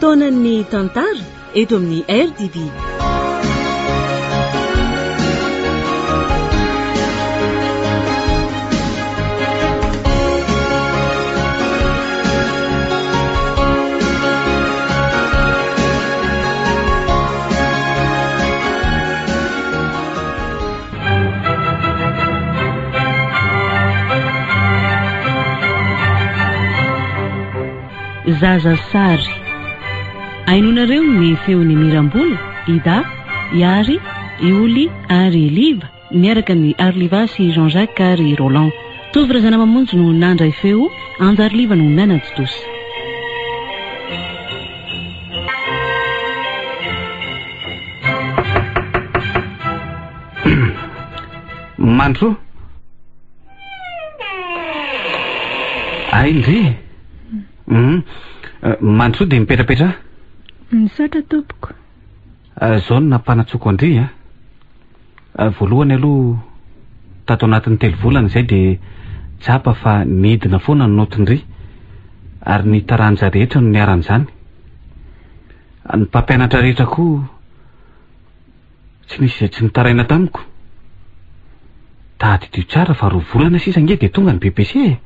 fotoanan'ny tantara eto amin'ny RDB. Zaza sary ainonareo ny feony mirambola Ida, Iary, Ioly ary Liva miaraka ny Arliva sy Jean-Jacques ary Roland. Tovrazana mamonjy no nandray feo, Anjary Liva no nanajitosa. Mandro Aindry Mandro dia mipetrapetra misaotra tompoko. Zao no nampanatsoko andry voalohany aloha tato anatin'ny telo volana izay dia tsapa fa nidina foana ny notindry ary ny taranja rehetra no niaran'izany. Ny mpampianatra rehetra koa tsy nisy izay tsy nitaraina tamiko. Tady dio tsara fa 2 volana sisa nge dia tonga ny BBC.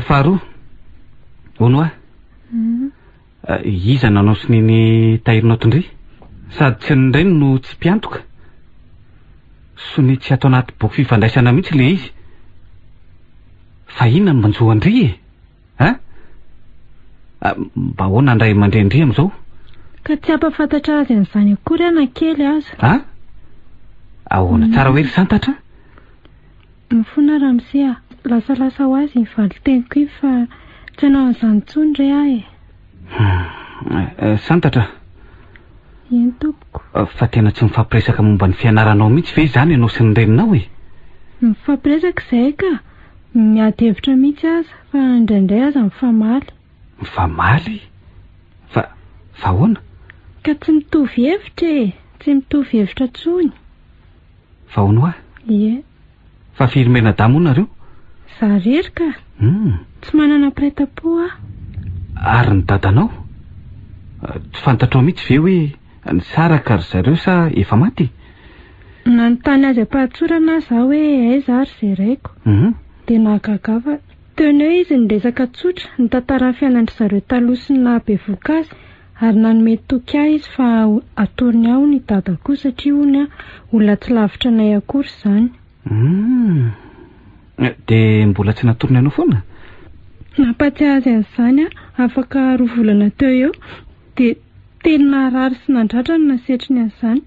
Faharoa ono iza nanao sy niny tahirinao tondry sady tsy nireny no tsy mpiantoka so ny tsy atao anaty boky fifandraisana mihitsy le izy fa inona no manjoa andry mba hoana andray mandrendry am'izao ka tsy ampafantatra azy an'izany akory ana kely aza ahoana tsara hoe ry santatra mifona ramsea lasalasa ho azy nivaly teniko io fa tsy anao an'izany intsony re ahy santatra eny tompoko fa tena tsy mifampiresaka momba ny fianaranao mihitsy ve izany ianao sy ny reninao mifampiresaka izay ka miady hevitra mihitsy aza fa indraindray aza mifamaly fa ahoana ka tsy mitovy hevitra tsy mitovy hevitra tsony fa hono fa firmena damo nareo zarery ka tsy manana pretapo ary ny dadanao tsy fantatrao mihitsy ve hoe ny saraka ry zareo sa efa maty nanontany azy ampahatsorana zaho hoe aiza ary zay raiko dia nahagagafa teoneo izy niresaka tsotra ny tantaran'ny fiainandry zareo taloha sy ny nahabevoka azy ary nanome toky ahy izy fa atorony aho ny dadako satria hony olona tsy lavitra nay akory izany dia mbola tsy natorony anao foana nampatsy azy an'izany afaka 2 volana teo eo dia teny naharary sy nandratra no nasetriny an'izany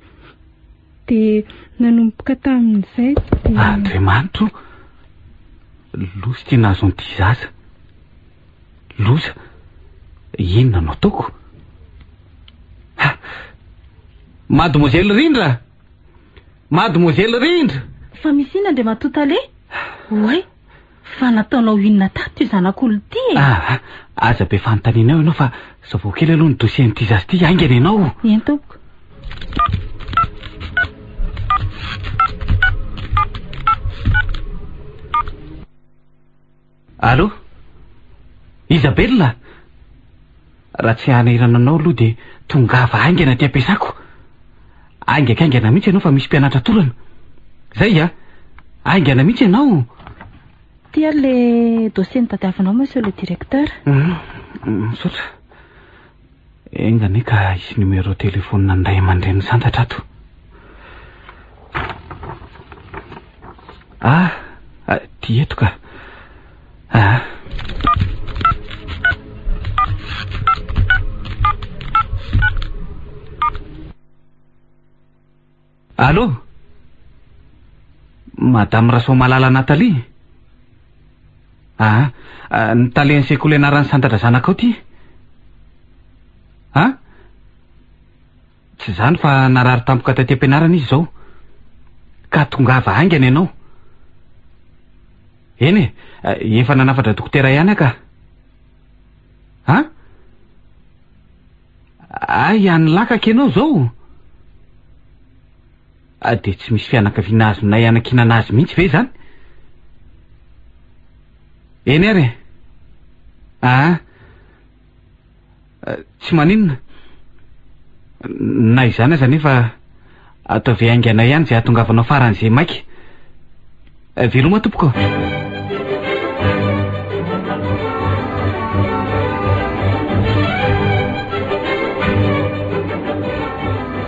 dia nanomboka tamin'izay Andriamanitro loza tia nahazo an'ity zaza loza inona no ataoko Mademoiselle Rindra fa misy inona dia matota le oay fa nataonao inona tato io zanak'olo ty aza be fanontanianao ianao fa zavo kely aloha ny dosien'ity zazy ty aingana ianao eny tompoko Allô Isabelle raha tsy hanirana anao aloha dia tongava aingana ty ampiasako aingana mihitsy ianao fa misy mpianatra torana zay aingana mihitsy ianao tia le dossier nitadiavanao monsieur le directeur misaotra engane ka isy numéro téléphone nanday aman-dreny santatra ato ty eto ka Allô Madame Rasomalala Nathalie Nitaly ny sekoly anarany santatra zanakao ty tsy zany fa narary tampoka taty am-pianarana izy zao ka tongava aingana ianao eny efa nanafatra dokotera ihany aka any lakaka ianao zao dia tsy misy fianakaviana azy na ianakinana azy mihitsy ve zany eny ary Tsy maninona na izany aza nefa ataovy aingana ihany zay ahatongavanao faran'izay maika. Veloma tompoko.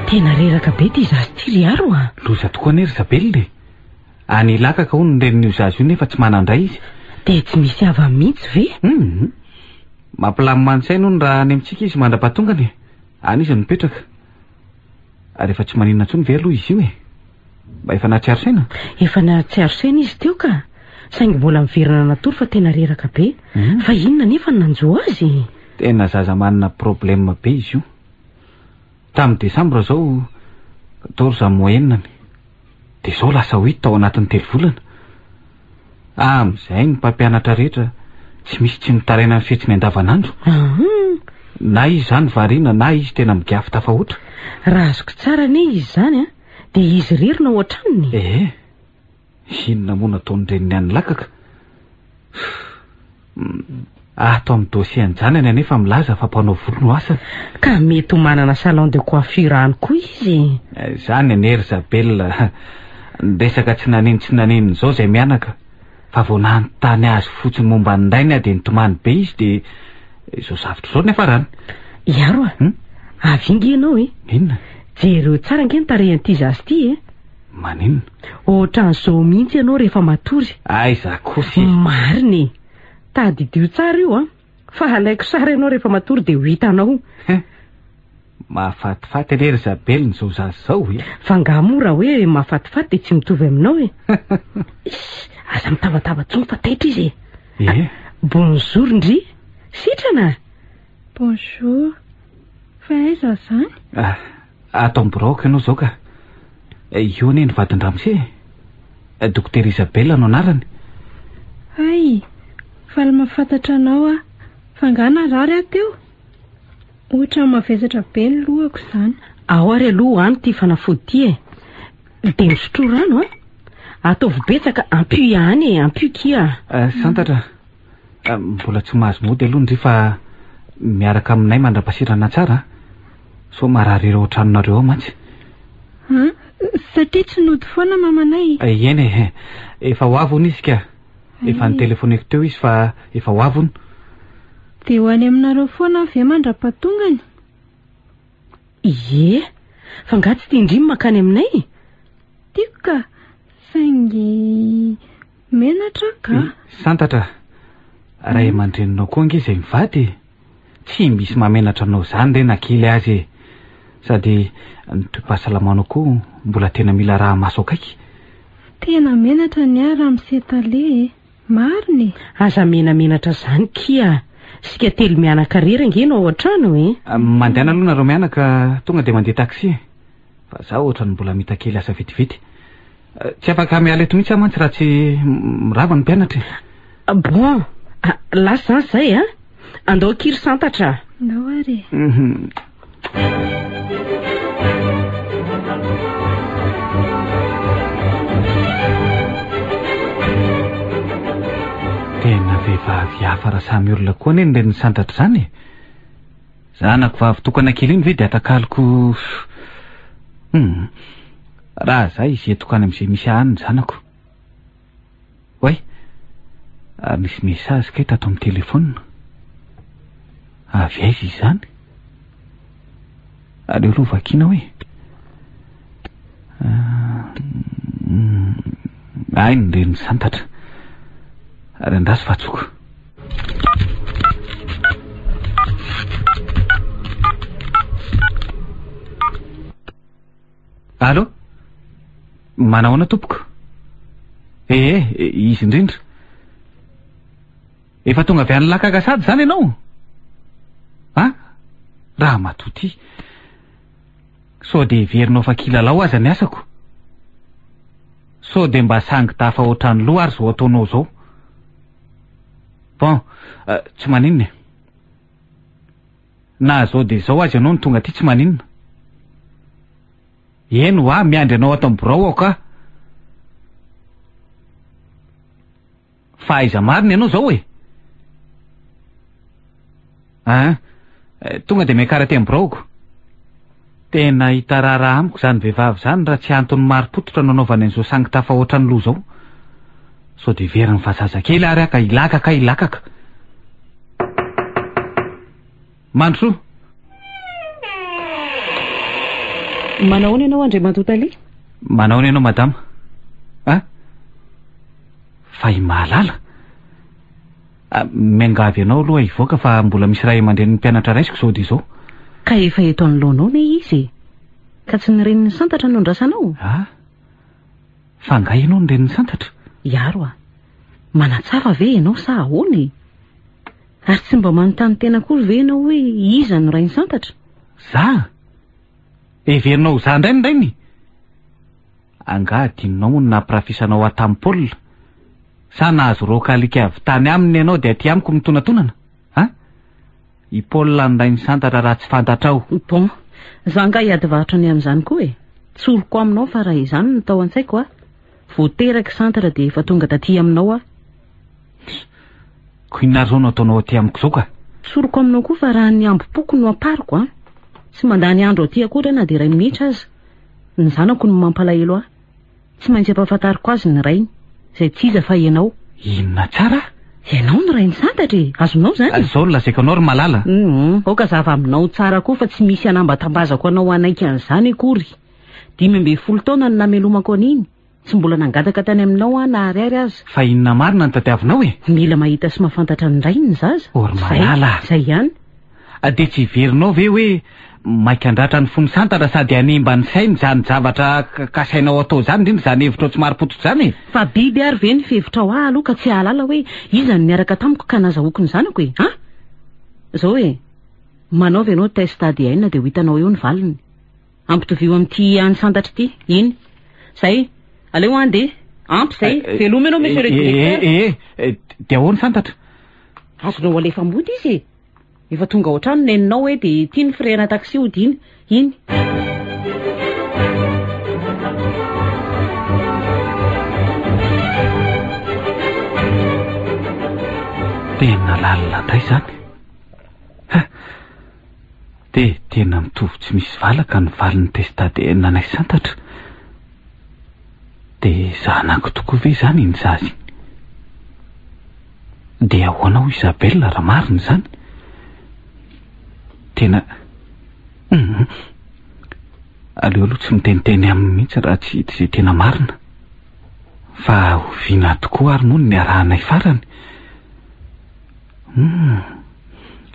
Tena reraka be ty zazy ty ry aro a. Loza tokoa ane ry Isabelle. Any lakaka hono reniny io zazy io nefa tsy manandray izy. De tsy misy ava mihitsy ve? Mampilaminy-saina hono raha any amintsika izy mandra-patongany. Any izy mipetraka. Ary efa tsy maninona intsony ve aloha izy io e? Mba efa nahatsiaro saina? Efa nahatsiaro saina izy teo ka. Saingy mbola miverina natory fa tena reraka be. Fa inona nefa nanjo azy? Tena zaza manana problème be izy io. Tamin'ny Desambra zao 14 moyenne. De zao lasa 8 tao anatin'ny 3 volana. Am'izay ny mpampianatra rehetra tsy misy tsy mitaraina ny fihetsiny andavanandro. Na izy zany variana na izy tena migiafy tafahotra. Raha azoko tsara ne izy zany a, de izy rerina ao an-tranony. Inona moa nataony reniny any lakaka? Atao amin'ny dossier anjanany anefa milaza fa mpanao volo no asany. Ka mety ho manana salon de coiffure any koa izy. Zany ane ry Isabelle. Resaka tsy nanino zao zay mianaka. Fa vao nanontany azy fotsiny momba ny rainy de nitomany be izy de zao zavatra zao nefa rany. Iaro a. Avingy ianao e. Inona? Jereo tsara ange tarehan'ity zazy ty e. Maninona? Ohatran'izao mihitsy ianao rehefa matory. Ay za kosa. Mariny. Tadidio tsara io a. Fa alaiko sary ianao rehefa matory de ho hitanao. Mahafatifaty ane ry Isabelle zao zazy zao e. Fa ngamo raha hoe mahafatifaty de tsy mitovy aminao e. Aza mitavatava tsony fa taitra izy e. Bonjour ndry. Sitrana. Bonjour. Fa aiza zany? Atao mbiraoka ianao zao ka. Io ane ny vadin-dramose. Dokotera Isabelle no anarany. Ay, fa mahafantatra anao a. Fa ngana rary ateo. Ohatra mavesatra be ny lohako zany. Ao ary aloha any ty fanafody ty e. De misotro rano a. Ataovy betsaka ampuy any e, ampuy kia. Santatra. Mbola tsy mahazo mody aloha ndry fa miaraka aminay mandra-pasirana tsara. So marary ireo tranonareo ao mantsy. Satria tsy nody foana mamanay. Eny efa ho avy izy ka. Efa nitelefoniko teo izy fa efa ho avy. De ho any aminareo foana ve mandra-patongany? Ie. Fa nga tsy tindrimy makany aminay? Tiako ka. Saingy menatra ka. Santatra. Raha mandreninao koa nge izay mivady. Tsy misy mamenatra anao zany re nakily azy. Sady ny toe-pahasalamanao koa mbola tena mila raha maso akaiky. Tena menatra ny raha misetale. Mariny. Aza menamenatra zany kia. Sika telo mianaka rery ngeno ao an-trano e. Mandehana aloha nareo mianaka tonga de mandeha taxi. Fa zaho ohatrany mbola mitakely asa vetivety. Tsy afaka miala eto mihitsy mantsy raha tsy mirava ny mpianatra. Bon. Lasa zany zay a. Andao kiry Santatra. Andao ary. Tena vehivavy hafa raha samy olona koa ane ny Santatra zany. Zanako vavy tokana kely iny ve de atakaliko. Raha zay izy etokany amin'izay misy ahany zanako. Oay. Misy message kay tato amin'ny telefona. Avy aiza izy zany? Aleo aloha vakina hoe. Ay ny reny Santatra. Ary andraso fatsoko. Allo? Manahoana tompoko? Izy indrindra. Efa tonga avy any lakaka sady zany ianao? Raha matoty. So de heverinao fa kilalao aza ny asako. So de mba sangy tafa ohatrany loha ary zao ataonao zao. Bon, tsy maninona. Na zao de zao azy ianao ny tonga ty tsy maninona. Eno miandry anao ato amborao ao ka. Fa aiza marina ianao zao e. tonga dia miakaraty amin'ny braoko. Tena hitarara amiko izany vehivavy izany raha tsy antony maro-pototra nanaovany an'izao sangitafa oatra ny loha izao. Sao dia veriny fa zazakely ary aka ilakaka. Mandrosoa. Manahoana ianao Andriamantoa Talia? Manahoana ianao madama? Fa i mahalala. Miangavy ianao aloha hivoaka fa mbola misy raha mandreny ny mpianatra raisiko sao dia izao. Ka efa eto anoloanao ne izy. Ka tsy nireniny santatra no ndrasanao? Fa nga ianao nireniny santatra? Iaro manatsara ve ianao sa ahoana? Ary tsy mba manontany tena kory ve ianao hoe iza no rainy santatra? Za? Everinao za ndrainy? Anga dinonao moa nampiarafisanao tamin'ny Paul. Sa nahazo rokalika avy tany aminy ianao dia aty amiko mitonantonana? I Paul nirainy santatra raha tsy fantatrao. Bon, za nga hiady varitra ny amin'izany koa tsoroko aminao fa raha izany no tao an-tsaiko voateraka santatra dia efa tonga taty aminao Ko inareo no ataonao aty amiko zao ka? Tsoroko aminao koa fa raha ny ambopoko no ampariko tsy mandany andro aty akoatra na dia 2 minitra aza. Ny zanako no mampalahelo tsy maintsy ampahafantariko azy ny rainy izay tsy iza fa ianao. Inona tsara? Ianao no rainy santatra azonao zany? Zao no lazaiko anao ry malala. Oka zava aminao tsara koa fa tsy misy anambatambazako anao anaiky an'izany akory. 15 taona no namelomako an'iny. Tsy mbola nangataka tany aminao na ariary aza. Fa inona marina ny tadiavinao Mila mahita sy mahafantatra ny rainy ny zaza. Ry malala. Zay ihany. Dia tsy verinao ve hoe maika andratra ny fony santatra sady animba ny sainy zany zavatra kasainao atao zany indrindra zany hevitra tsy maro-pototra zany Fa biby ary ve ny fevitrao aloha ka tsy ahalala hoe iza no miaraka tamiko ka nazahoako ny zanako Zao manaovy ianao test ADN dia ho hitanao eo ny valiny. Ampitovio amin'ity any santatra ity. Iny. Zay. Aleo andeha. Ampy zay. Veloma ianao monsieur le directeur. Dia ahoana santatra? Azonao alefa mody izy. Efa tonga oatrano neninao dia tia ny frena taxi hodiny. Iny. Tena lalina indray izany. Dia tena mitovy tsy misy valaka ny valin'ny test ADN nanay santatra. Dia zanako tokoa ve izany iny zazy? Dia ahoanao Isabelle raha marina izany? Tena aleo aloha tsy miteniteny aminy mihitsy raha tsy hita izay tena marina. Fa oviana tokoa ary moa ny arahanay farany.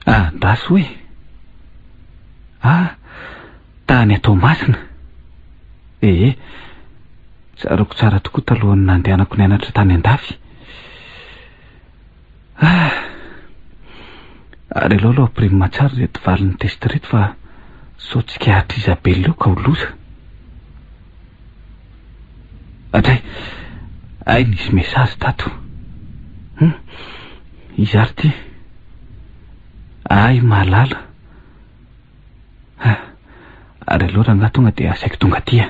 Andraso hoe tany atao masina. Tsarako tsara tokoa talohany nandehanako nianatra tany an-dafy. Ary aleo aloha prima tsara reto valin'ny test reto fa sao tsy kihatra Isabelle eo ka ho loza. Ay nisy mesazy tato. Izy ary ty. Ay malala. Ary aleo raha nga tonga dia asaiko tonga ty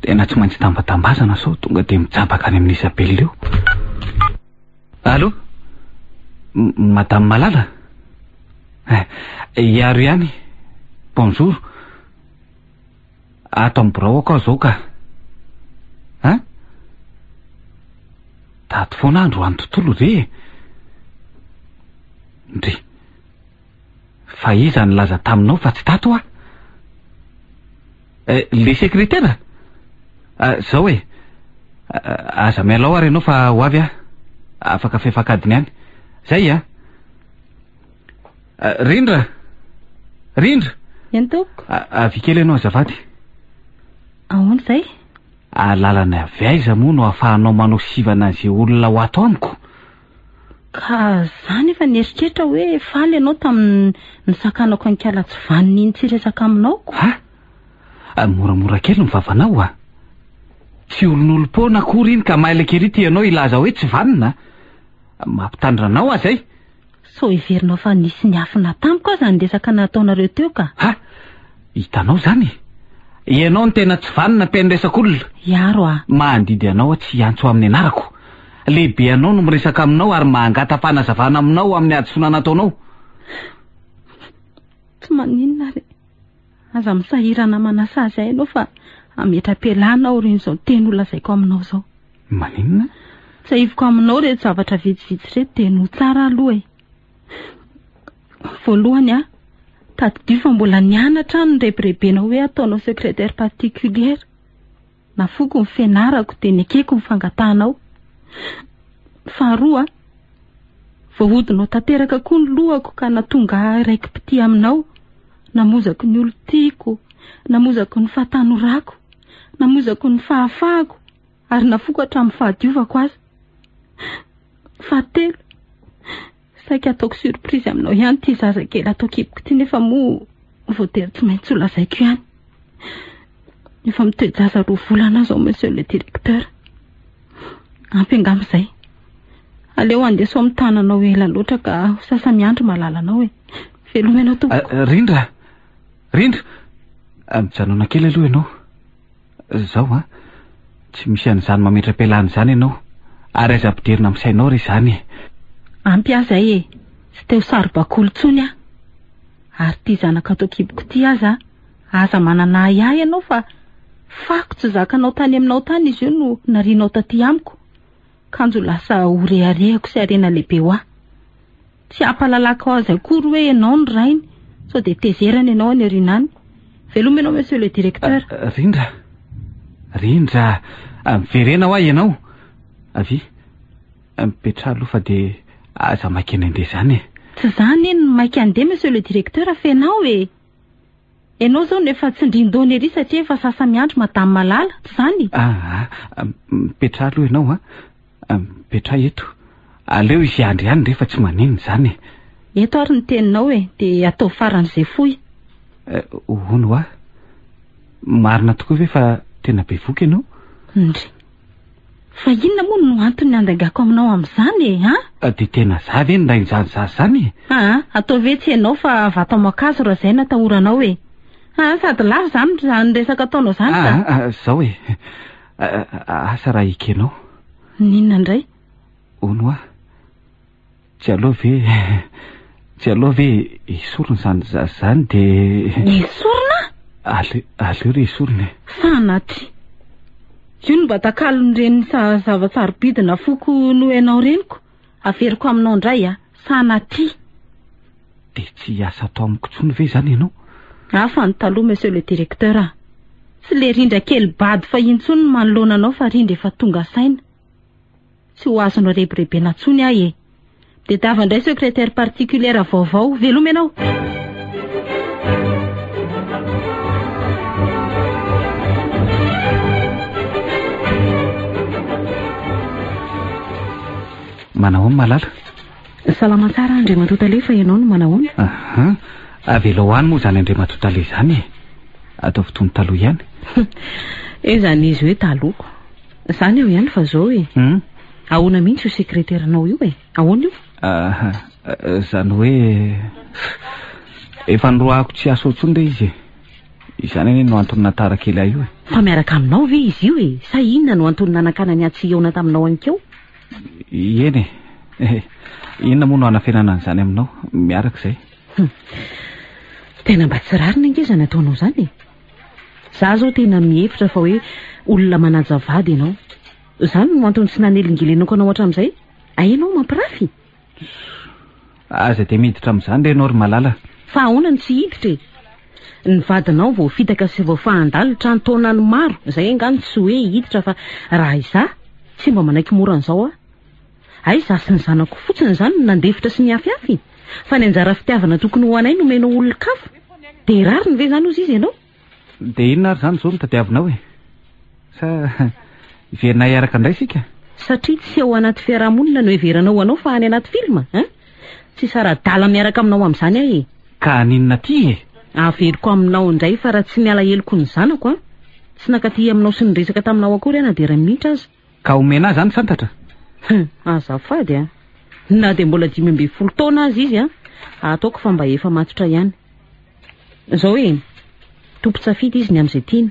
tena tsy maintsy tambatambazana sao tonga dia mijabaka any amin'ny Isabelle eo. Allô? Madame Malala? Iaro ihany. Bonjour. Ato amin'ny birao ako zao ka. Tato foana andro any tontolo re. Ndry. Fa iza nilaza taminao fa tsy tato le secrétaire? Zao aza mialao ary ianao fa ho avy afaka fefakadiny any. Zay Rindra. Entoko. Avy kely ianao azafady. Ahoana zay? Lalana avy aiza moa no ahafahanao manao sivana an'izay olona ho ato amiko? Ka zany efa nieritreritra hoe faly ianao tamin'ny sakanako ankala tsy vaniny iny tsy resaka aminao. Moramora kely ny vavanao Tsy olon'olom-pona akory iny ka mailakirity ianao ilaza hoe tsy vanina. Mampitandranao azay. So iverinao fa nisy niafina tamiko aza ny resaka nataonareo teo ka. Hitanao zany. Ianao ny tena tsy vanina mpianresak'olona. Iaro Mandidy anao tsy antso amin'ny anarako. Lehibe anao no miresaka aminao ary mahangata fanazavana aminao amin'ny adisona nataonao. maninona re, aza misahirana manasazy ay ianao fa ametra-pialana ao reny izao teny ho lazaiko aminao izao. Maninona? Sahiviko aminao reto zavatra vitsivitsy reto teny ho tsara aloha e. Voalohany tadidio fa mbola nianatra ny rebirebena hoe ataonao secrétaire particulière. Nafoko ny fianarako dia nekeko mifangatanao. Faharoa, voahodinao tanteraka koa ny lohako ka natonga raiki-pity aminao. Namozako ny olo-tiako, namozako ny fahatanorako, namozako ny fahafahako, ary nafoko hatramin'ny fahadiovako azy. Fahatelo, saika ataoko surprise aminao ihany ty zazakely atao kiboko ty, nefa moa voatery tsy maintsy ho lazaiko ihany. Efa mitoejaza 2 volana zao monsieur le directeur. Ampy angamb'izay. Aleo andeso amin'ny tananao ela loatra ka sasamiandro malala anao e. Velomenao tompoko. Rindra. Mijanona kely aloha ianao. Zao tsy misy an'izany mametra-pialana izany ianao. Ary aza-piderina amin'ny sainao ry izany. Ampy azay e. Tsy teo saro-bakoly tsony Ary ty zanaka atao kiboko ty aza manana ahy ianao fa fako tsy zakanao tany aminao tany izy io no narianao taty amiko. Kanjo lasa oreharehako sy arena lehibe ho ahy. Tsy ampalalaka azy akory hoe ianao ny rainy, sao dia tezerana ianao any arinany. Velomenao monsieur le directeur. Rindra, miverena ho ahy ianao. Avy, mipetra aloha fa dia aza maikena andeha izany e. Tsy izany eny maika andeha monsieur le directeur fenao e. Ianao zao nefa tsy indrindony ery satria efa sasamiandro madame malala, tsy izany? Mipetra aloha ianao mipetra eto. Aleo izy andry ihany rehefa tsy manino izany e. Eto ary ny teninao e, dia atao faran'izay fohy. Hono marina tokoa ve fa tena be voky ianao? Ndry. Fa inona moa no antony andangako aminao amin'izany e, dia tena za ve nday nyjanonjazy izany e? Atao ve tsy ianao fa vata makazo raha izay natahoranao e. Sady lava izany resaka ataonao izany zao e. Asa raha ikenao. Ninona indray? Hono tsy aloha ve isorona izany zazy izany dia... Isorona? Aleo re isorona e. Sanatry. Io no mba takalony reny zava-tsarobidina foko no ianao reniko. Averiko aminao indray sanatry. Dia tsy asa atao amiko tsony ve izany ianao? Fa ny taloha monsieur le directeur Tsy le rindra kely bady fa intsony manoloana anao fa rindra efa tonga saina. Tsy ho azonao rebirebena tsony ahy e. Dia tava indray secrétaire particulière vaovao, veloma ianao. Manahoana malala? Salama tsara Andriamatotale fa ianao no manahoana? Avela ho any moa izany Andriamatotale izany e. Atao fotoany taloha ihany. Izany izy hoe taloko. Izany eo ihany fa zao e. Ahoana mihitsy io secrétaire anao io e? Ahoana io? Izany hoe efa noroahako tsy aso intsony re izy. Izany no antony natara kely ahy io e. Fa miaraka aminao ve izy io e? Sa inona no antony nanakana ny atsiona taminao anikeo? Eny e. Inona moa no hanafenana an'izany aminao? Miaraka izay. Tena mba tsy rariny angeza nataonao izany e. Za zao tena mihevitra fa hoe olona manaja vady ianao. Izany no antony tsy nanelingelenako anao hatramin'izay. Ainao mampirafy? Aza dia miditra amin'izany re ianao ry malala. Fa ahoana ny tsy hiditra e? Ny vadinao vao fitaka sy vao fahandalitra ny taonany maro. Izay angano tsy hoe hiditra fa raha iza tsy mba manaiky mora an'izao Ay, za sy ny zanako fotsiny izany no nandefitra sy niafiafy. Fa ny anjara fitiavana tokony ho anay no menao olon-kafa. Dia rariny ve izany ozy izy ianao? Dia inona ary izany izao no tadiavinao e? Sa iverina hiaraka indray sika? Satria tsy ao anaty fiarahamonina no heveranao anao fa any anaty filma. Tsy sara-dala miaraka aminao amin'izany ahy e. Ka ninona ty e? Averiko aminao indray fa raha tsy miala heliko ny zanako tsy nakaty aminao sy ny resaka taminao akory na dia raha aza. Ka omena azy izany fantatra? Azafady na dia mbola 12 taona azy izy ataoko fa mba efa matotra ihany. Zao e, tompo-tsafidy izy ny amin'izay tiany.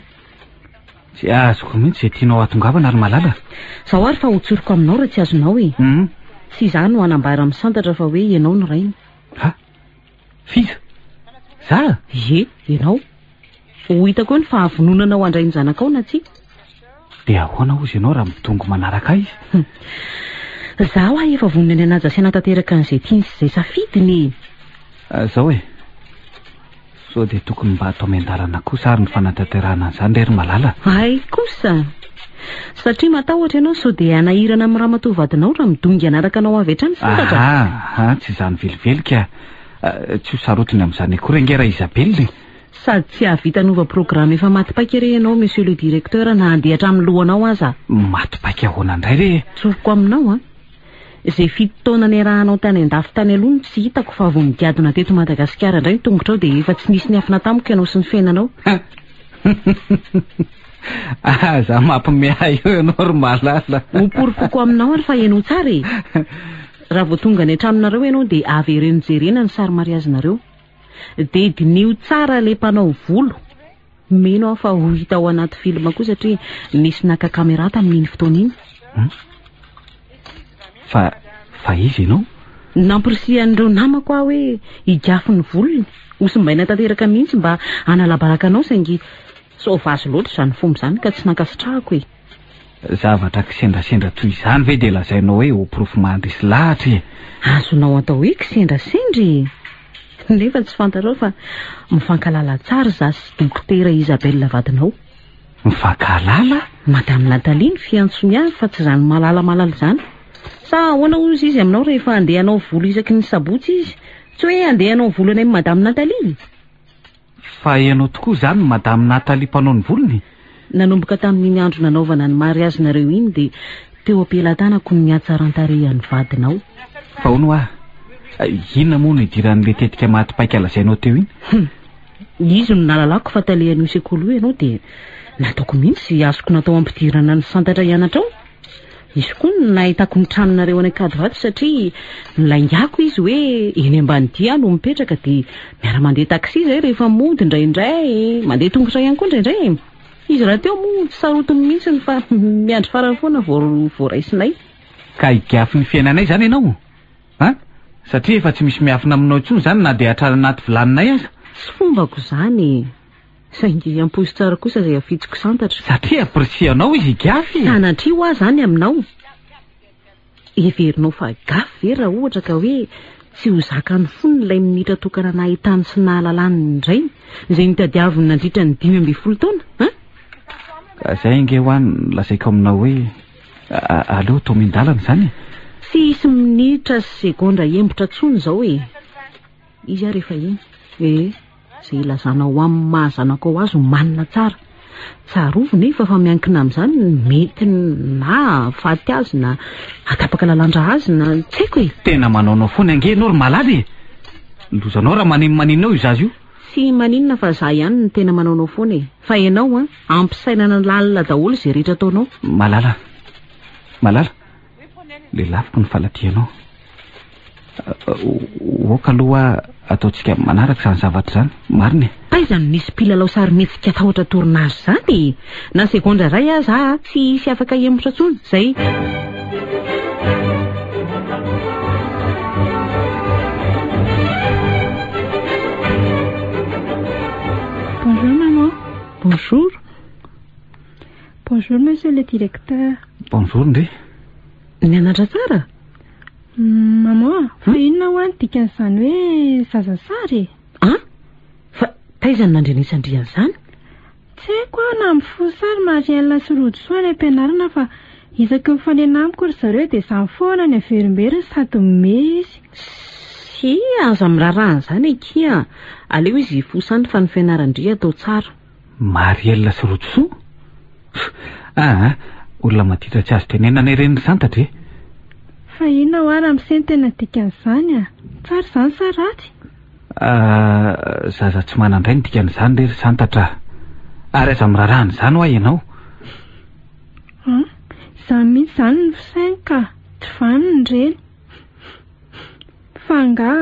Tsy azoko mihitsy izay tianao hatongavana ary malala. Sao ary fa hotsoriko aminao raha tsy azonao e. Sy izany no hanambara misantatra fa hoe ianao no rainy. Fiza? za ianao ho hitako hoe ny fahavononana ao andray ny zanakao na tsia dia ahoana ozy ianao raha mitongo manaraka izy zaho a efa vonona any anaja siana tanteraka an'izay tiany sy izay safidiny zao e sao dia tokony mba atao miandarana kosa ary ny fanatanterahana an'izany rery malala ay kosa satria matahotra ianao sao dia anahirana amin'ny ramatoa vadinao raha midongy anaraka anao avy hatrany fantatra tsy izany velivelika tsy ho sarotiny amin'izany akorengera Isabelle sady tsy hahavitanova programa efa matipaika re ianao monsieur le directeur na handeha hatramin'ny lohanao aza matipaika ahoana indray re tsofoko aminao izay fito taona niarahanao tany andafy tany aloha tsy hitako fa vao migadona teto Madagasikara indray ny tongotrao dia efa tsy nisy niafina tamiko ianao sy ny fiainanao za mampimehay eo ianao ry malala hoporofoko aminao ary fa ianao tsara e raha vao tonga ny hatraminareo ianao dia avy erenijerena ny sary mariazinareo dia dinio tsara le mpanao volo meno aho fa ho hita ao anaty filma koa satria nisy naka kamera tamin'iny fotoana iny fa izy ianao nampirisihan'ireo namako aho hoe higafy ny volony hosimbaina tanteraka mihitsy mba hanalabaraka anao saingy sovazy loatra izany fomba izany ka tsy nankasitrahako e zavatra kisendrasendra toy izany ve dia lazainao hoe ho porofo mandrisy lahatra e azonao atao hoe kisendrasendry nefa tsy fantarao fa mifankalala tsara za sy dokotera Isabelle vadinao mifankalala madame Nathalie ny fiantsony ahy fa tsy izany malala izany sa ahoana ozy izy aminao rehefa andeha anao volo isaky ny sabotsy izy tsy hoe andeha anao volo any amin'ny madame Nathalie fa ianao tokoa izany madame Nathalie mpanao ny volony nanomboka tamin'iny andro nanaovana ny mariazinareo iny dia teo ampelantanako ny hatsaran-tarehan'ny vadinao fa hono inona moa no idiran'le tetika matipaika lazainao teo iny izy no nalalako fa talehan'io sekoly ianao dia nataoko mihitsy azoko natao ampidirana ny santatra hianatra ao izy koa nahitako ny tranonareo any Akadivato satria nilaingako izy hoe eny ambanidia no mipetraka dia miara-mandeha taxi zay rehefa mody indraindray mandeha tongotra ihany koa indraindray izy raha teo moa tsy sarotiny mihitsy fa miandry farany foana vao raisinay ka higafy ny fiainanay izany ianao satria efa tsy misy miafina aminao intsony izany na dia hatrany anaty vilaninay aza tsy fombako izany saingy ampozy tsara kosa izay afitsiko santatra satria apresianao izy higafy sanatria ho ahy izany aminao everinao fa gafy ve raha ohatra ka hoe tsy ho zakany fony ilay minitra tokana nahitany sy nahalalany indray izay nitadiaviny nandritra ny 5 taona zay inge ho any lazaiko aminao hoe aleo tao mindalana izany tsy isy minitra sy segondra embotra tsony izao izy ary rehefa iny izay ilazanao amin'ny mahazanako azy ho manina tsara tsarovo nefa fa miankina amin'izany mety na faty azy na atapaka lalandra azy na tsy haiko tena manaonao foana ange ianao ry malady lozanao raha maninao io zazy io tsy maninona fa za ihany ny tena manaonao foana fa ianao ampisainana lalina daholo izay rehetra ataonao malala le lafiko ny falatianao oka aloha ataontsika manaraka izany zavatra izany marina aizany nisy mpilalao sarymetsika tahotra torinazy izany na segondra ray aza tsy isy afaka emotra tsony zay Bonjour maman. Bonjour. Bonjour monsieur le directeur. Bonjour ndre nianatra tsara maman fa inona ho any dikan'izany hoe zazasary fa taizany nandrenisandrian'izany tsy haiko na mifosary marianina sy rojosoa ny ampianarana fa isaky mifanena amiko ry zareo dia izany foana ny averimberiny sady mome izy sy aza miraran'izany ekia aleo izy ifosany fa ny fianaran-dria atao tsara marianina sy rojosoa olona matitra tsy azo tenena ny reniny santatra fa inona ho ary amin'iseny tena dikan'izany tsara izany sa ratsy zaza tsy manandray ny dikan'izany rery santatra ary aza mirarahanyizany ho ahy ianao izany mihitsy izany ny fisainy ka tsy vaniny reny fa nga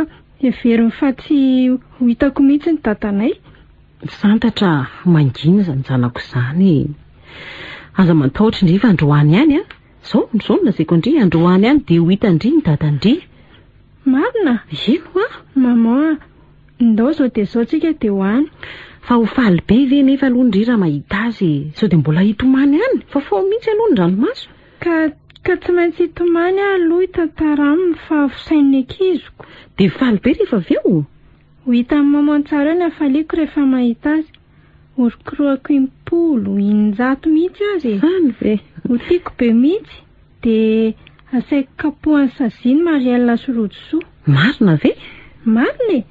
everiny fa tsy ho hitako mihitsy ny dadanay santatra mangina izany zanako izany aza matahotra indri fa androany ihany zao na sekondry androany ihany dia ho hitandri ny dadandri marina ino maman ndao zao dia zao tsika dia hoany. Fa ho faly be ve nefa aloha ndry raha mahita azy sao dia mbola hitomany any fa fao mihitsy aloha ny ranomaso. Ka tsy maintsy hitomany aloha hitantara aminy fa fisain'ny ankiziko. Dia faly be rehefa avy eo. Ho hitan'ny maman tsara ny hafaliako rehefa mahita azy. Orokoroako 10 mihitsy azy. Any ve. Ho tiako be mihitsy dia asaiko kapohany saziny Marielle sy Rojoso. Marina ve? Marina e.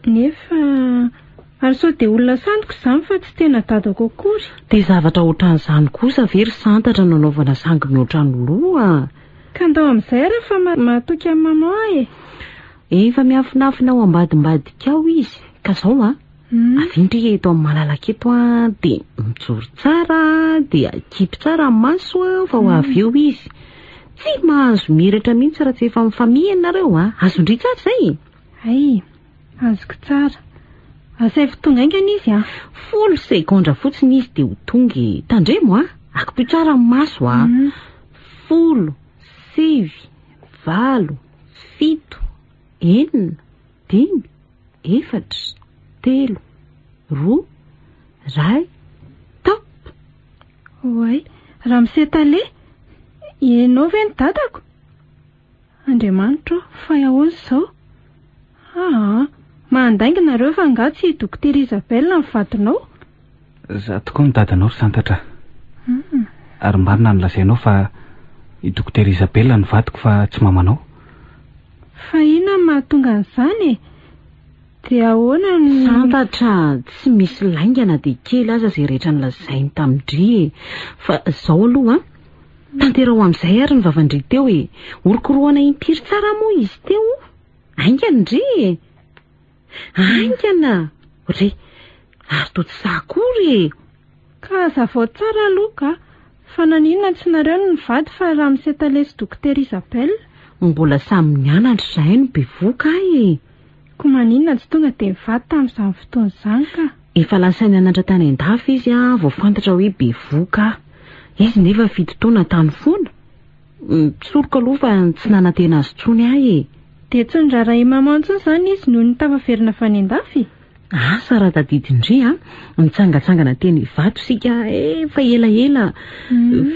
Nefa ary sao dia olona santoko izany fa tsy tena dadako akory. Dia zavatra ohatran'izany kosa very santatra nanaovana sangy mihoatra ny loha. Ka ndao amin'izay ary fa mahatoky amin'ny maman e. Efa miafinafina ao ambadimbadika ao izy. Ka izao avindry eto amin'ny malalaka eto dia mijoro tsara dia akipy tsara ny maso fa ho avy eo izy. Tsy mahazo miratra mihitsy raha tsy efa mifamia ianareo azondry tsara izay. Ay, azoko tsara. Asay fotonga aingana izy 10 sekondra fotsiny izy dia ho tonga. Tandremo akipy tsara ny maso 10, 9, 8, 7, 9, 10, 4, 3, 2, 1, top. Oay, raha misetale ianao ve ny dadako? Andriamanitra fa ahoana izao? Mandaingina nareo fa nga tsy Dokotera Isabelle ny vadinao. Za tokoa ny dadanao ry santatra. Ary marina nolazainao fa i Dokotera Isabelle ny vadiko fa tsy mamanao. Fa inona ny mahatonga an'izany e? Dia ahoana ny santatra tsy misy laingana dia kely aza izay rehetra nolazainy tamindry fa izao aloha tantera ho amin'izay ary ny vavandry teo e. Orokoroana impiry tsara moa izy teo. Aingana ndry. Aingana. Ohatry ary toa tsy sakory. Ka zavao tsara aloha ka. Fa naninona tsy nareo ny vady fa raha misetale sy Dokotera Isabelle? Mbola samy mianatra izahay no bevoka e. Ko maninona tsy tonga dia mivady tamin'izany fotoana izany ka? Efa lasa nianatra tany an-dafy izy vao fantatra hoe bevoka. Izy nefa fitotoana tany foana. Misoroka aloha fa tsy nanantena azy tsony e. Dia tsy nirara maman intsony izany izy noho ny tafaverina fa any an-dafy. Asa raha tadidindry mitsangatsangana teny ivato sika efa elaela.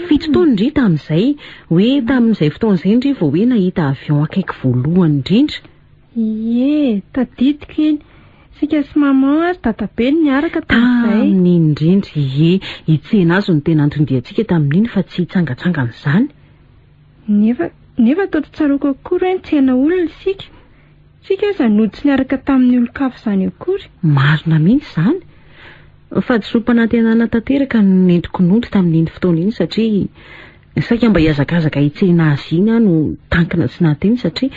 Fitotoana indry tamin'izay hoe tamin'izay fotoana izay indry vao hoe nahita avion akaiky voalohany indrindra. Ie, tadidiko iny. Sika sy maman ary dadabe niaraka tamin'izay. Tamin'iny indrindra hitsena azy no tena antondiantsika tamin'iny fa tsy hitsangatsangana izany. Nefa toa tsaroko akory ny tsena olona sika. Sika aza nody tsy niaraka tamin'ny olon-kafa izany akory. Marina mihitsy izany. Fa tsy sompanantenana tanteraka nendriko nody tamin'iny fotoana iny satria saika mba hiazakazaka hitsena azy iny no tankina tsy nanteny satria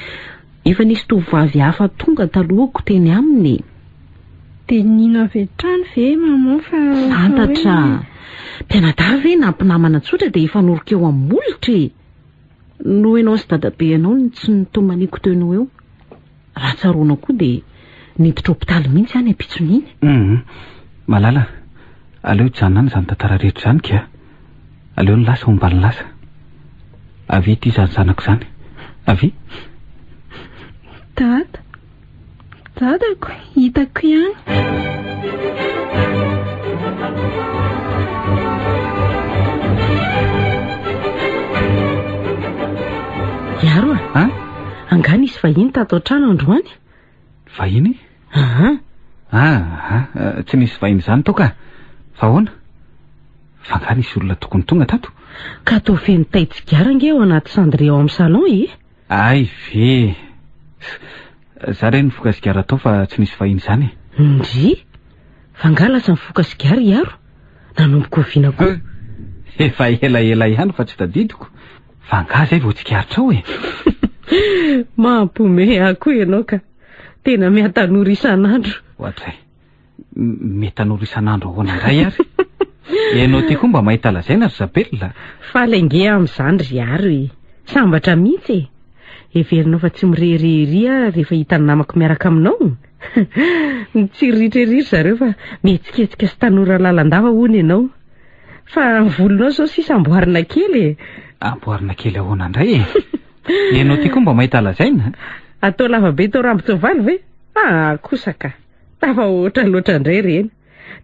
efa nisy tovovavy hafa tonga talohako teny aminy. Dia nino avy hatrany ve maman fa santatra. Mpianadahy ve nampinamana tsotra dia efa norika eo amin'ny molotra no ianao sy dadabe anao tsy nitomaniko teo eo. Raha tsaroana koa dia niditra hopitaly mihitsy any ampitsoniny. Malala, aleo janona izany tantara rehetra izany ka. Aleo ny lasa homba ny lasa. Avy ity izany zanako izany. Avy? Dadako, hitako ihany. Iaro angana isy vahiny tato an-trano androany. Vahiny? Tsy nisy vahiny izany toka. Fa ahoana? Fa angana isy olona tokony tonga tato. Ka toa feno taitsigara eo anaty sandry ao amin'ny salon Ay ve. Za re nifoka sigara tao fa tsy nisy vahiny izany. Ndry? Fa angala lasa mifoka sigara Iaro. Nanomboka oviana koa. Efa ela ihany fa tsy tadidiko. Fa anga zay vao tsikaritra ao Mampome ako ianao ka. Tena miatanora isan'andro. Ohatray. Metanora isan'andro ahoana indray ary. Ianao ty koa mba mahita lazaina ry Isabelle. Fa lainge amin'izany ry Iaro sambatra mihitsy Everinao fa tsy mireherehery rehefa hita ny namako miaraka aminao. Mitsiriritreritry zareo fa mihetsiketsika sy tanora lalandava hono ianao. Fa volonao sao sisa amboarina kely Amboarina kely ahoana indray Ianao ty koa mba mahita lazaina. Atao lava be tao rambotsoavaly ve? Kosaka tafa ohatra loatra indray ireny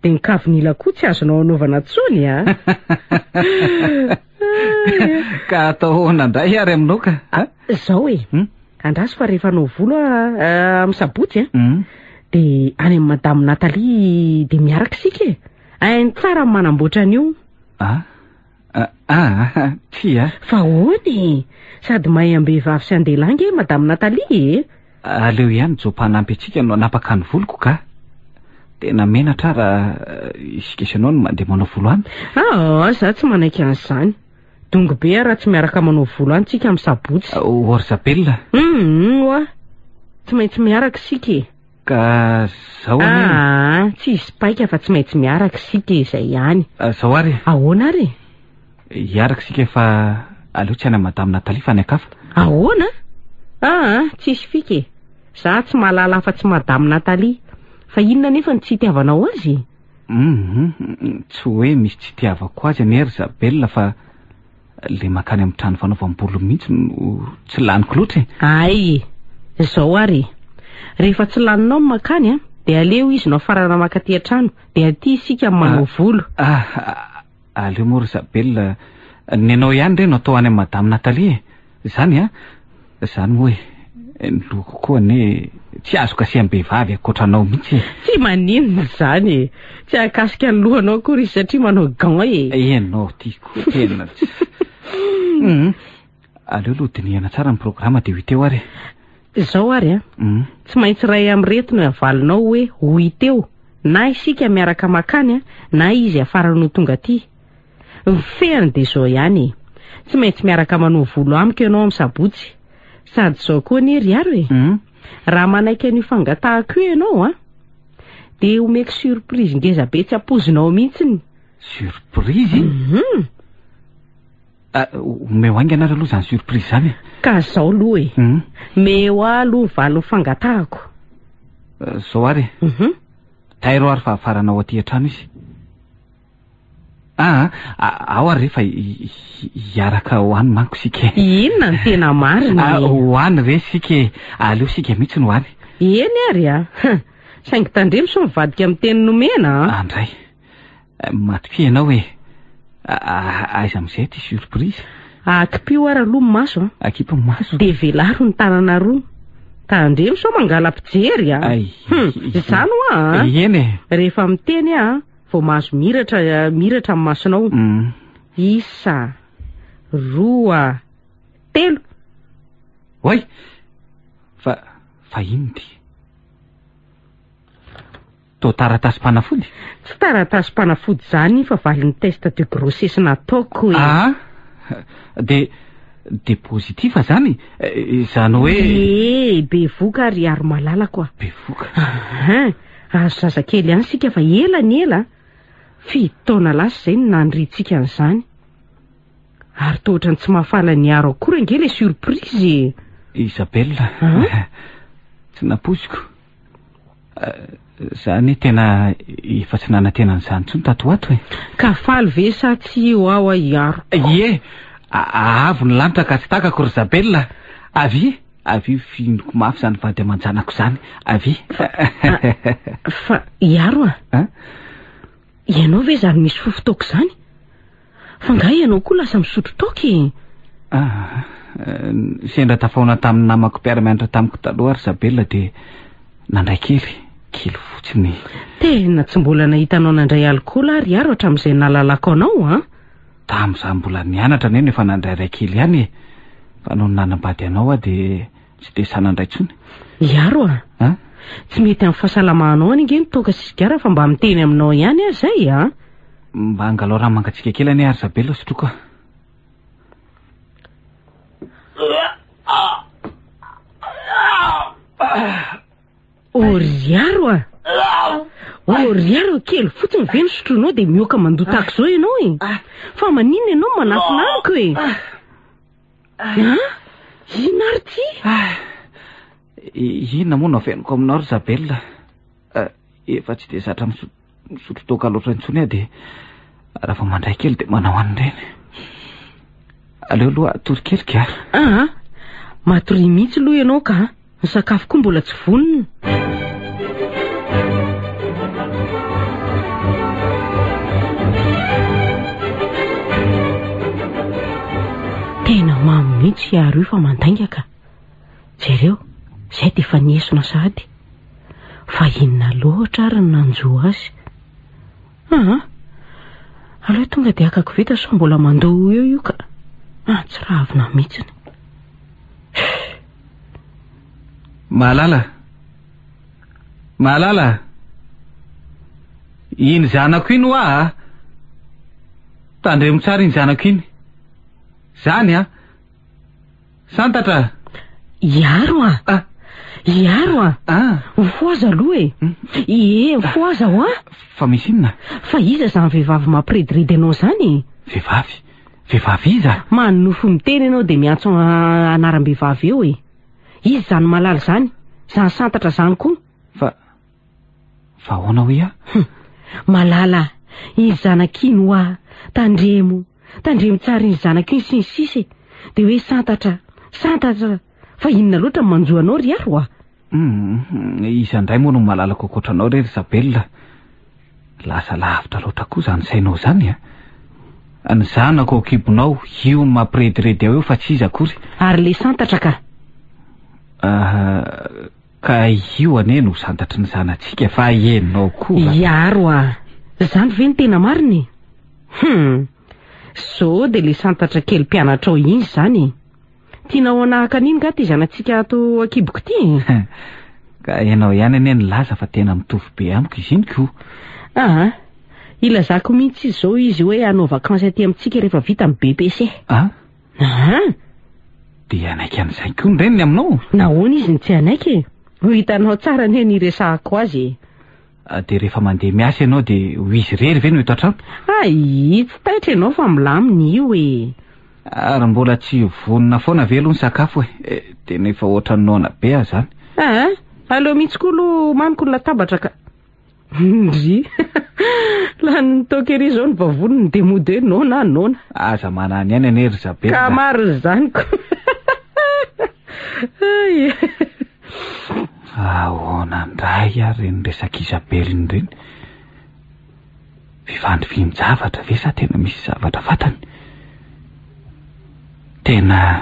dia nikavonila koa tsy azonao anaovana tsony ka atao nandray ary aminao ka zao andraso fa rehefa anao volo amin'ny sabotsy dia any amin'ny madame Natalie dia miaraka sika ny tsara manamboatra an'io tia fa hoany sady mahay am-behivavy sy andelangy madame Natalie aleo ihany jopanampy antsika no anapaka ny voloko ka tena menatra raha isikesanao no mandeha manao volo any za tsy manaiky an'izany dongo be raha tsy miaraka manao volo any tsika amin'ny sabotsy orzabella tsy maintsy miaraka sika ka zao tsy izy paika fa tsy maintsy miaraka sika izay ihany zao ary ahoana ary hiaraka sika fa aleo tsy any madame Natalie fa niakafa ahoana tsy isy fika za tsy mahalala fa tsy madame Natalie fa inona nefa ny tsy hitiavanao azy tsy hoe misy tsy hitiavako azy any Erzabella fa le makany amin'ny trano fanaovam-bolo mihitsy no tsy laniko loatra ay zao ary rehefa tsy laninao makany dia aleo izy no farana makaty an-trano dia aty isika manao volo aleo moa Erzabella ny anao ihany re no atao any amin'ny madame Natalie zany zany hoe ny loko koa ne tsy azo kasiam-behivavy akoatranao mihitsy tsy maninona zany tsy akasika ny lohanao koa ry satria manao gant enao tiako tena aleo aloha dinihana tsara ny programa dia hoiteo ary zao ary tsy maintsy ray am'reto no avalinao hoe hoiteo na isika miaraka makany na izy afarany no tonga aty fehany dia zao ihany tsy maintsy miaraka manao volo amiko ianao amin'ny sabotsy sady zao koa ny ry ary raha manaiky an'io fangatahako io ianao dia omeko surprise ngeza be tsy apozinao mihitsiny surprise omeo ainga anareo aloha zany surprise zany ka zao aloha meo aloha valo fangatahako zao ary tairo ary fa afaranao aty an-trano izy ao ary rehefa hiaraka hoany manko sika inona ny tena marina hoany re sika aleo sika mihitsy no hoany eny ary saingy tandremo so mivadika amin'ny teny nomena andray matiko ianao hoe aiza amin'izay ty surprise akipio ary aloha maso akipo maso dia velaro ny tanana roa tandremo so mangala mpijery zany eny rehefa miteny vao mahazo miratra amin'ny masonao 1 2 3 oay fa ino ty to taratasy mpanafody tsy taratasy mpanafody zany fa valiny test de grossesse nataoko de positif zany zany hoe bevoka ary ary malalako bevoka azo zazakely ihany sika fa ela ny ela fitaona lasa izay no nandritsika an'izany ary tohatra ny tsy mahafala ny aro akory ange le surprise Isabella tsy napoziko zany tena efa tsy nanantenan'izany tsony tato ato ka faly ve sa tsy io ao iaro avy ny lanitra ka tsy takako Isabella avy finoko mafy zany vady aman-janako zany avy fa iaro ianao ve zany misy fofotaoko zany fa nga ianao koa lasa misotro taoky sendra tafaona tamin'ny namako mpiara-mianatra tamiko taloha Isabella dia nandray kely fotsiny tena tsy mbola nahitanao nandray alikola ary iaro hatramin'izay nalalako anao tamin'izaho mbola nianatra neny efa nandray ray kely ihany fa noho nanambady anao dia tsy dia sanandray tsony iaro tsy mety amin'ny fahasalamanao any nge nitoka sisigara fa mba miteny aminao ihany zay mba angalao raha mangatsika kely any Isabella sotroka oriaro kely fotsiny ve ny sotronao dia mioka mandotako zao ianao fa maninona ianao manafinaniko ina ary ty inona moa no afeniko aminao Isabella efa tsy dia zatra misotro toka loatra intsony dia raha fa mandray kely dia manao an'ireny aleo aloha atorokelika matory mihitsy aloha ianao ka ny sakafo koa mbola tsy vonona mihitsy ary io fa mandaingaka. Jereo, izay dia efa niesona sady. Fa inona loatra ary ny nanjo azy. Aloha tonga dia akako vita so mbola mandoa io ka. Tsy ravina mihitsiny. Malala, iny zanako iny hoa tandremo tsara iny zanako iny. Zany santatra. Iaro Mifoaza aloha e. Mifoaza ho Fa misy inona? Fa iza zany vehivavy mampirediredry anao zany? Vehivavy iza? Manofo miteny ianao dia miantso anaram-behivavy eo e. Izy zany Malala zany, zany santatra zany koa. Fa ahoana hoe Malala, iny zanak'iny hoa tandremo tsara iny zanak'iny sy ny sisa. Dia hoe santatra. Fa inona loatra manjo anao ry aro Isandray moa no malalako ankoatranao ry Isabella. Lasa lavitra loatra koa zany sainao zany Ny zanako kibonao, io no mampirediredy eo fa tsy izy akory. Ary le santatra ka? Ka io ane no santatry ny zanatsika fa henonao koa. Iaro zany ve ny tena mariny? So dia le santatra kely mpianatra ao iny zany. Tianao anahaka an'iny ka ty zanatsika ato akiboko ty? Ka ianao ihany ane nilaza fa tena mitovy be amiko izy iny ko. Ilazako mihitsy izao izy hoe hanao vakansy aty amintsika rehefa vita amin'ny BPC. Dia anaiky an'izay koa ny reniny aminao? Nahoana izy ny tsy anaiky? Ho hitanao tsara ne niresahako azy. Dia rehefa mandeha miasa ianao dia ho izy rery ve no eto an-trano? Tsy taitra ianao fa milamina io e. Ary mbola tsy vonona foana ve aloha ny sakafo tena efa ohatran'ny noana be zany. Aleo mihitsy koa aloha maniko ny latabatra ka. Ndry lany toka ery izao ny vavoniny dia mody hoe nona. Aza manany ihany ane ry Isabella. Ka maro zany ko. Ahoana ndray ary ny resaka Isabella reny. Vivandry vin-javatra ve sa tena misy zavatra fatany? Tena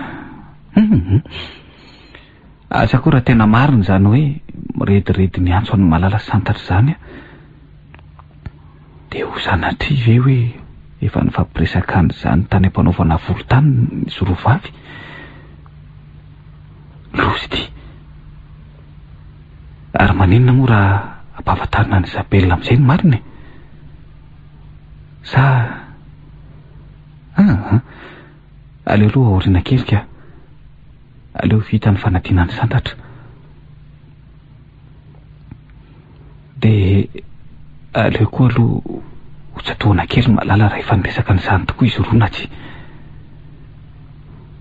asa koa raha tena marina zany hoe mirediredy miantso an'ny Malala santatra zany dia ho sanatria ve hoe efa nifampiresaka an'izany tany am-panaovana volotany ny zorovavy? Losity. Ary maninona moa raha ampahafantarina ny Isabella amin'izay ny marina sa aleo aloha aoriana kely ka. Aleo vita ny fanadinany santatra. Dia aleo koa aloha hotsatoana kely Malala raha efa niresaka n'izany tokoa izy ronatsy.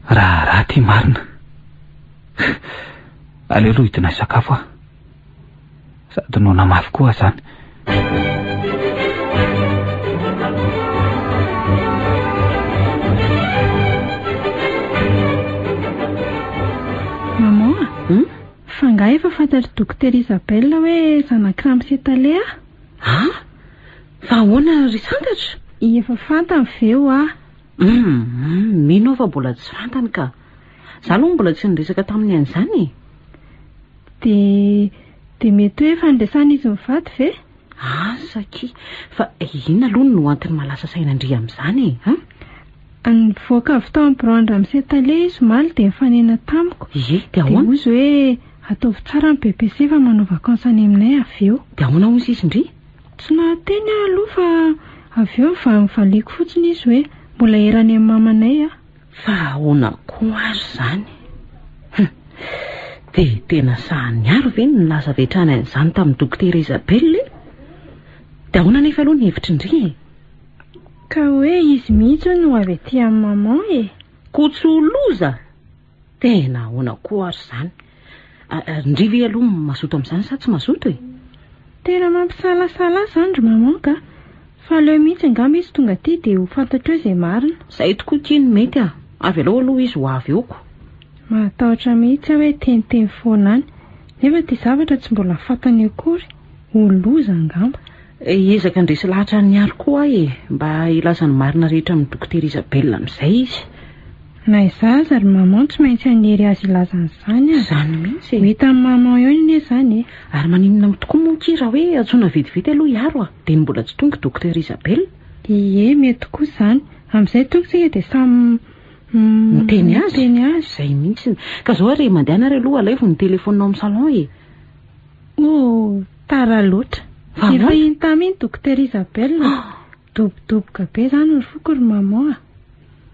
Raha ty marina. Aleo aloha hitina sakafo sady nona mafy koa zany. Fa nga efa fantatry dokotera Isabella hoe zanak'irano setale Fa ahoana ry santatra? Efa fantany veo Mino fa mbola tsy fantany ka. Za aloha mbola tsy niresaka taminy an'izany. Dia mety hoe fandraisana izy mivady ve? Saky. Fa inona aloha no antony malasa saina indry amin'izany Nivoaka avy tao amin'ny Broandra amin'ny setale izy maly dia mifanena tamiko. Dia ahoana? Dia ozy hoe ataovy tsara ny BBC fa manao vakansy any aminay avy eo. Dia ahoana ozy izy indry? Tsy nahateny aloha fa avy eo mivaliako fotsiny izy hoe mbola erany amin'ny mamanay Fa ahoana koa azo zany? Dia tena sahaniaro ve ny nilaza vetrany an'izany tamin'ny dokotera Isabella? Dia ahoana nefa aloha ny hevitra indry Ka hoe izy mihitsy no avy aty amin'ny maman Kotsoloza. Tena ahoana koa azo zany? Ndry ve aloha mazoto amin'izany sa tsy mazoto Tena mampisalasala zany ry maman ka. Fa aleo mihitsy angamba izy tonga aty dia ho fantatra hoe izay marina. Zay tokoa tiany mety avy aloha aloha izy ho avy eoko. Matahotra mihitsy hoe teniteny foana any. Nefa ty zavatra tsy mbola fantany akory. Ho loza angamba. Ezaka ndresy lahatra ny aro koa mba ilaza ny marina rehetra amin'ny dokotera Isabella amin'izay izy. na izaza ry maman tsy maintsy anery azy ilazan'izany zany mihitsy ho hitan'ny maman eo ine izany ary maninona tokoa moa ki raha hoe atsoina vetivety aloha hiaro dia mbola tsy tonga docteur Isabelle. Ie mety tokoa izany amin'izay tonga tsika dia samy miteny azy izay mihitsy ka zao ary mandeha anareo aloha alaivo ny telefoninao amin'ny salon tara loatra efa iny taminy docteur Isabelle dobodoboka be izany ny foko ry maman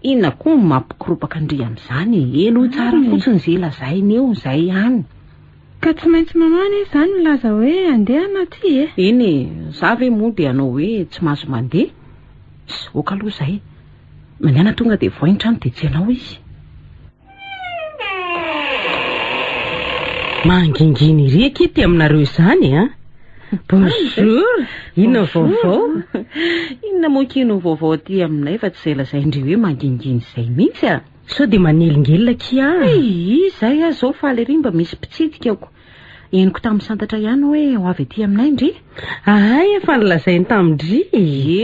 inona koa mampikiropaka andry amin'izany elo tsara fotsiny izay lazainy eo izay ihany ka tsy maintsy maman izany milaza hoe andeha anaty eny za ve moa dia anao hoe tsy mahazo mandeha oka aloha izay mandeana tonga dia voaintrano dia tsy ianao izy manginginy reky ty aminareo izany bonjour inona vaovao inona moa kino vaovao ty aminay fa tsy izay lazaindry hoe manginginy izay mihitsy sao dia manelingelina kia izay zao faly ery mba misy mpitsidika ako eniko tamin'ny santatra ihany hoe ho avy aty aminay ndry efa nilazainy tamindry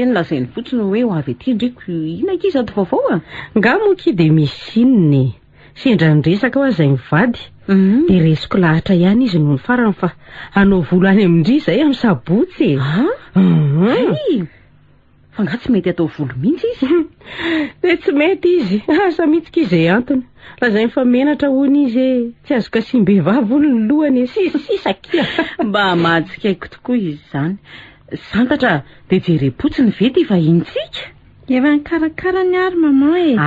nilazainy fotsiny hoe ho avy aty ndriko inona ki zato vaovao nga moa ki dia misy inony sendra nyresaka ho azay mivady dia resiko lahatra ihany izy noho ny farany fa anao volo any amindry izay amin'ny sabotsy fa nga tsy mety atao volo mihitsy izy dia tsy mety izy asa mihitsika izay antony lazainy fa menatra hoany izy tsy azo kasiam-behivavy hono ny lohany sisisisa-kia mba mahajikaiko tokoa izy izany santatra dia jerem-potsiny vety fa intsika efa nikarakara ny ary maman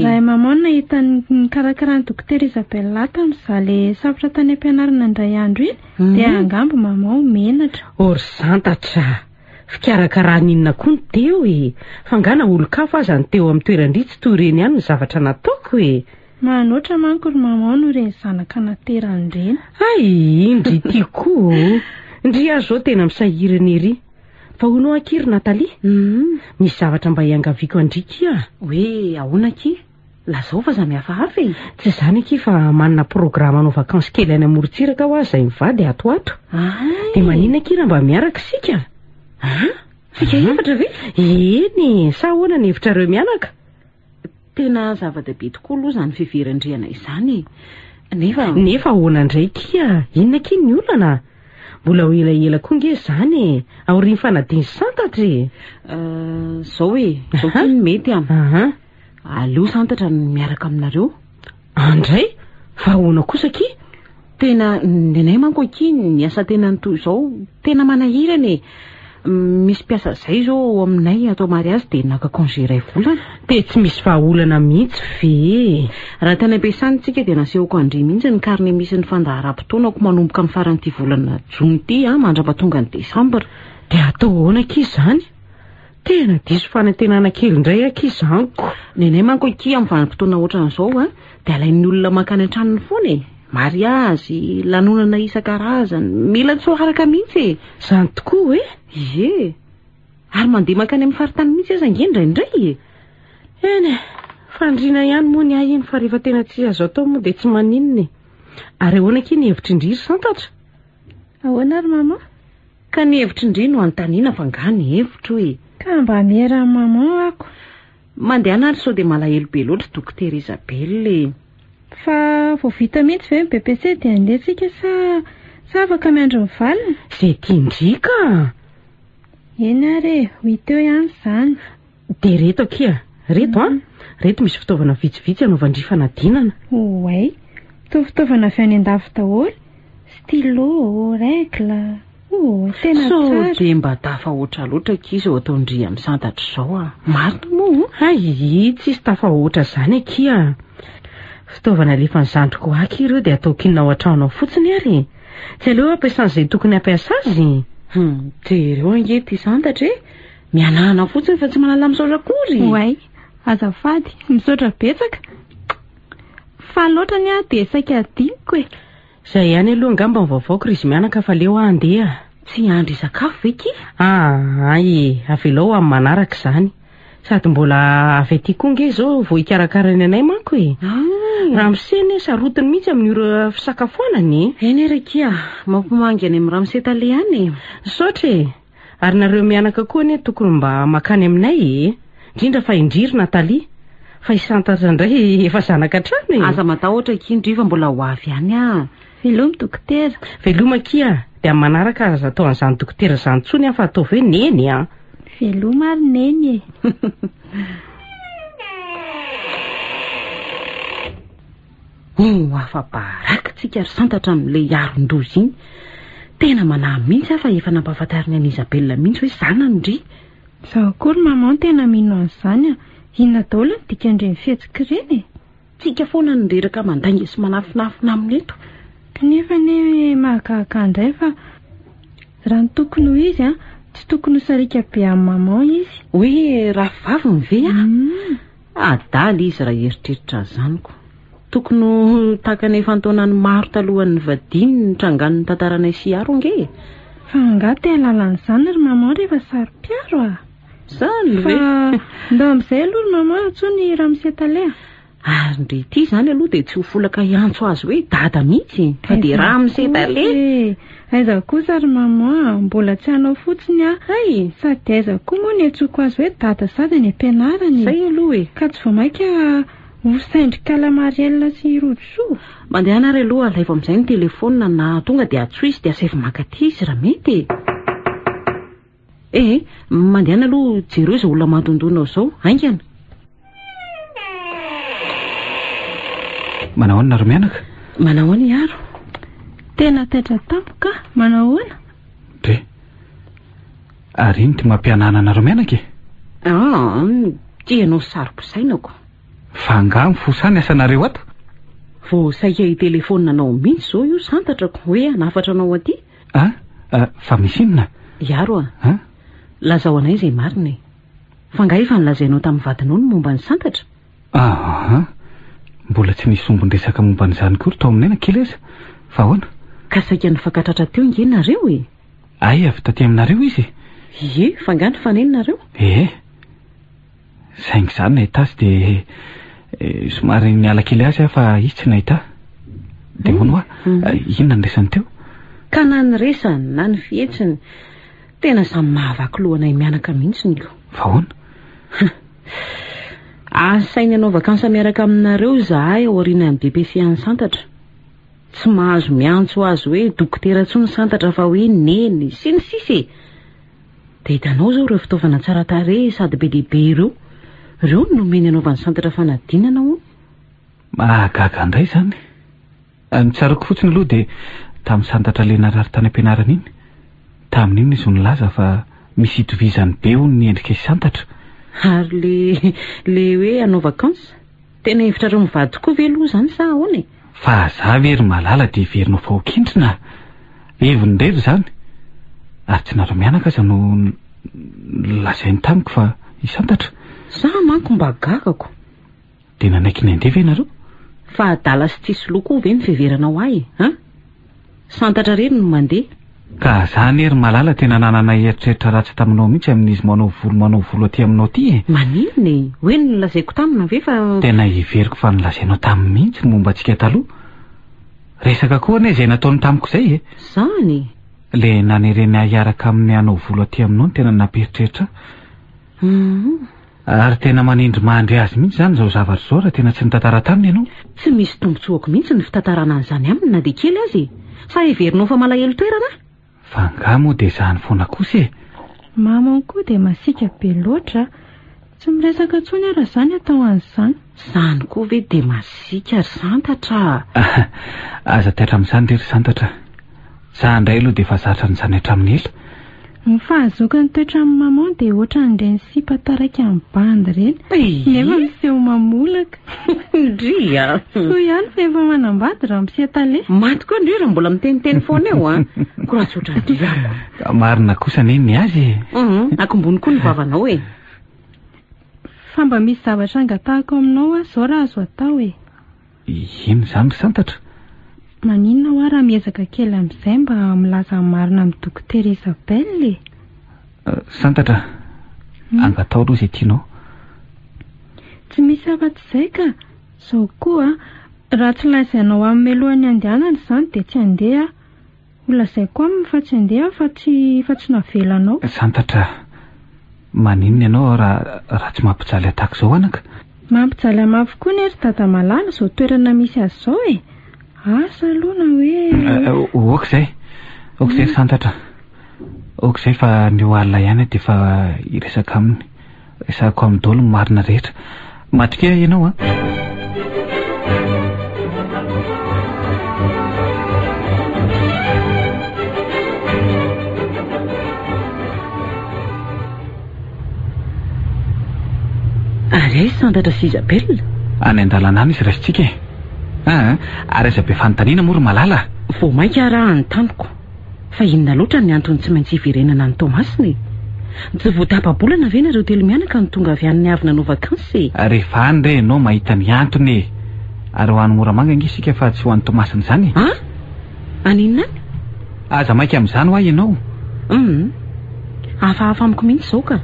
raha maman nahita ny karakarany docteur Isabelle lata amin'izale safatra tany am-pianarana indray andro iny dia angambo maman menatra or santatra fikarakarana inona koa ny teo fa ngana olo-kafo aza ny teo amin'ny toerandry tsy toy ireny ihany ny zavatra nataoko manoatra manko ry maman no ireny zanaka naterany ireny indry ty koa ndry azy zao tena misahirana ery fa honao akiry Natalie misy zavatra mba hiangaviako andriky hoe ahoana ki lazao fa za mihafahafa tsy izany aky fa manana programa anao vakansy kely any amorontsiraka ho azy izay mivady atoato dia maninona aky raha mba miaraka sika sika efatra ve eny sa ahoana ny hevitrareo mianaka tena zava-dehibe tokoa aloha izany fiverandriana izany nefa ahoana indray kia inona aky ny olana mbola ho elaela koa nge izany aoriany fanadiny santatra zao zao koa ny mety aleo santatra miaraka aminareo andray fa ahoana kosa ki tena nenay manko aky ny asa tena nytoy izao tena manahirany misy piasa zay zao aminay atao mariazy dia naka congé ray volana dia tsy misy vahaolana mihitsy ve raha tany am-piasany tsika dia nasehoko andry mihitsy ny karine misy ny fandahara-potoanako manomboka amin'ny faran'ity volana jona ity mandrapatonga ny desambra dia atao ahoana aky izany tena diso fanantenana kely indray aky izaniko nenay manko aky amin'ny vanim-potoana ohatran'izao dia alain'ny olona makany an-tranony foana mariazy lanonana isan-karazany mila tsy haraka mihitsy izany tokoa ary mandeha makany amin'ny faritany mihitsy aza indraindray eny fandriana ihany moa ny ahiny fa rehefa tena tsy azo atao moa dia tsy maninona ary ahoana aky ny hevitry indry santatra ahoana ary maman ka ny hevitry indry no antaniana fa nga ny hevitro ka mba miera maman ako mandeha anary sao dia malahelo be loatra docteur Isabelle fa vao vita mihitsy ve ny BPC dia andehasika sa afaka miandro ny valiny izay tiandrika eny ary ho iteo ihany izany dia reto akia reto misy fitaovana vitsivitsy anaovandry fanadinana to fitaovana avy any an-dafy daholo stylo règle tena tsara dia mba tafa oatra loatra akizy ao ataondry amin'ny santatra izao marina moa tsisy tafa oatra izany akia fitaovana alefa ny zandriko aky ireo dia atao kinona ao an-trano fotsiny ary tsy aleo ampiasan'izay tokony ampiasa azy jereo angety santatra mianahana fotsiny fa tsy manala misaotra akory azafady misaotra betsaka fa loatra ny dia saika adiniko izay ihany aloha angamba ny vaovaoko izy mianaka fa leo andeha tsy andry sakafo ve ki avelao amin'ny manaraka izany sady mbola avy aty koa nge zao vao hikarakarany anay manko raha miseny sarotiny mihitsy amin'ny ora fisakafoanany eny rakia mampimangy any amin'ny ramsetale ihany saotra ary nareo mianaka koa ne tokony mba makany aminay indrindra fa indriry Natalie fa isantatra indray efa zanaka trano e. Aza matahotra kindriva mbola ho avy ihany a. Veloma dokotera. Veloma kia dia manaraka aza atao an'izany dokotera izany tsony afa atao hoe neny a. Veloma ary neny Afa-baraka tsika ry santatra amin'ilay aron-dozy iny. Tena manahy mihitsy afa efa nampahafantariny an'i Isabelle mihitsy hoe zanany ndry. Zaho koa ry maman tena mino an'izany a. Inona daholo ny dikandreny fihetsika ireny Tsika foana nireraka mandainga sy manafinafina aminy eto. Kanefa ne mahagaga indray fa raha ny tokony ho izy a, tsy tokony ho sarika be amin'ny maman izy. Hoe raha vaviny ve a? Adaly izy raha eritreritra zaniko. Tokony ho takany efa antaonany maro talohan'ny vadiny ny trangan'ny tantaranay sy aro nge. Fa angaha te alalan'izany ry maman rehefa saro-piaro a. Zany Fa ndao amin'izay aloha ry maman atsony raha misetalea. Ary ndrety zany aloha dia tsy ho folaka iantso azy hoe dada mihitsy fa dia raha misetalea. Aiza kosa ry maman mbola tsy hanao fotsiny a. Sady aiza koa moa ny antsoko azy hoe dada sady ny ampianarany. Zay aloha e. Ka tsy vao mainka ho saindrika Marielle sy Rojoso. Mandeha anary aloha alaivo amin'izay ny telefonina na tonga dia atsoa izy dia asaivo mankaty izy raha mety. Mandeha aloha jereo izay olona mandondonao izao aingana. Manao ahoana ry mianaka? Manao ahoana iaro? Tena taitra tampoka, manao ahoana? Dre, ary iny ty mampianana ry mianaka e? Tianao saro-pisainako. Fa angaha mifosany asanareo ato? Vao saika hitelefonina anao mihitsy zao io santatrako hoe hanafatra anao aty. Fa misy inona? Iaro a. Lazao anay izay marina e. Fa angaha efa nilazainao tamin'ny vadinao ny momba ny santatra? Mbola tsy nisy ombon-dresaka momba n'izany kory tao aminay na kely aza. Fa ahoana? Ka saika nifankatratra teo nge nareo e. Ay, avy taty aminareo izy. Fa angaha nifanenonareo? Saingy izany nahita azy dia somary niala kely azy fa izy tsy nahita. Dia hono inona nresany teo? Ka na ny resany na ny fihetsiny tena samy mahavaky lohanay mianaka mihitsy ny io. Fa ahoana? Asainy anao vakansa miaraka aminareo zahay ao aorian'ny BPC any santatra. Tsy mahazo miantso azy hoe dokotera tsony santatra fa hoe neny sy ny sisy. Dia hitanao zao ireo fitaovana tsara tarehy sady be lehibe ireo. Ireo no nomeny anaovany santatra fanadinana ho. Mahagaga indray izany. Ny tsarako fotsiny aloha dia tamin'ny santatra le narary tany ampianarana iny. Tamin'iny izy nilaza fa misy itovizany be hono ny endrika santatra. Ary le hoe hanao vakansa tena hevitra reo mivady tokoa ve aloha izany sa ahoana e? Fa za very malala dia heverinao fahokindrina. Hevindrery izany. Ary tsy nareo mianaka aza no lazainy tamiko fa hisantatra. Za manko mba gagako. Dia nanaiky ny andeva ianareo? Fa adala sy tsisy loko ve ny fiheveranao ahy santatra rery no mandeha. Ka zany ery malala tena nanana eritreritra ratsy taminao mihitsy amin'izy manao volo aty aminao ty e. Maninona e? Hoe nilazaiko tamina ve fa... Tena hiveriko fa nilazainao tamin'ny mihitsy momba antsika taloha. Resaka koa ane izay nataony tamiko izay e. Zany? Le nanerena hiaraka amin'ny hanao volo aty aminao no tena namperitreritra. Ary tena manindry mandry azy mihitsy zany zao zavatra zao raha tena tsy nitantara taminy ianao. Tsy misy tombotsoako mihitsy ny fitantarana an'izany aminy na dia kely azy. Sa heverinao fa malahelo toerana? Fa angaha moa dia izany foana kosa e. Maman koa dia masika be loatra. Tsy miresaka intsony ara izany atao an'izany. Zany koa ve dia masika santatra. Aza taitra amin'izany rery santatra. Za indray aloha dia efa zatra n'izany hatramin'ny ela. Ny fahazokan'ny toetra amin'ny maman dia ohatran'ireny sipa taraiky amin'ny bandy ireny. Nefa miseho mamolaka. Ndria. Soa ihany fa efa manambady raha misetale. Maty koa ndrio raha mbola miteniteny foana eo koratsotra ndria. Marina kosa neny azy. Akombony koa ny vavanao e. Fa mba misy zavatra angatahako aminao zao raha azo atao e. Ino izany santatra? Maninona ho raha miezaka kely amin'izay mba milaza marina amin'ny dokotera Isabelle? Santatra, angatao aloha izay tianao. Tsy misy afa-tsy izay ka. Izao koa raha tsy lazainao amin'ny melohan'ny andehanana izany dia tsy handeha. Ho lazaiko aminy fa tsy handeha fa tsy navelanao. Santatra, maninona ianao raha tsy mampijaly atako izao anaka? Mampijalama avokoa ny ry dada malala izao toerana misy azy izao e. Asa aloha na hoe okizay santatra. Okizay fa ny alina ihany dia fa iresaka aminy. Resako amin'ny dolo marina rehetra. Matrika ianao a. Ary santatra sy Isabelle. Any an-dalana any izy raisitsika e. Ary aiza be fanontaniana moa ry malala. Vao mainka raha ny taniko. Fa inona loatra ny antony tsy maintsy hiverenana ny Tomasiny? Tsy voatapa-bolana ve nareo telo mianaka ny tonga avy any avy nanao vakansy? Rehefa any re ianao mahita ny antony. Ary ho an'ny Moramanga nge isika fa tsy ho an'ny Tomasiny izany. Aninona any? Aza mainka amin'izany ho ahy ianao. Hafahafa amiko mihitsy izao ka.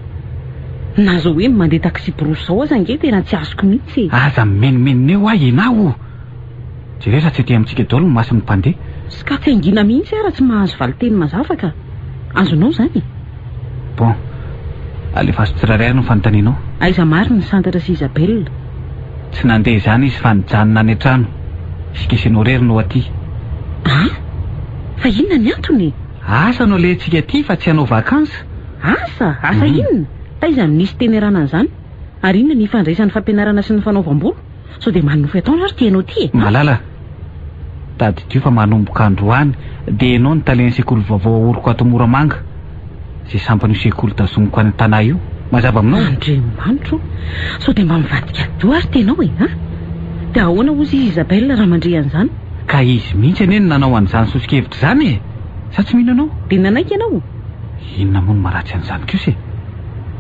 Nazo hoe mandeha taxi borosy izao aza nge tena tsy azoko mihitsy. Aza menimenina eo ahy ianao. Jeresa tsy ety amintsika daholo ny mason'ny mpandeha. Ska tsy haingina mihitsy ara tsy mahazo valiteny mazava ka. Azonao zany? Bon, alefa azo tsiraray no fanontanianao. Aiza marina ny santatra sy Isabelle? Tsy nandeha izany izy fa nijanona any an-trano. Sikesenao rery no aty. Fa inona ny antony? Asa no lehintsika aty fa tsy hanao vakansa. Asa inona? Taiza nisy teny iarana an'izany? Ary inona ny ifandraisan'ny fampianarana sy ny fanaovam-bolo? Sao dia manofy ataona ary tianao ty. Malala, tady tio fa manomboka androany dia ianao ny talena sekoly vaovao aoriko ato Moramanga. Izay sampany io sekoly tazomiko any an-tanahy io. Mazava aminao? Andriamanitro, sao dia mba mivadika do ary tenao e, dia ahoana ozy izy Isabelle raha mandre an'izany? Ka izy mihitsy anie nanao an'izany sosikevitra izany e. Sa tsy mihinanao? Dia nanaiky ianao? Inona moa no maratsy an'izany kosa e?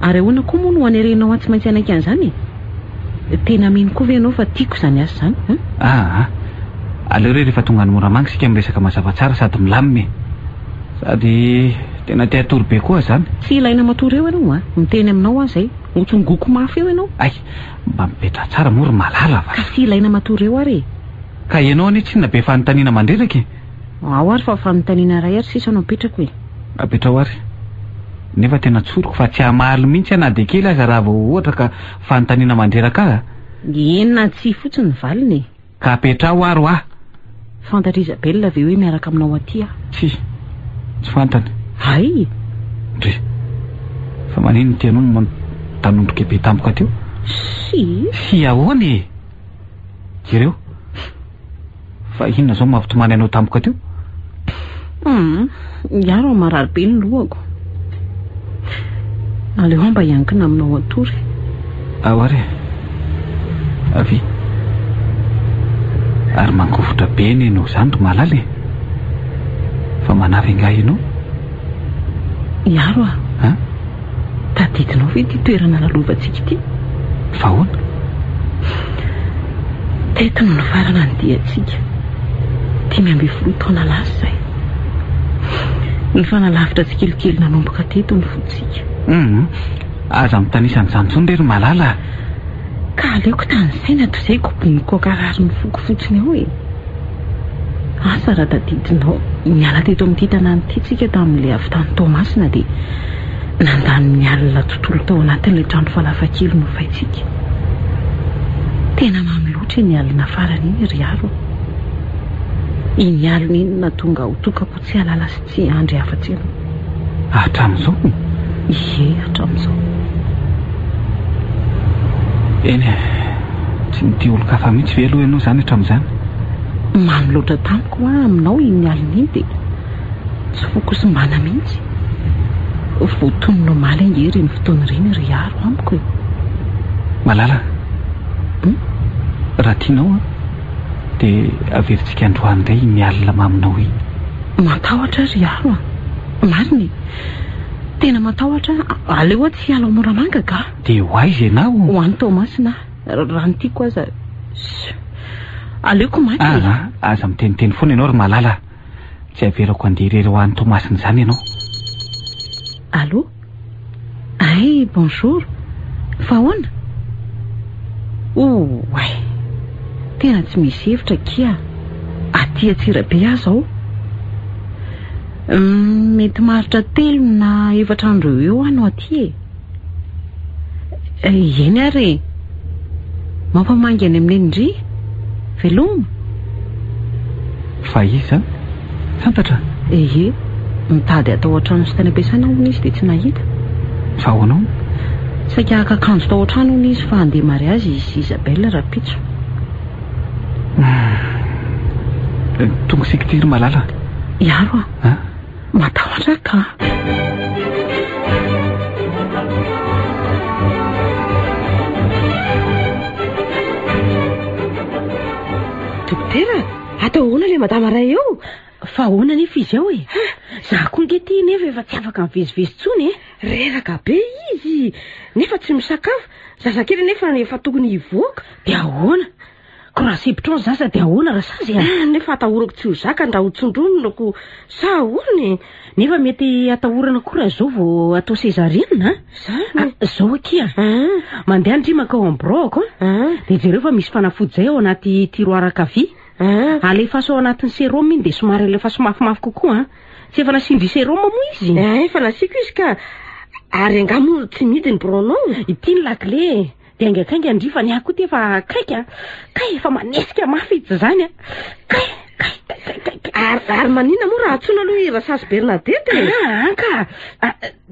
Ary ahoana koa moa no hanerenao tsy maintsy anaiky an'izany e? Tena mino koa ve ianao fa tiako izany asa izany? Aleo rehefa tonga ny Moramanga sika miresaka mazava tsara sady milamina. Sady tena tia atory be koa izany. Tsy ilaina matory eo ianao miteny aminao aza e. Hotsongoko mafy eo ianao. Mba mipetra tsara moa ry malala va. Ka tsy ilaina matory eo ary. Ka ianao anie tsy be fanontaniana mandreraka e. Ao ary fa fanontaniana ray ary sisa anao petrako e. Apetra ho ary. Nefa tena tsoroko fa tsy hamaly mihitsy na dia kely aza raha vao ohatra ka fanontaniana mandreraka. Enina tsy fotsiny ny valiny. Ka apetra ho ary Fantatra Isabelle avy hoe miaraka aminao aty Tsy fantany. Hay. Fa manino tianao no tanondroka be tampoka teo? Si ahoana e? Jereo. Fa inona zao mampitomany anao tampoka teo? Iaro marary be ny lohako. Aleo mba hiankina aminao atory. Ary avy. Ary mangovotra be ny ianao izany ry malala e. Fa manavy angaha ianao? Iaro tadidinao ve ty toerana lalovantsika ity? Fa ahoana? Teto no farana ny diantsika. 5 taona lasa izay. Ny fanalavitra tsikelikely nanomboka teto ny fotsika. Aza mitanisa an'izany intsony ry malala. Ka aleoko tany saina toy izay kopiniko karary ny foko fotsiny eo e. Asa raha tadidinao miala teto amin'ity tanàna ity tsika tamin'ilay avy tany Tomasina dia nandany ny alina tontolo tao anatin'ilay trano falafakely no faitsika. Tena mamy loatra ny alina farany iny ry aro. Iny alina iny natonga ho tokako tsy halala sy tsy andry afa-tsy ianao. Hatramin'izao? Ie, hatramin'izao. Eny tsy nity olo-kafa mihitsy ve aloha ianao izany hatramin'izany? Mamy loatra tamiko aminao iny alina iny dia tsy fokosim-bana mihitsy. Voatonona maly angery ny fotoana ireny ry aro amiko e. Malala, raha tianao dia averintsika androany indray ny alina maminao iny. Matahotra ry aro marina e. Tena matahotra. Aleo tsy hiala Moramanga ka. Dia ho aiza ianao? Ho an'ny Tomasina raha ny tiako aza. Aleoko maty. Aza miteniteny foana ianao ry malala. Tsy averako andeha irery ho an'ny Tomasina izany ianao. Allô? Bonjour. Fa ahoana? Tena tsy misy hevitra kia. Aty Antsirabe aza aho. Mety maharitra 3 na 4 andro eo ano aty e. Eny ary. mampamangy any amin'ny endry veloma fa izy fantatra mitady atao ohatrano sy tany ampiasana hono izy dia tsy nahita fa hoanao saika akakanjo tao ohatrano hono izy fa handeha mariazy izy Isabelle Rapitso tonga sikitiry malala iaro matahotra ka dokotera atao hoana le madama ray eo fa hoana nefa izy ao za koa nge ty nefa efa tsy afaka mivezivezy tsony reraka be izy nefa tsy misakafo zazakely nefa efa tokony hivoaka dia ahoana ko raha sepitra ao zaza dia ahoana raha sazy nefa atahorako tsy ho zaka nda ho tsondrominako sa ahoana nefa mety atahorana koa raha zao vao atao sezariana zao akia mandeha andrimaka ao ambroko dia jereo fa misy fanafody zay ao anaty tiroara kavy alefa ao anatin'ny sérum iny dia somary alefa somafimafy kokoa tsy efa nasindry sérum moa izy efa nasiko izy ka ary angamo tsy midy ny bronao ity ny lakle dia angakainga andrifa ny akoa ty efa kaika kay efa manesika mafy izy zany ary manina moa raha atsona aloha i Rasasy Bernadette anka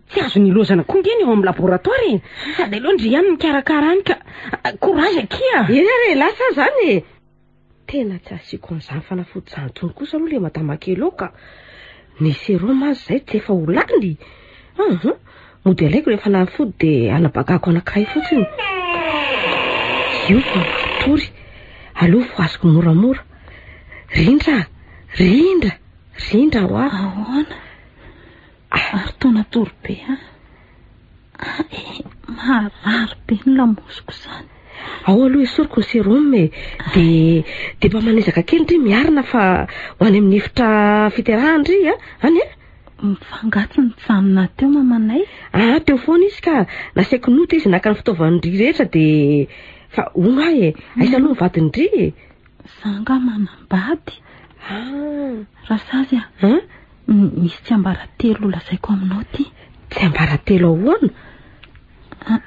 tsy azo nilozana koa ngeny eo amin'ny laboratoire sady aloha ndry ihany mikarakara any ka courage akia ere lasa zany tena tsy asiko an'izany fanafody zany tsony kosa aloha le madama kely ao ka ny sérum azy zay tsy efa ho lany mody alaiko rehefa fanafody dia anabakako anankiray fotsiny io fa matory aloha voaziko moramora rindra ho ahoana ary taona tory be marary be ny lamosiko zany ao aloha esoriko ny sérum dia mba manezaka kely ndry miarina fa ho any amin'ny efitra fiterahandry any mifangatsy ny tsanona teo mamanay teo foana izy ka nasaiko nota izy naka ny fitaovanindry rehetra dia fa ono aiza aloha mivadiny ndry zanga manambady Rasazy misy tsy ambaratelo lazaiko aminao ty tsy ambaratelo ahoana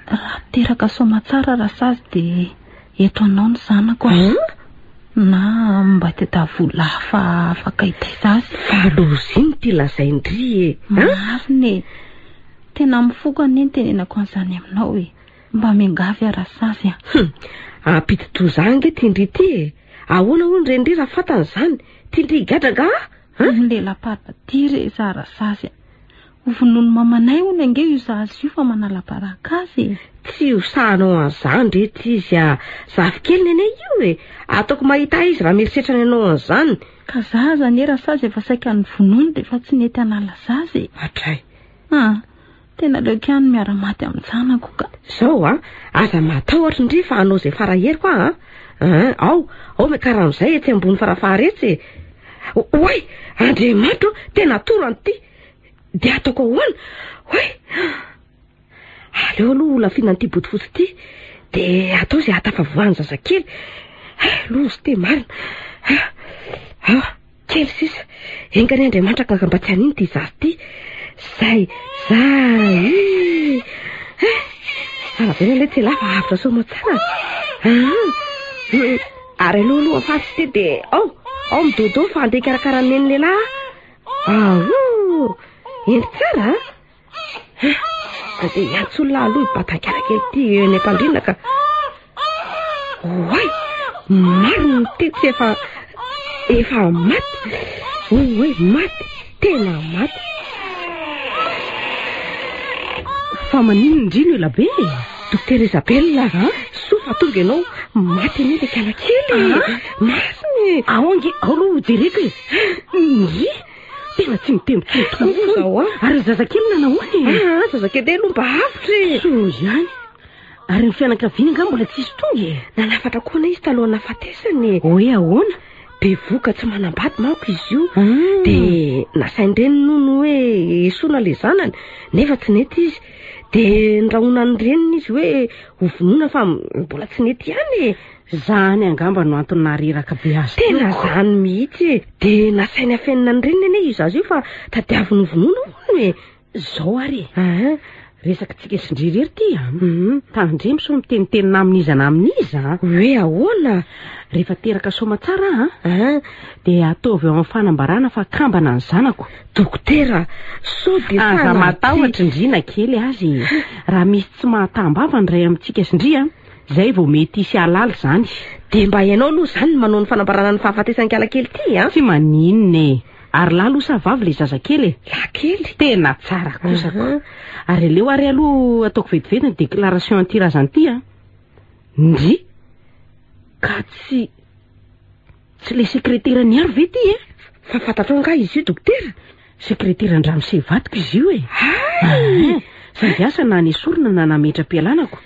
raha teraka somatsara Rasazy dia eto anao ny zanako na mba tetavola fa afaka itizazy faloziny ty lazaindry mariny tena mifoka neny tenenako an'izany aminao mba mingavy Rasazy ampititozange tindry ty ahoana hono rendry raha fatany zany tindry gadraga lela paratiry za Rasazy ovonono mamanay hono ange io zazy io fa manala baraka azy tsy hosahanao an'izany rehetra izy zafikely nenay io ataoko mahita izy raha mierisetrany anao an'izany ka zaza ny Rasazy efa saika ny vonono dia fa tsy nety anala zazy atray tena leoko ihany miara-maty amin'ny zanako ka zao aza matahotra ndry fa anao izay faraheriko ao mekaran'izay etsy ambony farafaharetsy oay Andriamanitra tena torany ty dia ataoko ahoana aleo aloha olafiana n'ity botifotsy ity dia atao izay hatafavoany zazakely lozy ty marina kely sisa engany Andriamanitra ka mba tsy haniny ty zazy ty zay sarabena le tsy lafa avitra somatsara ary aloha afatsy ty dia ao midodo fa andeha karakara neny lehilahy endry tsara dia iantsolona aloha ibatan-karakely ty eny am-pandrina ka oay marina ty tsy efa maty maty tena maty fa manino indrino elabe Docteur Isabelle sofa tonga ianao maty ny lekalakely masiny aonge ao aloha jereko tena tsy mitembotembo zao ary zazakely nanahoany zazakely aloha mba avitra so ihany ary ny fianakaviana nga mbola tsisy tonga nanafatra koana izy taloha nafatesany hoe ahoana be voka tsy manambady manko izy io dia nasaindreny nono hoe esoana le zanany nefa tsy nety izy dia ndrahona ny reniny izy hoe hovonoina fa mbola tsy nety ihany zany angamba no antony nareraka be azy tena zany mihitsy dia nasainy afenina ny reniny ane izy azy io fa tadiaviny hovonoina hono Zao ary resaka tsika sindriry ery ty tandremo so mitenitenina amin'izana amin'iza hoe ahoana rehefa teraka soma tsara dia ataovy eo amin'ny fanambarana fa kambana ny zanako dokotera so de aza matahotra indrina kely azy raha misy tsy mahatambava ny ray amintsika sindria zay vao mety isy alala zany de mba ianao aloha zany manao ny fanambarana ny fahafatesan-kialakely ty tsy maninona ary lalosa vavy le zazakely lakely tena tsara kosako ary leo ary aloha ataoko vetivety ny déclaration antirazany ty ndry ka tsy le sekretera ny aro ve ty fa fantatro nga izy io dokotera sekretera andrano sevatiko izy io sady asa na nesorona na nametra-pialanako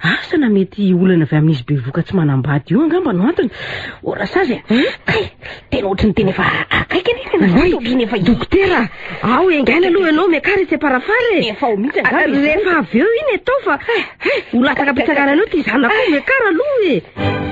asa na mety olana avy amin'izy bevoka tsy manambady io angamba no antony orasazy tena ohatrany teny efa akaiky ohatrany efa dokotera ao engana aloha ianao miakary tsy parafary efa ho mitsy rehefa avy eo iny atao fa olataka pitsakana anao ty zanako miakary aloha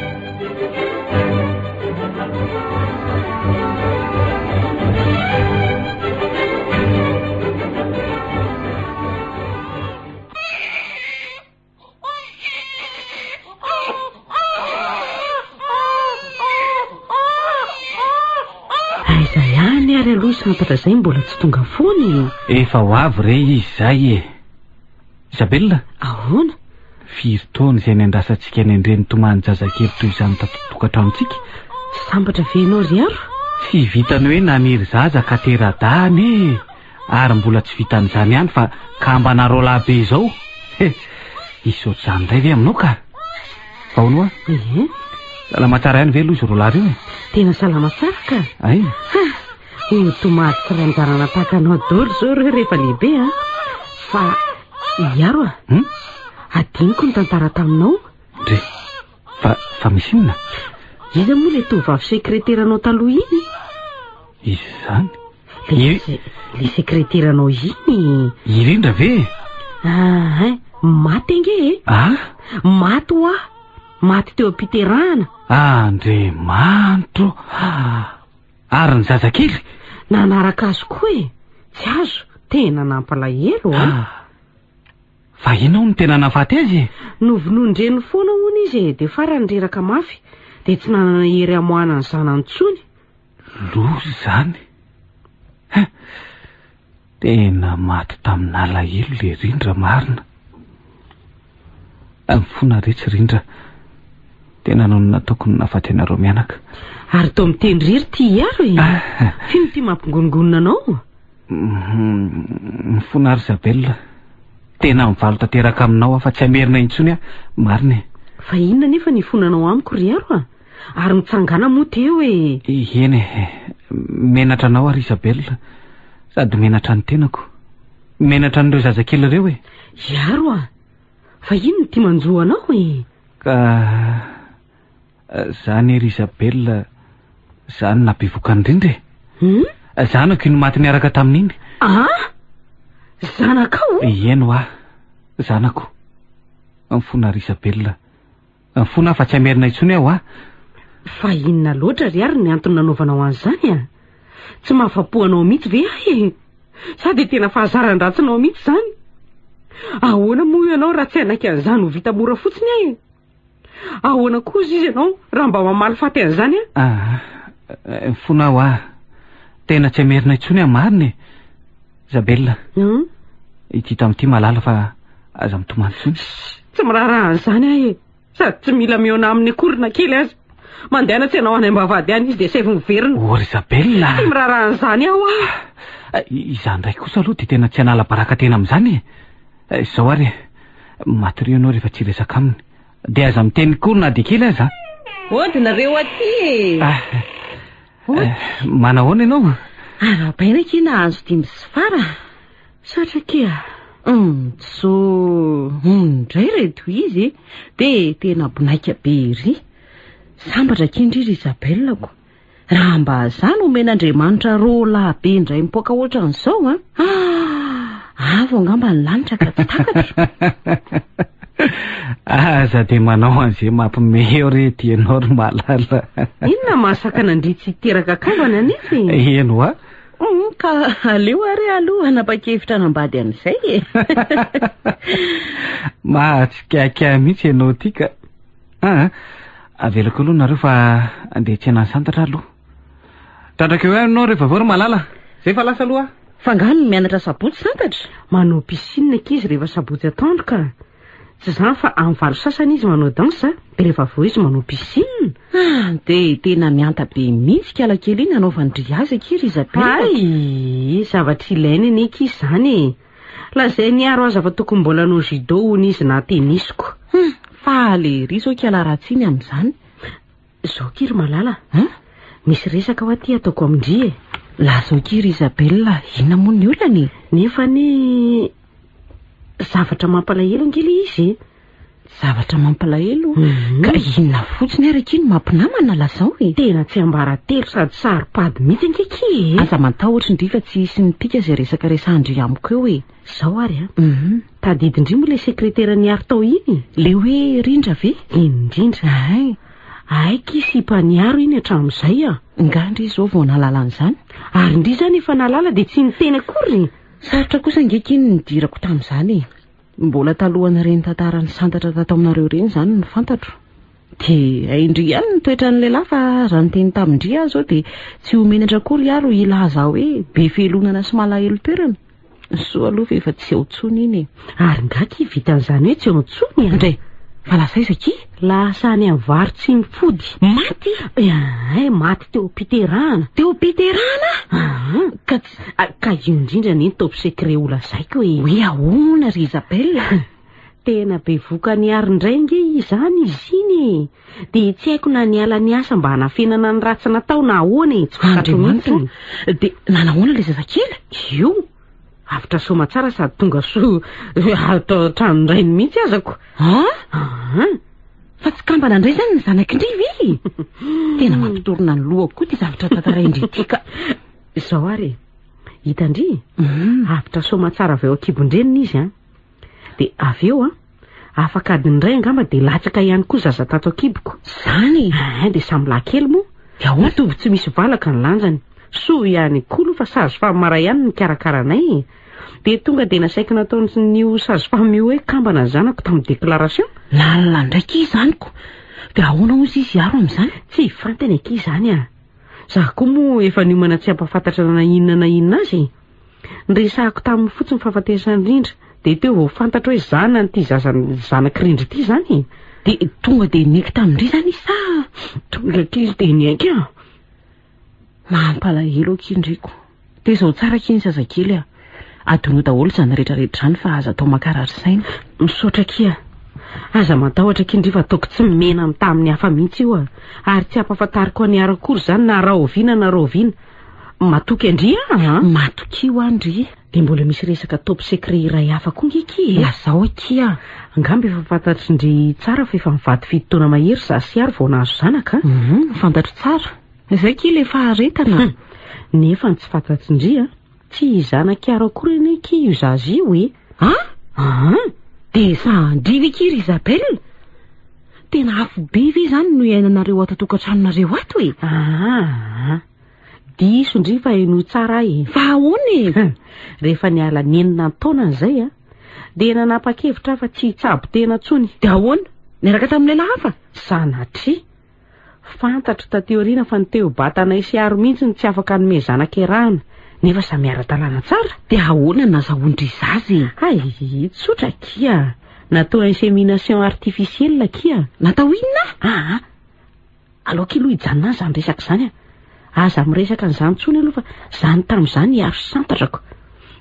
ary aloha isantatra zay mbola tsy tonga foany efa ho avy re izy zay Isabella ahoana firy taona izay niandrasantsika ny andreny tomany zazakely toy izany tokatranontsika sambatra venao ry aro tsy vitany hoe naniry zaza ka teradany ary mbola tsy vitan'izany ihany fa kambanareo labe izao isy ohatr'izany indray ve aminao ka vaono salama tsara ihany ve aloha izy roa lahy reo tena salama tsara ka ay tomaty tsy ranjanana takanao dolo zao reo rehefa lehibe fa iaro adiniko ny tantara taminao ndre fa misy inona izy moa le tovavy sekreteranao taloha iny izy zany le sekreteranao iny irindra ve maty ange maty ho maty teo ampiterahana Andriamanitro ary ny zazakely nanaraka azy koa tsy azo tena nampalahelo fa inao ny tena nafaty azy novinondreny foana hoana izy de farany reraka mafy de tsy nanana hery amoana ny zanantsony lozy zany tena maty tamin'alahelo le rindra marina amifona rehetra rindra tena no nataoko ny nafaty anareo mianaka ary to mitendriry ty iaro fino ty mampingongonina anao mifona ary Isabella tena mivalo tanteraka aminao afa tsy amerina intsony marina fa inona nefa ny fonanao amiko ry aro ary mitsangana moa teo eny menatra anao ary Isabella sady menatra ny tenako menatra n'ireo zazakely reo iaro fa ino ny ty manjoa anao ka zany ery Isabella zany napivoka indrindra zanako ino maty niaraka tamin'iny zanakao eno zanako mifona ry Isabella mifona fa tsy amerina intsony aho fa inona loatra ry ary ny antony nanaovanao an'izany tsy mahafapoanao mihitsy ve sady tena fahazaran-dratsinao mihitsy zany ahoana moa ianao raha tsy anaiky an'izany ho vita mora fotsiny ahoana kosa izy ianao raha mba mamaly faty an'izany mifona aho tena tsy amerina intsony marina Isabella ity tamin'ity malala fa aza mitomany intsony tsy miraharaha an'izany sady tsy mila miona amin'ny akorina kely azy mandehana tsy anao any ambavady any izy de saivy miverina ory Isabella tsy miraharaha an'izany izany ndray kosa aloha de tena tsy anala baraka tena amin'izany zao ary maty anao rehefa tsy resaka aminy de aza miteny korina de kely aza odinareo aty manahoana ianao arabaina kina azo dimy sy fara satra kia so ndray reto izy de tena bonaika be iry sambatra kindry Isabellako raha mba zany omen'Andriamanitra roa lahabe indray mipoaka ohatran'izao avo angamba ny lanitra ka tsy takatra aza de manao an'izay mampimeo rety ianao ry malala inona masaka nandry tsy hiteraka kavana anefa eno Ka aleo ary aloha anapa-kevitra anambady an'izay e. Mahatsikaikia mihitsy ianao ty ka. Avelako aloha nareo fa andeha tsena santatra aloha. Trandraka eo ianao rehefa vory malala. Zay fa lasa aloha. Fangano mianatra sabotsy santatra. Manao piscine ankizy rehefa sabotsy atoandro ka. Tsy izany fa amin'ny valo sasany izy manao dansa, dia rehefa vao izy manao piscine. Dia tena mianta be mihitsy kialakely iny anaovandry-azy aky Rizabela. Ay, zavatra ilainy ny ankizy izany. Lazay niaro azy fa tokony mbola hanao judo hono izy na tenisiko. Fa le riso kiala ratsy iny amin'izany. Zao kiry malala. Misy resaka ho aty ataoko amindry e. Lazao kiry Rizabela, inona moa ny olany? Nefa ny zavatra mampalahelo angely izy. Zavatra mampalahelo? Ka inona fotsiny araka iny mampinamana lazao e. Tena tsy ambaratelo sady saripady mihitsy ankeky. Aza matahotra indri fa tsy hisy nipika izay resaka resahandry amiko eo e. Zao ary tadidindri moa le sekretera niaro tao iny. Le hoe rindra ve? Indrindra. Aiky sy mpaniaro iny hatramin'izay a. Ngandry izao vao nalala an'izany. Ary indri zany efa nalala dia tsy niteny akory. Sarotra kosa ngeky iny nidirako tamin'izany e. Mbola talohana reny tantara ny santatra tato aminareo reny izany ny fantatro. Dia aindry ihany ny toetra ny lehilahy fa raha ny teny tamindry ahy zao dia tsy homenatra akory aro ilaza hoe be felonana sy malahelo toerana. So aloha efa tsy ao tsony iny e. Ary ngaky vita an'izany hoe tsy ao tsony Ndray, fa lasa izaky? Lasa any amin'ny vary tsy mifody. Maty? Maty teo am-piterahana. Teo am-piterahana? Ka io indrindra ny top secret olazaiko e. Hoe ahoana Rizabela? Tena be voka niary indray nge izany izy iny. Dia tsy haiko na niala ny asa mba hanafenana ny ratsy natao na ahoana e. Tsy fantatro mihitsy. Dia nanahoana ilay zazakely? Io avitra soma tsara sady tonga so atao tranondray ny mihitsy azako. Fa tsy kambana indray zany ny zanak'indrivy. Tena mampitorona ny loha koa ty zavatra tantaraindry ity ka. Zao ary hitandry avitra soma tsara avy eo akibondreniny izy dia avy eo afaka adiny iray angamba dia latsaka ihany koa zaza tato akiboko. Zany dia samy lahy kely moa dia ahoana tovy tsy misy valaka ny lanjany. So ihany koa fa sazy famara ihany ny karakaranay. Dia tonga dia nasaiko nataon'io sazy famio hoe kambana ny zanako tamin'ny déclaration. Lalina ndraiky izanyko. Dia ahoana ozy izy aro amin'izany? Tsy fantany aky izany Zaho koa moa efa niomana tsy ampafantatra na inona azy. Nresahako tamin'ny fotsiny fahafatesany rindra dia teo vao fantatra hoe zana n'ity zanak'i rindra ity zany. Dia tonga dia niky tamindry zany sa? Tonga k'izy dia niaiky mampalahelo akindriko. Dia zao tsara kiny zazakely adono daholo izany rehetrarehetra izany fa aza atao makarary saina. Misaotra kia. Aza matahotra kindry fa ataoko tsy mena amin'ny tamin'ny hafa mihitsy io ary tsy ampafantariko any arakory zany na rahoviana na roviana. Matoky andry Matoky io andry. Dia mbola misy resaka top secret iray hafa koa ngeky. Lazao aky angamba efa fantatry indry tsara fa efa mivady fito-taona mahery za sy ary vao nahazo zanaka. Fantatro tsara. Izay kely efa aretana. Nefa tsy fantatry indry tsy zanak'iaro akory neky io zaza io e. Dia sa andrivy kiry Rizabela? Tena afo be ve zany no iainanareo ato tokantranonareo ato e? Diso indri fa eno tsara fa ahoana rehefa niala nenina taona izay dia nanapa-kevitra fa tsy hitsabo tena tsony. Dia ahoana? Niaraka tamin'ny lehilahy hafa? Sanatria fantatro tateoriana fa ny teo batanay sy aro mihitsy ny tsy afaka nome zanak'erahana nefa samy ara-dalàna tsara. Dia ahoana nazahoandry zazy? Tsotra kia. Natao insémination artificielle kia. Natao inona? Aloha aloha hijanona izany resaka izany aza miresaka an'izany tsony aloha fa zany tamin'izany aro santatrako.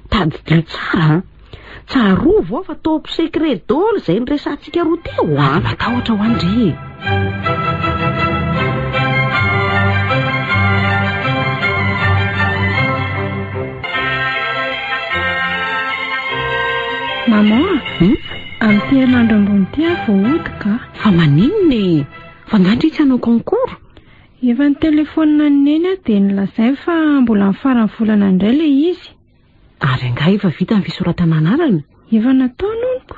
Tadidio tsara tsarovo fa top secret daholo izay niresantsika roa teo matahotra ho andry. Maman, amin'ny herinandro ambony ity voahodika. Fa maninona fa ngandry tsy hanao concours? Efa ny telefonina ny neny dia nilazay fa mbola mifarany volana indray ilay izy. Ary angaha efa vita ny fisoratana anarana? Efa natao nonoko.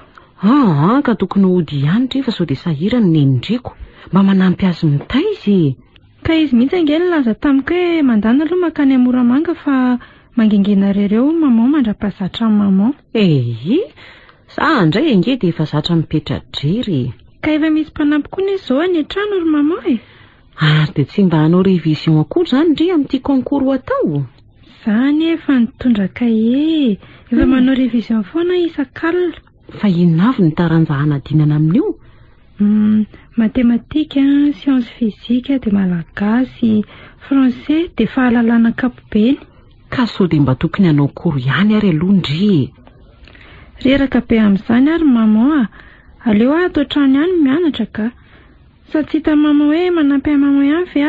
Ka tokony hody ihany rehefa sao dia sahirana ny nenindriko. Mba manampy azy mitay izy. Ka izy mihitsy ange nilaza tamiko hoe mandana aloha makany Moramanga fa mangengena rereo maman mandra-pahazatra amin'ny maman. Za indray ange dia efa zatra mipetra-drery. Ka efa misy mpanampy koa izao any an-trano ry maman e. Ary dia tsy mba hanao révision akory zany ndry amin'ity concours atao? Zany efa nitondra cahier, efa manao révision foana isak'alina. Fa inona avy ny taranja hanadinana amin'io? Matematika, sciences physique, dia malagasy, français, dia fahalalana ankapobeny. Ka sao dia mba tokony hanao kory ihany ary aloha ndry. Reraka be amin'izany ary maman aleo atao trano ihany mianatra ka. Sa tsy hita maman hoe manampy maman ihany ve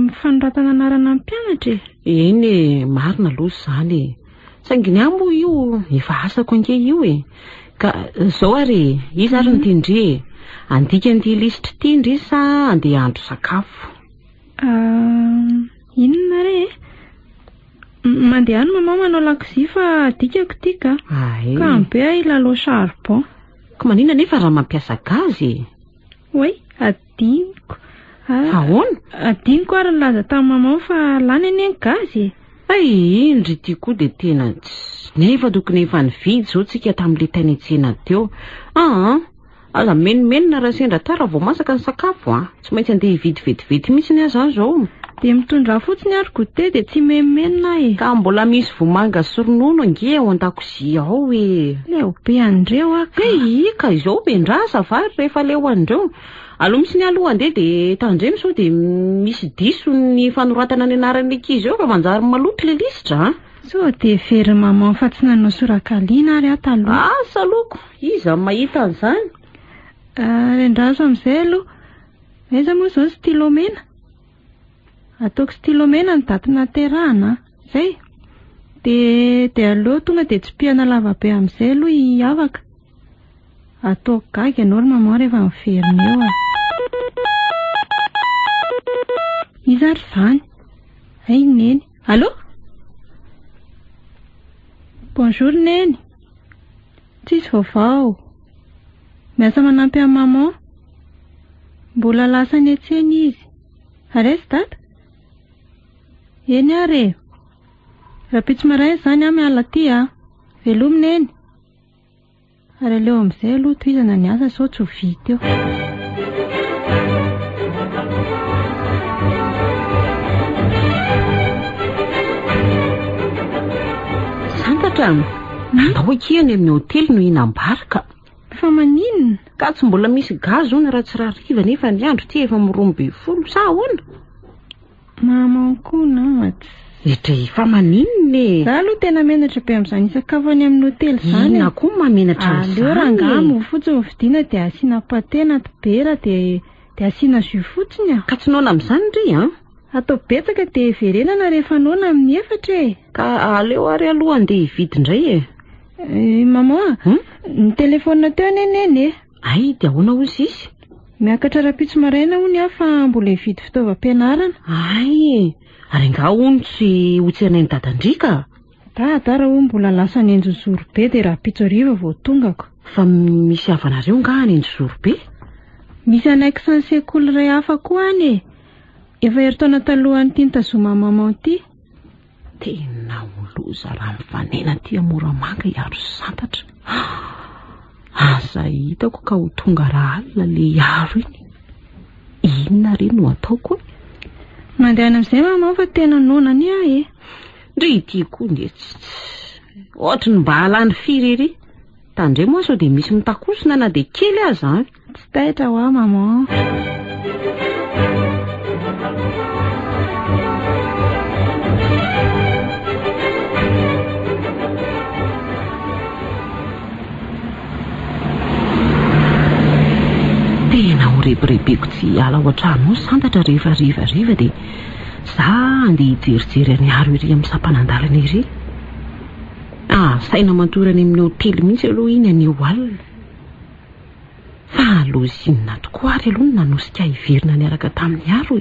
mifanoratana anarana mpianatra? Eny marina aloha izany. Saingy ny ambo io efa asako ange io e. Ka zao ary izy ary nitindry andika an'ity lisitra ity ndry sa andeha handro sakafo? Inona re? Mandeha any maman manao lakozia fa adikako ity ka. Ka ambe ilalo charbon. Ka manina nefa raha mampiasa gazy? Oy, adiniko. Ahoana? Adiniko ary nilaza tamin'ny maman fa lany anie gazy. Indry ity koa dia tena nefa tokony efa nividy zao tsika tamin'ilay tany an-tsena teo. Aza menomenona raha sendra tara vao masaka ny sakafo tsy maintsy andeha hividy vetivety mihitsy ny aza zao. Dia mitondra fotsiny ary goûter dia tsy menomenona e. Ka mbola misy vomanga sy ronono ange ao an-dakozia ao e. Leo be andreo aka. Ka izao bendrasa vary rehefa leo andreo. Aloha misy ny aloha andeha dia tandremo sao dia misy diso ny fanoratana ny anaran'ny ankizy eo fa manjary maloto ilay lisitra. So dia very maman fa tsy nanao sorakaliana ary taloha. Saloko, iza mahita an'izany. Rendraso amin'izay aloha. Aiza moa izao stylo mena? Ataoko stylo mena ny daty naterahana. Zay. Dia aleo tonga dia tsy piana lavabe amin'izay aloha hiavaka. Ataoko gaga ianao ry maman rehefa miverina eo Iza ary izany? Ay neny. Allô? Bonjour neny. Tsisy vaovao. Miasa manampy amin'ny maman? Mbola lasa ny etseny izy. Aresy data? Eny are. Rapitsy maray izany miala ty Veloma neny. Ary aleo amin'izay aloha tohizana ny asa sao tsy ho vita eo. Santatra, andao akehany amin'ny hotely no hinambarika. Fa maninona? Ka tsy mbola misy gazy hono raha tsy rariva nefa ny andro ty efa miromby folo sa ahoana? Maman koa namatra. Fa maninona e? Za aloha tena menatra be amin'izany isakafo any amin'ny hotely izany. Ina koa mamenatra amin'izany. Aleo rangamo fotsiny vidiana dia asiana paté na dibera dia asiana jus fotsiny Ka tsy noana amin'izany ry Atao betsaka dia verenana rehefa noana amin'ny efatra e. Ka aleo ary aloha andeha hividy indray Maman, ny telefona teo nenene. Ay, dia ahoana hozy izy? Miakatra rapitsy maraina hono fa mbola hividy fitaovam-pianarana. Ay, ary nga hono tsy hotsenay ny dadandrika? Raha mbola lasa ny enjozoro be dia rapitsy hariva vao tongako. Fa misy havanareo nga ny enjozoro be? Misy anaiky sy ny sekoly iray hafa koa any Efa heritaona talohan'ny tia nitazoma maman ty. Tena oloza raha mifanena ty Moramanga iaro santatra. Aza hitako ka ho tonga raha alina le iaro iny. Inona ry no ataoko? Mandehana amin'izay maman fa tena nonany Ndry ity koa ndre ohatra ny mba halany firy ery. Tandre moa sao dia misy mitakosina na dia kely aza Tsy taitra hoa maman. Tena ho rebirebeko tsy ala ao an-trano santatra rehefa riva dia za andeha hijerijery any aro ery amin'ny sampanandalana ery. Saina mantorany amin'ny hotely mihitsy aloha iny anio alina. Fa alozinina tokoa ary aloha no nanosika hiverina niaraka tamin'ny aro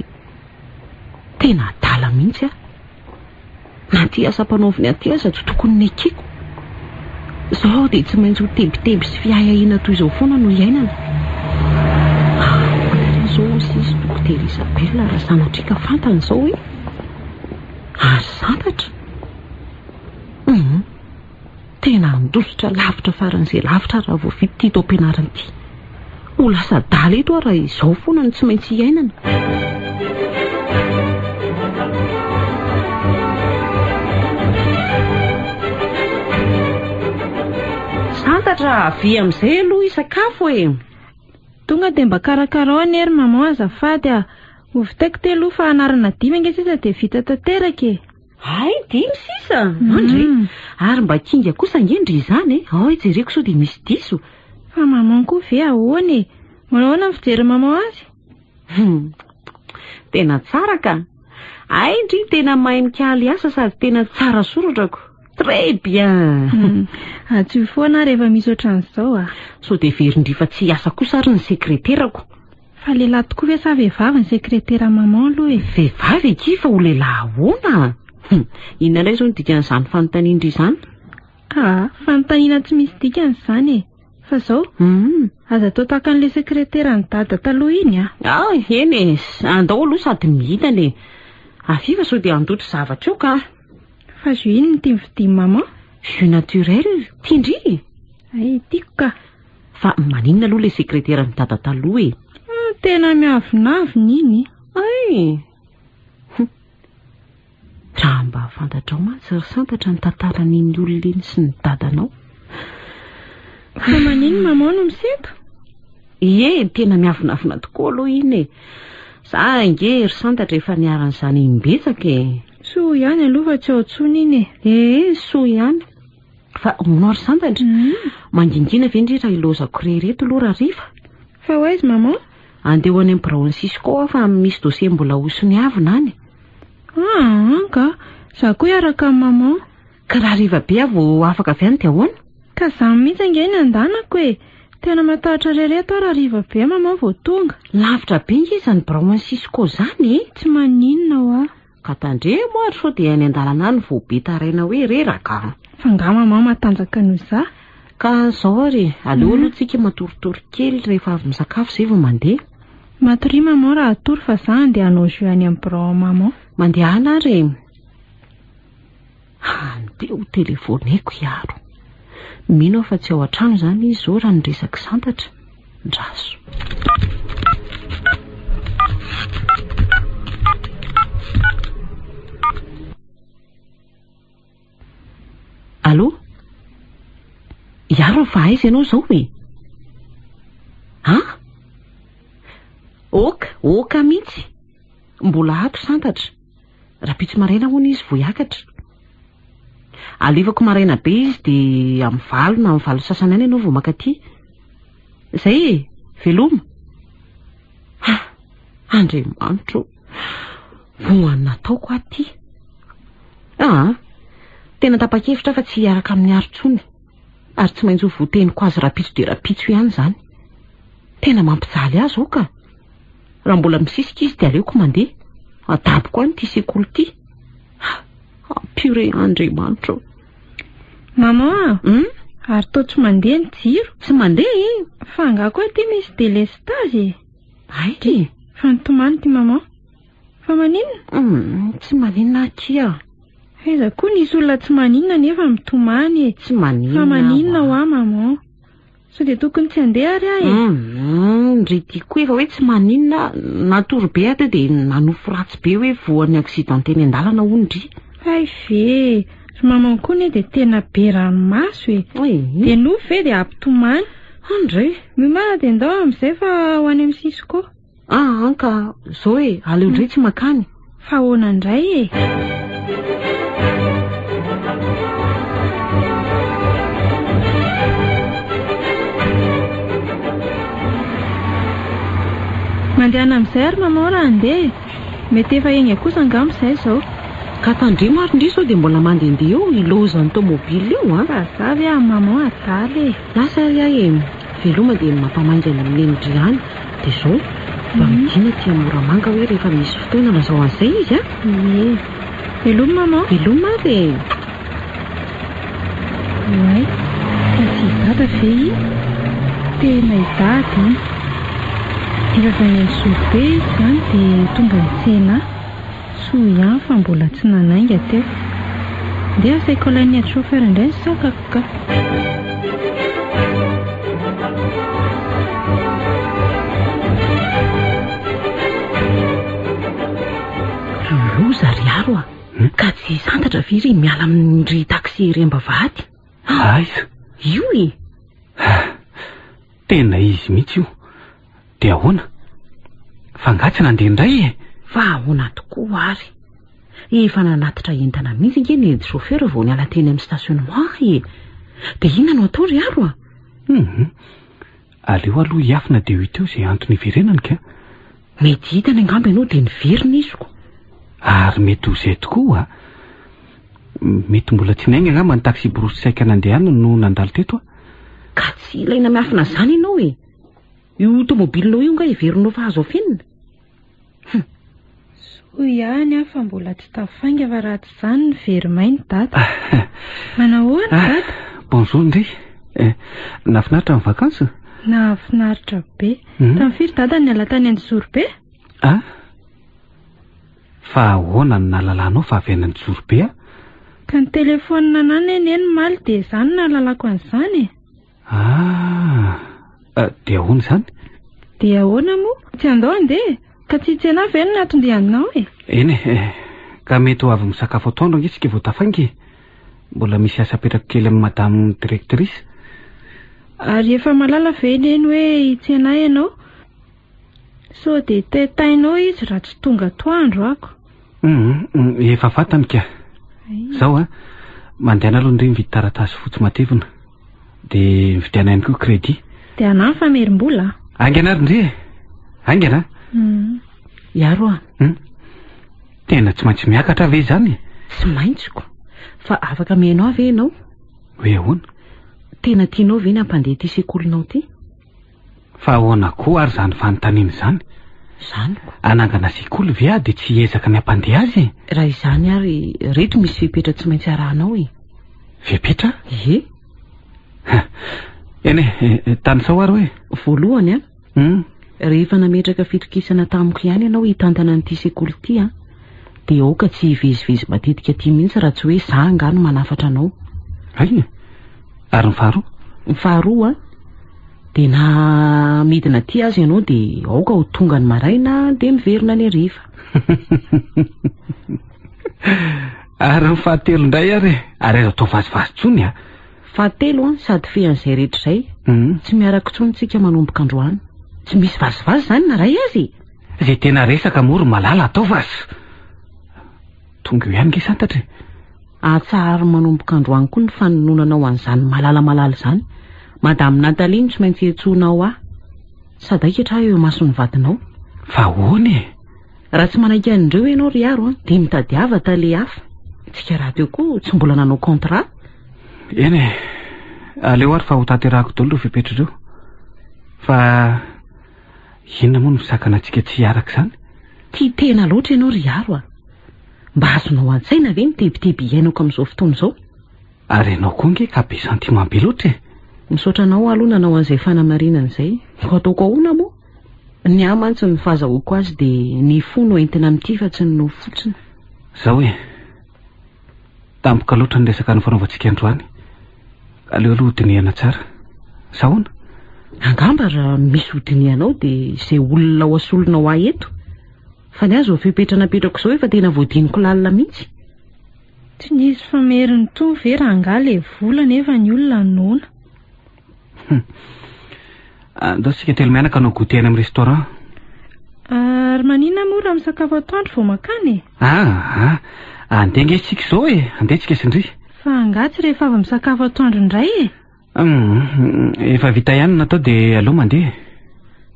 Tena adala mihitsy Na ty asa mpanaoviny aty aza tsy tokony ny ekiko. Zao dia tsy maintsy ho tebiteby sy fiahiahina toy izao foana no iainana. Zao sisy tokony tery Isabella raha sanatrika fantany izao hoe ary santatra. Tena andositra lavitra faran'izay lavitra raha vao vita ity tao am-pianarana ity. Ho lasa daly eto raha izao foana no tsy maintsy iainana. Santatra avy amin'izay aloha isakafo e. Tonga dia mba karakarao anery maman azafady a. Ovitaiko telo fa anarana dimy ange sisa dia vita tanteraka e. Ay, dimy sisa. Andry, ary mba kinga kosa ngendry izany e. Ao jereko sao dia misy diso. Fa maman koa ve ahoana e? Manahoana ny fijery maman azy? Tena tsara ka. Ay, ndry tena mahay mikaly asa sady tena tsara sorotrako. Très bien. Atsy foana rehefa misy ohatran'izao a. So dia verindrifa tsy hiasa kosa ary ny sekreterako. Fa lehilahy tokoa ve sa vehivavy ny sekretera maman aloha e? Vehivavy eky fa ho lehilahy ahoana? Inona indray izao ny dikan'izany fanontaniana izany? Fanontaniana tsy misy dikany izany e. Fa izao aza atao tahaka an'ilay sekretera ny dada taloha iny a. Eny e, andao aloha sady mihitana e. Afifa sao dia andotra zavatra eo ka. Fa jus iny no tiany vidiany maman? Jus naturel, tiandry. Ay, tiako ka. Fa maninona aloha ilay sekretera ny dada taloha e? Tena miavonavina iny. Ay. Raha mba fantatrao mantsy ry santatra ny tantaran'iny olona iny sy ny dadanao. Fa maninona maman no misento? Ie, tena miavonavina tokoa aloha iny e. Za nge ry santatra efa niaran'izany imbetsaka e. Soa ihany aloha fa tsy ao tsony iny e. Soa ihany. Fa monao ry santatra, mangingina ve ndry raha ilozako rereto aloha raha rifa? Fa ho aiza maman? Andeho any amin'ny Braoncisco fa misy dosie mbola osony avina any. Ka, za koa hiaraka amin'ny maman. Ka raha riva be vao afaka avy any dia ahoana? Ka za mihitsy ange ny andanako e. Tena matahotra rereto raha riva be maman vao tonga. Lavitra be nge izany Braoncisco zany e. Tsy maninona ho ka tandremo ary sao dia any an-dalana any vao be taraina hoe reraka. Fa nga maman matanjaka noho za. Ka zao ary aleo aloha tsika matoritory kely rehefa avy misakafo izay vao mandeha. Matory maman raha atory fa za andeha hanao jus any amin'ny Bran maman. Mandeha ana ary. Andeha ho telefoneko iaro. Mino fa tsy ao an-trano izany izy zao raha niresaka santatra. Ndraso. Allô? Iaro fa aiza ianao izao e? Oka mihitsy. Mbola ato santatra. Rapitsy maraina hoana izy vao hiakatra. Alevako maraina be izy dia amin'ny valo na amin'ny valo sasany any ianao vao makaty. Zay e, veloma. Andriamanitro, voany nataoko aty. Tena tapa-kevitra fa tsy hiaraka amin'ny arontsony. Ary tsy maintsy ho voateniko azy rapitso dia rapitso ihany izany. Tena mampijaly azy ao ka. Raha mbola misisika izy dia aleoko mandeha. Atapiko any ity sekoly ity. Purée Andriamanitro. Maman, ary tao tsy mandeha ny jiro. Tsy mandeha e. Fa nga koa ty misy délestage e. Ay, fa nitomany ty maman. Fa maninona? Tsy maninona akia. Aiza koa nisy olona tsy maninona nefa mitomany e. Tsy maninona. Fa maninona ho maman. So dia tokony tsy handeha ary ahy e. Ndry tiako efa hoe tsy maninona. Natory be ato dia nanofo ratsy be hoe voan'ny accident teny an-dalana ondry. Ay ve, maman koa ne dia tena be ranomaso e. Dia nofo ve dia ampitomany. Andray, mimana dia ndao amin'izay fa ho any amin'ny Sisiko. Anka, zao e, aleo indray tsy makany. Fa ahoana indray e. Mandehana amin'izay ary maman raha andeha. Mety efa eny kosa angamba izay izao. Ka tandremo ary indrisy sao dia mbola mandehandeha eo ilozan'ny tomobily io Fa zavy maman adaly e. Lasa ary ahy veloma dia mampamanja ny menindry ihany. Dia zao mba midina tia Moramanga hoe rehefa misy fotoana lazao an'izay izy Ie. Veloma maman. Veloma ary. Way, fa tsy hidata ve iny? Tena hidata iny. Rehefa ny sobe izany dia tonga nitsena soa ihany fa mbola tsy nanainga teo. Dia asaiko alainy chauffeur indray ny sakako ka. Loza ry aro ka tsy santatra firy miala amin'ny taxi ery ambavahady. Aiza io tena izy mihitsy io. Dia ahoana? Fangatsy nandeha indray e? Fa ahoana tokoa ary. Efa nanatitra entana mihitsy nge ny chauffeur vao niala teny amin'ny stationnement e. Dia inona no atao ry aro aleo aloha hiafina dia ho teo izay antony iverenany ka. Mety hitany angamba ianao dia niverina iziko. Ary mety ho izay tokoa mety mbola tsy nainga angamba ny taxi broussaika nandehanany no nandalo teto ka tsy ilaina miafina izany ianao e. Io tomobilinao io nga iverinao fa azo afenina. Soa ihany fa mbola tsy tafainga fa raha tsy izany ny verimainy dada. Manahoana dada? Bonjour ndry. Nafinaritra ny vakansa? Nafinaritra be. Tamin'ny firy dada niala tany Antsorobe? Fa ahoana ny nalalanao fa avy any Antsorobe Ka ny telefona anany eny maly dia izany nalalako an'izany. Dia ahoana izany? Dia ahoana moa? Tsy andao andeha ka tsy tsena ve ny natondehanao e? Eny ka mety ho avy misakafo atoandro angesika vao tafaingy. Mbola misy asa petraka kely amin'ny madame directrice. Ary efa malala ve eny hoe hitsena ianao? So dia tetainao izy raha tsy tonga atoandro ako. Efa fantany ka. Zao mandehana aloha ndry mividy taratasy fotsy matevina dia mividiana ihany koa crédit. Dia anao fa merim-bola? Angana ary ndry angana. Iaro tena tsy maintsy miakatra ve izany? Tsy maintsiko fa afaka mihainao ave ianao. Hoe ahoana? Tena tianao ve ny hampandeha ty sekolinao ty? Fa ahoana koa ary izany fanontaniana izany? Izaniko anangana sekoly ve dia tsy hiezaka ny hampandeha azy? Raha izany ary reto misy fepetra tsy maintsy arahanao e. Fepetra? Eny tany sao ary hoe? Voalohany rehefa nametraka fitrikisana tamiko ihany ianao hitantana n'ity sekoly ity dia aoka tsy hivezivezy matetika ty mihitsy raha tsy hoe za angano manafatra anao. Ary ny faharoa? Ny faharoa dia na midina ty azy ianao dia aoka ho tonga ny maraina dia miverina ny hariva. Ary ny fahatelo indray ary azo atao vazivazy tsony Fahatelo sady fean'izay rehetra izay tsy miaraka tsony tsika manomboka androany. Tsy misy vazivazy izany na ray azy. Izay tena resaka moro malala atao vazy. Tonga eo ihany nge santatra. Atsahary manomboka androany koa ny fanononanao an'izany malala izany. Madame Nathalie tsy maintsy etsoinao sady aiketra eo mason'ny vadinao. Fa ahoana raha tsy manaiky an'ireo ianao ry aro dia mitady havata le hafa. Tsika raha teo koa tsy mbola nanao contrat. Eny aleo ary fa ho tanterahako daholo ireo fepetra ireo. Fa inona moa no misakana antsika tsy hiaraka izany? Ty tena loatra ianao ry aro mba azonao an-tsaina ve ny tebiteby iainako amin'izao fotoana izao? Ary ianao koa nge ka be sentiment be loatra misaotra anao aloha nanao an'izay fanamarinana izay. Ko ataoko ahoana moa? Ny amantsy ny fahazahoako azy dia ny fo no entina amin'ity fa tsy no fotsiny. Zao tampoka loatra ny resaka ny fanaovantsika androany. Aleo aloha hodinihana tsara. Sahoana? Angamba raha misy hodinihanao dia izay olona ho asolonao eto. Fa ny azo fepetra napetrako izao efa tena voadiniko lalina mihitsy. Tsy nisy fameriny to ve raha angala vola nefa ny olona noana. Andao sika telo mianaka no goûter any amin'ny restaurant. Ary manina moa raha misakafo atoandro vao makany andeha nge tsika izao andeha tsika sindry. Fa angatsy rehefa avy misakafo atoandro indray efa vita ihany natao dia aleo mandeha.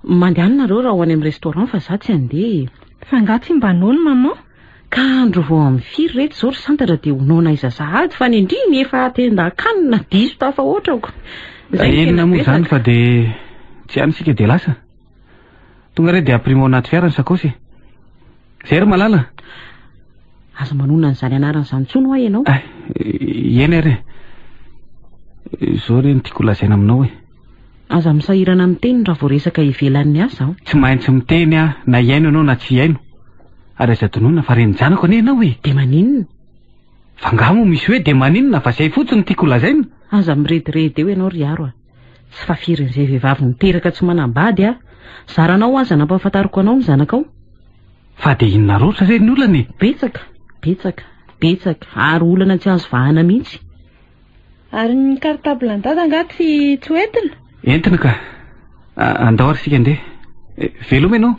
Mandehanareo raha ho any amin'ny restaurant fa za tsy andeha. Fa angatsy mba noana maman. Ka andro vao amin'ny firy rehetra izao ry santatra dia honona izazahady fa ny indriny efa tenda kanina diso tafa ohatrako. Enina moa izany fa dia tsy any sika dia lasa. Tonga re dia aprimo anaty fiara ny sakosy. Izay ry malala. Aza manona an'izany anaran'izany tsono hoa ianao. Eny ary izao re ny tiako lazaina aminao aza misahirana amin'ny teny raha vao resaka ivelan'ny asa aho. Tsy maintsy miteny a, na iaino ianao na tsy iaino. Ary aza donona fa renjanako anie ianao e. De maninona? Fa ngamo misy hoe de maninona fa zay fotsiny tiako lazaina. Aza mirediredy eo ianao ry aro a. Tsy fafirin'izay vehivavy miteraka tsy manambady a. Zaranao aza nampahafantariko anao ny zanakao. Fa de inona roatra reny olana e? Betsaka ary olana tsy azo vahana mihitsy. Ary ny cartable dada angaty tsy hoentina? Entina ka. Andao ary sika andeha. Veloma ianao.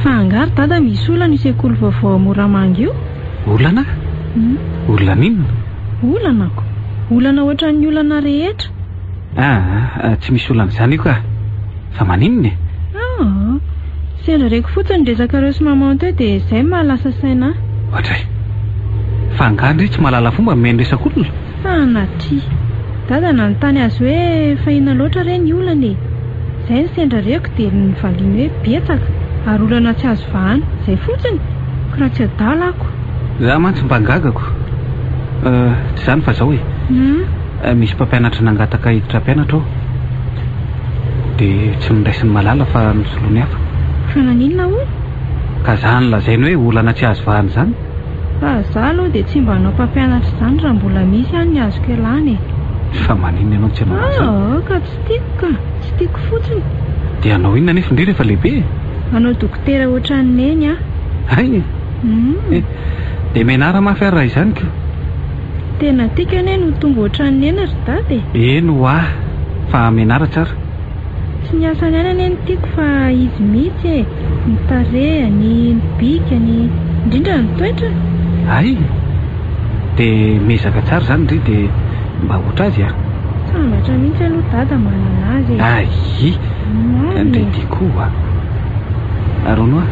Fa angary dada misy olana isekoly vaovao Moramanga io. Olana? Olana inona? Olanako. Olana ohatran'ny olana rehetra. Tsy misy olana izany io ka. Fa maninona e? Sendra reko fotsiny resakareo sy maman teo dia izay mahalasa saina. Ohatray. Fa angandry tsy mahalala fomba miheno resak'olona. Natria. Dada nanontany azy hoe fahina loatra reny olana e. Izay ny sendra reko dia ny valiany hoe betsaka. Ary olana tsy azo vahana. Izay fotsiny. Ka raha tsy adalako. Za mantsy mbangagako. Tsy izany fa zao e. Misy mpampianatra nangataka hiditra mpianatra ao. Dia tsy mindraisiny malala fa misolo ny hafa. Fa naninona hono? Ka zany lazainy hoe olana tsy azo vahana zany. Fa za aloha dia tsy mba hanao mpampianatra izany raha mbola misy ihany ny azoko ialana e. Fa maninona ianao tsy hanao izany? Ka tsy tiako fotsiny. Dia hanao inona nefa indrindra efa lehibe? Hanao dokotera ohatran'ny neny a. Hay. Dia menara mafy ary raha izany ka. Tena tiaka neny ho tonga ohatran'ny neny ry dada e. Eno fa menara tsara. Tsy ny asany ihany anie ny tiako fa izy mihitsy e. Ny tarehany, ny bikany, indrindra ny toetra. Hay. Dia mezaka tsara zany ry dia mba ohatra azy a. Sambatra mihitsy aloha dada manana azy e. Ay. Ndray tiako Arono a.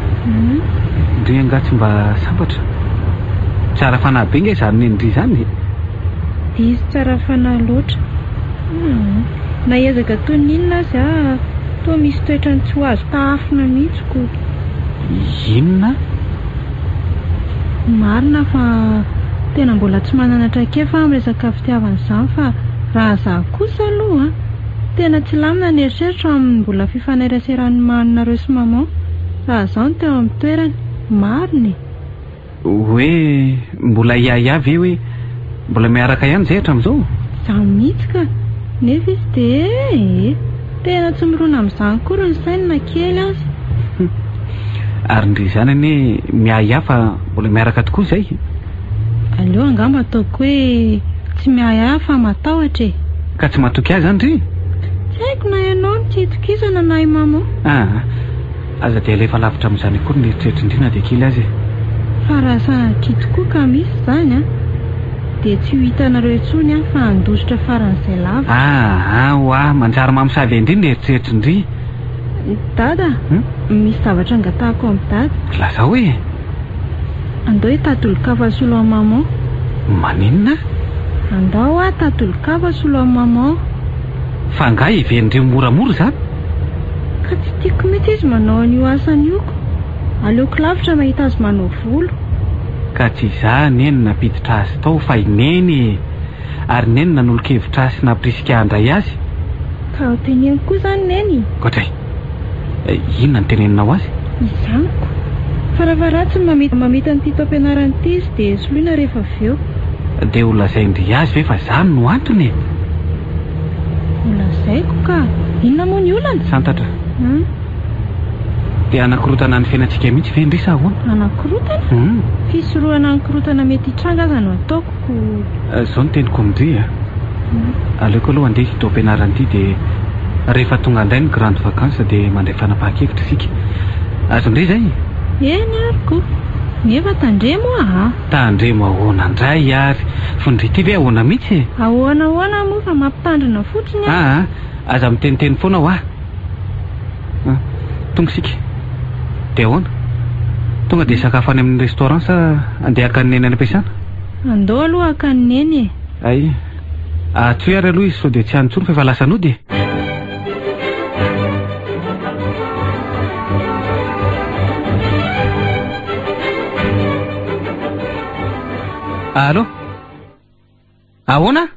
Ndry angatsy mba sambatra. Tsara fanahy be nge zany nendry zany. Izy tsara fanahy loatra. Na ezaka toy ninona azy toa misy toetrany tsy ho azo tahafina mihitsiko. Inona? Marina fa tena mbola tsy manana traikefa amin'ny resaka fitiavana izany fa raha za kosa aloha tena tsy lamina ny eritreritro amin'ny mbola fifaneraseran'ny maninareo sy maman. Raha zao ny teo amin'ny toerany marina. Hoe mbola iavy hoe mbola miaraka ihany zay hatramin'izao? Za mihitsy ka. Nefa izy dia tena tsy mirona amin'izany kory ny sainy na kely azy. Ary ndry zany anie miahiahy fa mbola miaraka tokoa zay. Aleo angamba ataoko hoe tsy miahiahy fa matahotra e. Ka tsy matoky azy zany ry? Tsy haiko na ianao no tsy hitokisana na i maman. Aza dia alefa lavitra amin'izany akory ny eritreritry indrina dia kely azy. Fa raha sanatria tokoa ka misy zany dia tsy ho hitanareo intsony fa handositra faran'izay lava. Manjary mamosavy indrindra eritreritry ndry. Dada, misy zavatra angatahako amin'ny dada. Lazao hoe? Andao tatolo-kafa solo amin'ny maman. Maninona? Andao tatolo-kafa solo amin'ny maman. Fa nga hivenindreo moramora zany? Ka tsy tiako mihitsy izy manao an'io asany io ko. Aleoko lavitra mahita azy manao volo. Ka tsy izany eny napiditra azy tao fa ineny. Ary neny nanolo-kevitra azy nampirisika andray azy. Ka ho teneniko koa zany neny. Koatray. Inona ny teneninao azy? Izaniko. Farafaratsy mamita ny tito ampianarany ity izy dia soloina rehefa avy eo. Dia ho lazaindry azy ve fa zany no antony e? Ho lazaiko ka. Inona moa ny olana? Santatra. Dia anakorotana ny fiainantsika mihitsy ve indry sa ahoana? Anakorotana? Fisorohana anakorotana mety hitranga aza no ataoko. Zao no teniko amindry aleoko aloha andeha hito ampianarany ity dia rehefa tonga indray ny grande vacance dia mandray fanapahan-kevitra isika. Azo indray zay? Eny ariko. Nefa tandremo Tandremo ahoana indray ary. Fondry ity ve ahoana mihitsy e? Ahoana moa fa mampitandrina fotsiny aza miteniteny foana ho tonga sika. Dia ahoana? Tonga dia sakafo any amin'ny restaurant sa andeha haka ny neny any ampiasana? Andao aloha haka ny neny e. Ay. Tsy ary aloha izy sao dia tsy antsony fa efa lasa nody e. Allô? Ahoana?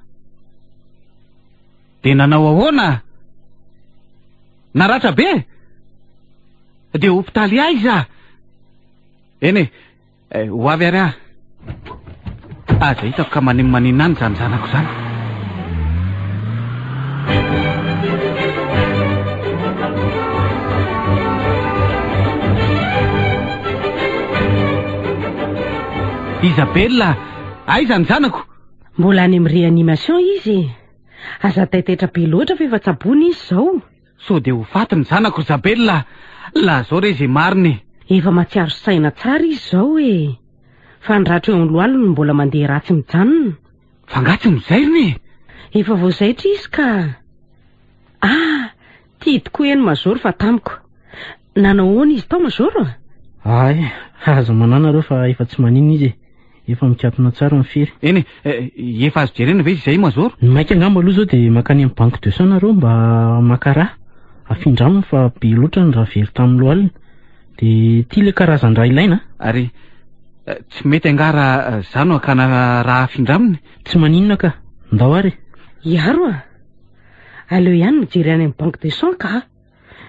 De nanao ahoana? Naratra be? De hopitaly ahy za? Eny e, ho avy ary aho. Aza hitako ka maninona any zany zanako zany. Isabella, aiza ny zanako? Mbola any amin'ny réanimation izy. Aza taitaitra be loatra fa efa tsabony izy zao. So de ho faty ny zanako Isabella. La zao re izay mariny. Efa matsiaro saina tsara izy zao e. Fa ny ratra eo amin'ny lohaliny mbola mandeha ratsy mijanona. Fangatsy mizairiny. Efa voazaitra izy ka. Tia tokoa eny Mazoro fa tamiko. Nanao ahoana izy tao Mazoro? Ay, aza manana reo fa efa tsy manino izy. Efa mikatona tsara mifiry. Eny, efa azo jerena ve izay Mazoro? Maika angamba aloha zao de makany amin'ny banque de sang nareo mba makaraha. Afindramina fa be loatra ny raha very tamin'ny lohalina. De tia le karazan-draha ilaina. Ary tsy mety angara zano akana raha afindraminy. Tsy maninona ka, ndao ary. Iaro a. Aleo ihany mijery any amin'ny banque de sang ka.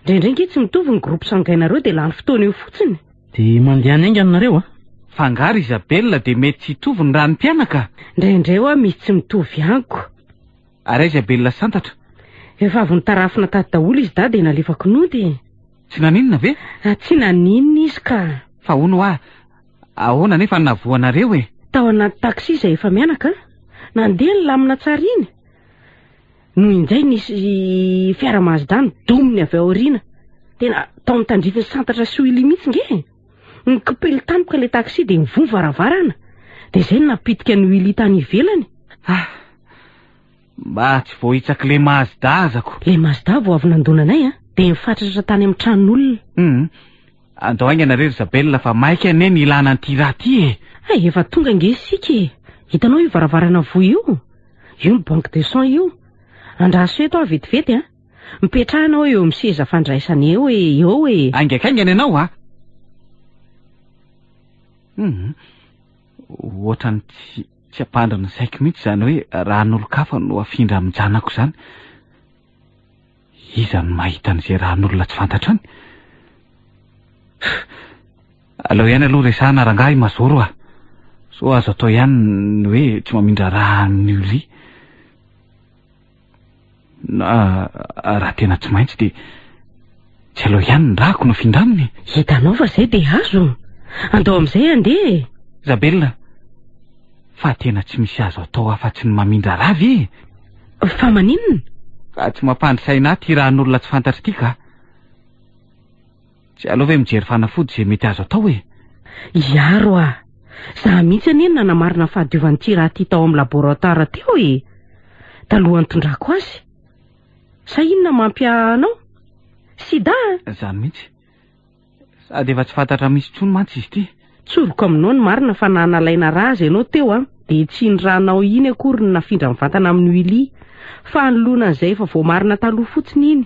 Ndraindray tsy mitovy ny groupe sangainareo de lany fotoana eo fotsiny. De mandeha any aingana nareo a? Fangaro Isabella de mety tsy hitovy ny raha ny mpianaka. Ndraindray hoa misy tsy mitovy anko. Ary Isabella santatra. Efa avy nitarafina tady daholo izy da nalefako nody. Tsy naninona ve? Tsy naninona izy ka. Fa hono hoa, ahoana nefa navoanareo e? Tao anaty taxi izay efa mianaka. Nandeha ny lamina tsara iny. Noho injay nisy fiara Mazda dominy avy aoriana. Tena tao mitandrify santatra sy oily mihitsy nge. Nikopily tampoka le taxi de mivony varavarana. De zay napitika ny oily tany ivelany. Mba tsy voahitsaka le Mazda azako. Le Mazda vao avy nandonanay de mifatratra tany amin'ny tranon'olona. Andao aingana rery Isabella fa maika ane ny ilana an'ity raha ty e. Efa tonga nge sika e. Hitanao io varavarana vo io. Io ny banque de sang io. Andraso eto aho vetivety mipetrahanao eo amin'ny seza fandraisana eo e. Aingakaingana ianao a. Ohatrany tsy ampandrana saiko mihitsy zany hoe raha n'olo-kafa no afindra amin'ny janako zany. Iza no mahita an'izay raha n'olona tsy fantatrany. Aleo ihany aloha resahana rangahy Mazoro a. So azo atao ihany ny hoe tsy mamindra raha ny oli. Raha tena tsy maintsy de tsy aleo ihany ny rako no afindraminy. Hitanao fa zay de azo. Andao amin'izay andeha. Isabella, fa tena tsy misy azo atao afa-tsy ny mamindra raha ve? Fa maninona? Ka tsy mampandrisaina ty raha n'olona tsy fantatra ty ka. Tsy aleo ve mijery fanafody zay mety azo atao e? Iaro a. Zaho mihitsy anie nanamarina fahadiovan'ity raha ty tao amin'ny laboratoire teo e. Talohan'ny tondrako azy. Sa inona mampianao? Sida? Zany mihitsy. Sady efa tsy fantatra misy tsony mantsy izy ty. Tsoroko aminao ny marina fa nanalaina raha azy ianao teo de tsy ny rahanao iny akory ny nafindra mivantana amin'ny wili. Fa nolona an'izay efa voamarina taloha fotsiny iny.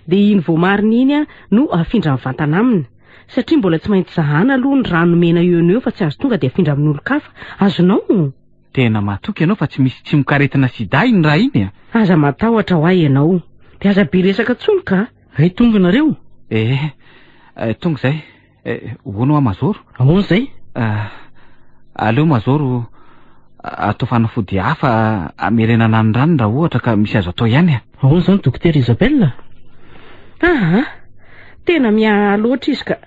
De iny voamarina iny no afindra mivantana aminy. Satria mbola tsy maintsy zahana aloha ny rano mena eo fa tsy azo tonga de afindra amin'ny olo-kafa. Azonao? Tena matoky ianao fa tsy misy tsy mikaretina sida iny raha iny a. Aza matahotra ho ahy ianao. De aza be resaka tsony ka. Hay tonga nareo? Tonga zay. Hono a Mazoro? Ahoana zay? Aleo Mazoro atao fanafody hafa amerenana ny rano raha ohatra ka misy azo atao ihany a. Ahoana zany dokotera Isabella? Tena mialoatra izy ka.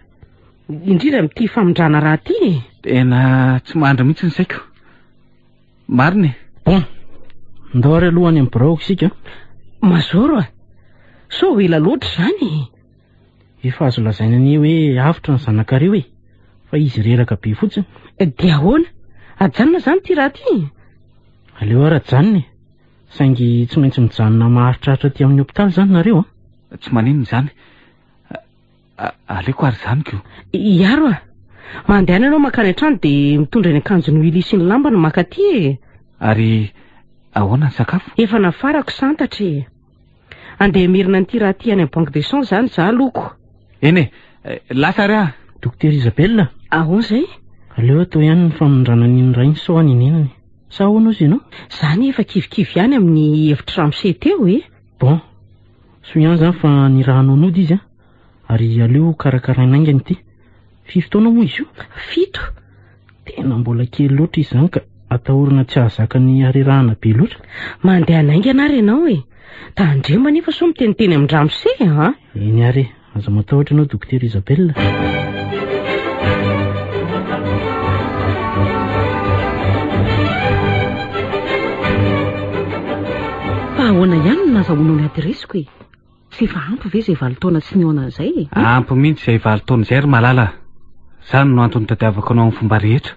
Indrindra amin'ity famondrana raha ty. Tena tsy mandry mihitsy ny saiko. Mariny. Bon. Ndao ary aloha any amin'ny biraoko isika. Mazoro a. So ela loatra zany. Efa azo lazaina ny hoe avitra ny zanakareo e. Fa izy reraka be fotsiny. De ahoana? Ajanona zany ty raha ty? Aleo ary ajanona. Saingy tsy maintsy mijanona maharitraritra ty amin'ny hopitaly zany nareo a. Tsy maninona zany. Aleko ary zany ko. Iaro a. Mandeha ianao makany an-trano de mitondra ny akanjony wili sy ny lamba no makaty e. Ary ahoana ny sakafo? Efa nafarako santatra e. Andeha mirina n'ity raha ty any amin'ny banque de sang zany za loko. Eny lasa ary a. Dokotera Isabella. Ahoana zay? aleo atao ihany ny famondrana n'iny ray ny soany inenany. Sa ahoana ozy ianao? Zany efa kivikivy ihany amin'ny hevitra ramose teo e. Bon, so ihany zany fa ny raha nonody izy ary aleo karakarainaingany ity. 5 taona moa izy io? 7. Tena mbola kely loatra izy zany ka atahorana tsy ahazaka ny arerahana be loatra. Mandeha nainga anary ianao e. Tandrema nefa so miteniteny amin'ny ramose ha? Eny ary, aza matahotra anao Dokotera Isabelle. Ahoana ihany no nazahoana ny adresiko e. Tsy efa ampy ve izay 20 taona tsy niona an'izay e? Ampy mihitsy izay 20 taona izay ry Malala. Izany no antony tadiavako anao amin'ny fomba rehetra.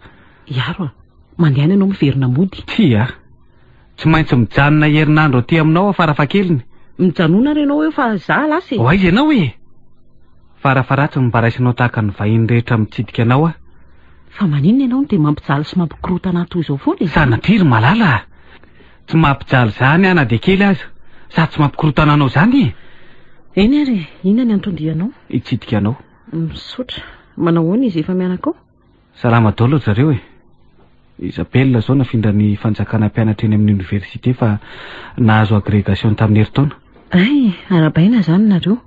Iaro mandehana ianao miverina mody. Tia, tsy maintsy mijanona herinandro aty aminao farafahakeliny. Mijanona ry ianao eo fa za lasy. Aiza ianao e? Farafaratsy mbaraisinao tahaka ny vahiny rehetra mitsidika anao Fa maninona ianao dia mampijaly sy mampikorotana toy izao foana e? Sanatria ry Malala. Tsy mampijaly zany ana dia kely aza. Sady tsy mampikorotana anao zany. Eny ary, inona ny antondrianao? Hitsidika anao. Misaotra. Manao ahoana izy efa mianakao? Salama daholo zareo e. Isabelle zao nafindra ny fanjakana mpianatra eny amin'ny université fa nahazo agrégation tamin'ny herintaona. Ay, arabaina zany nareo.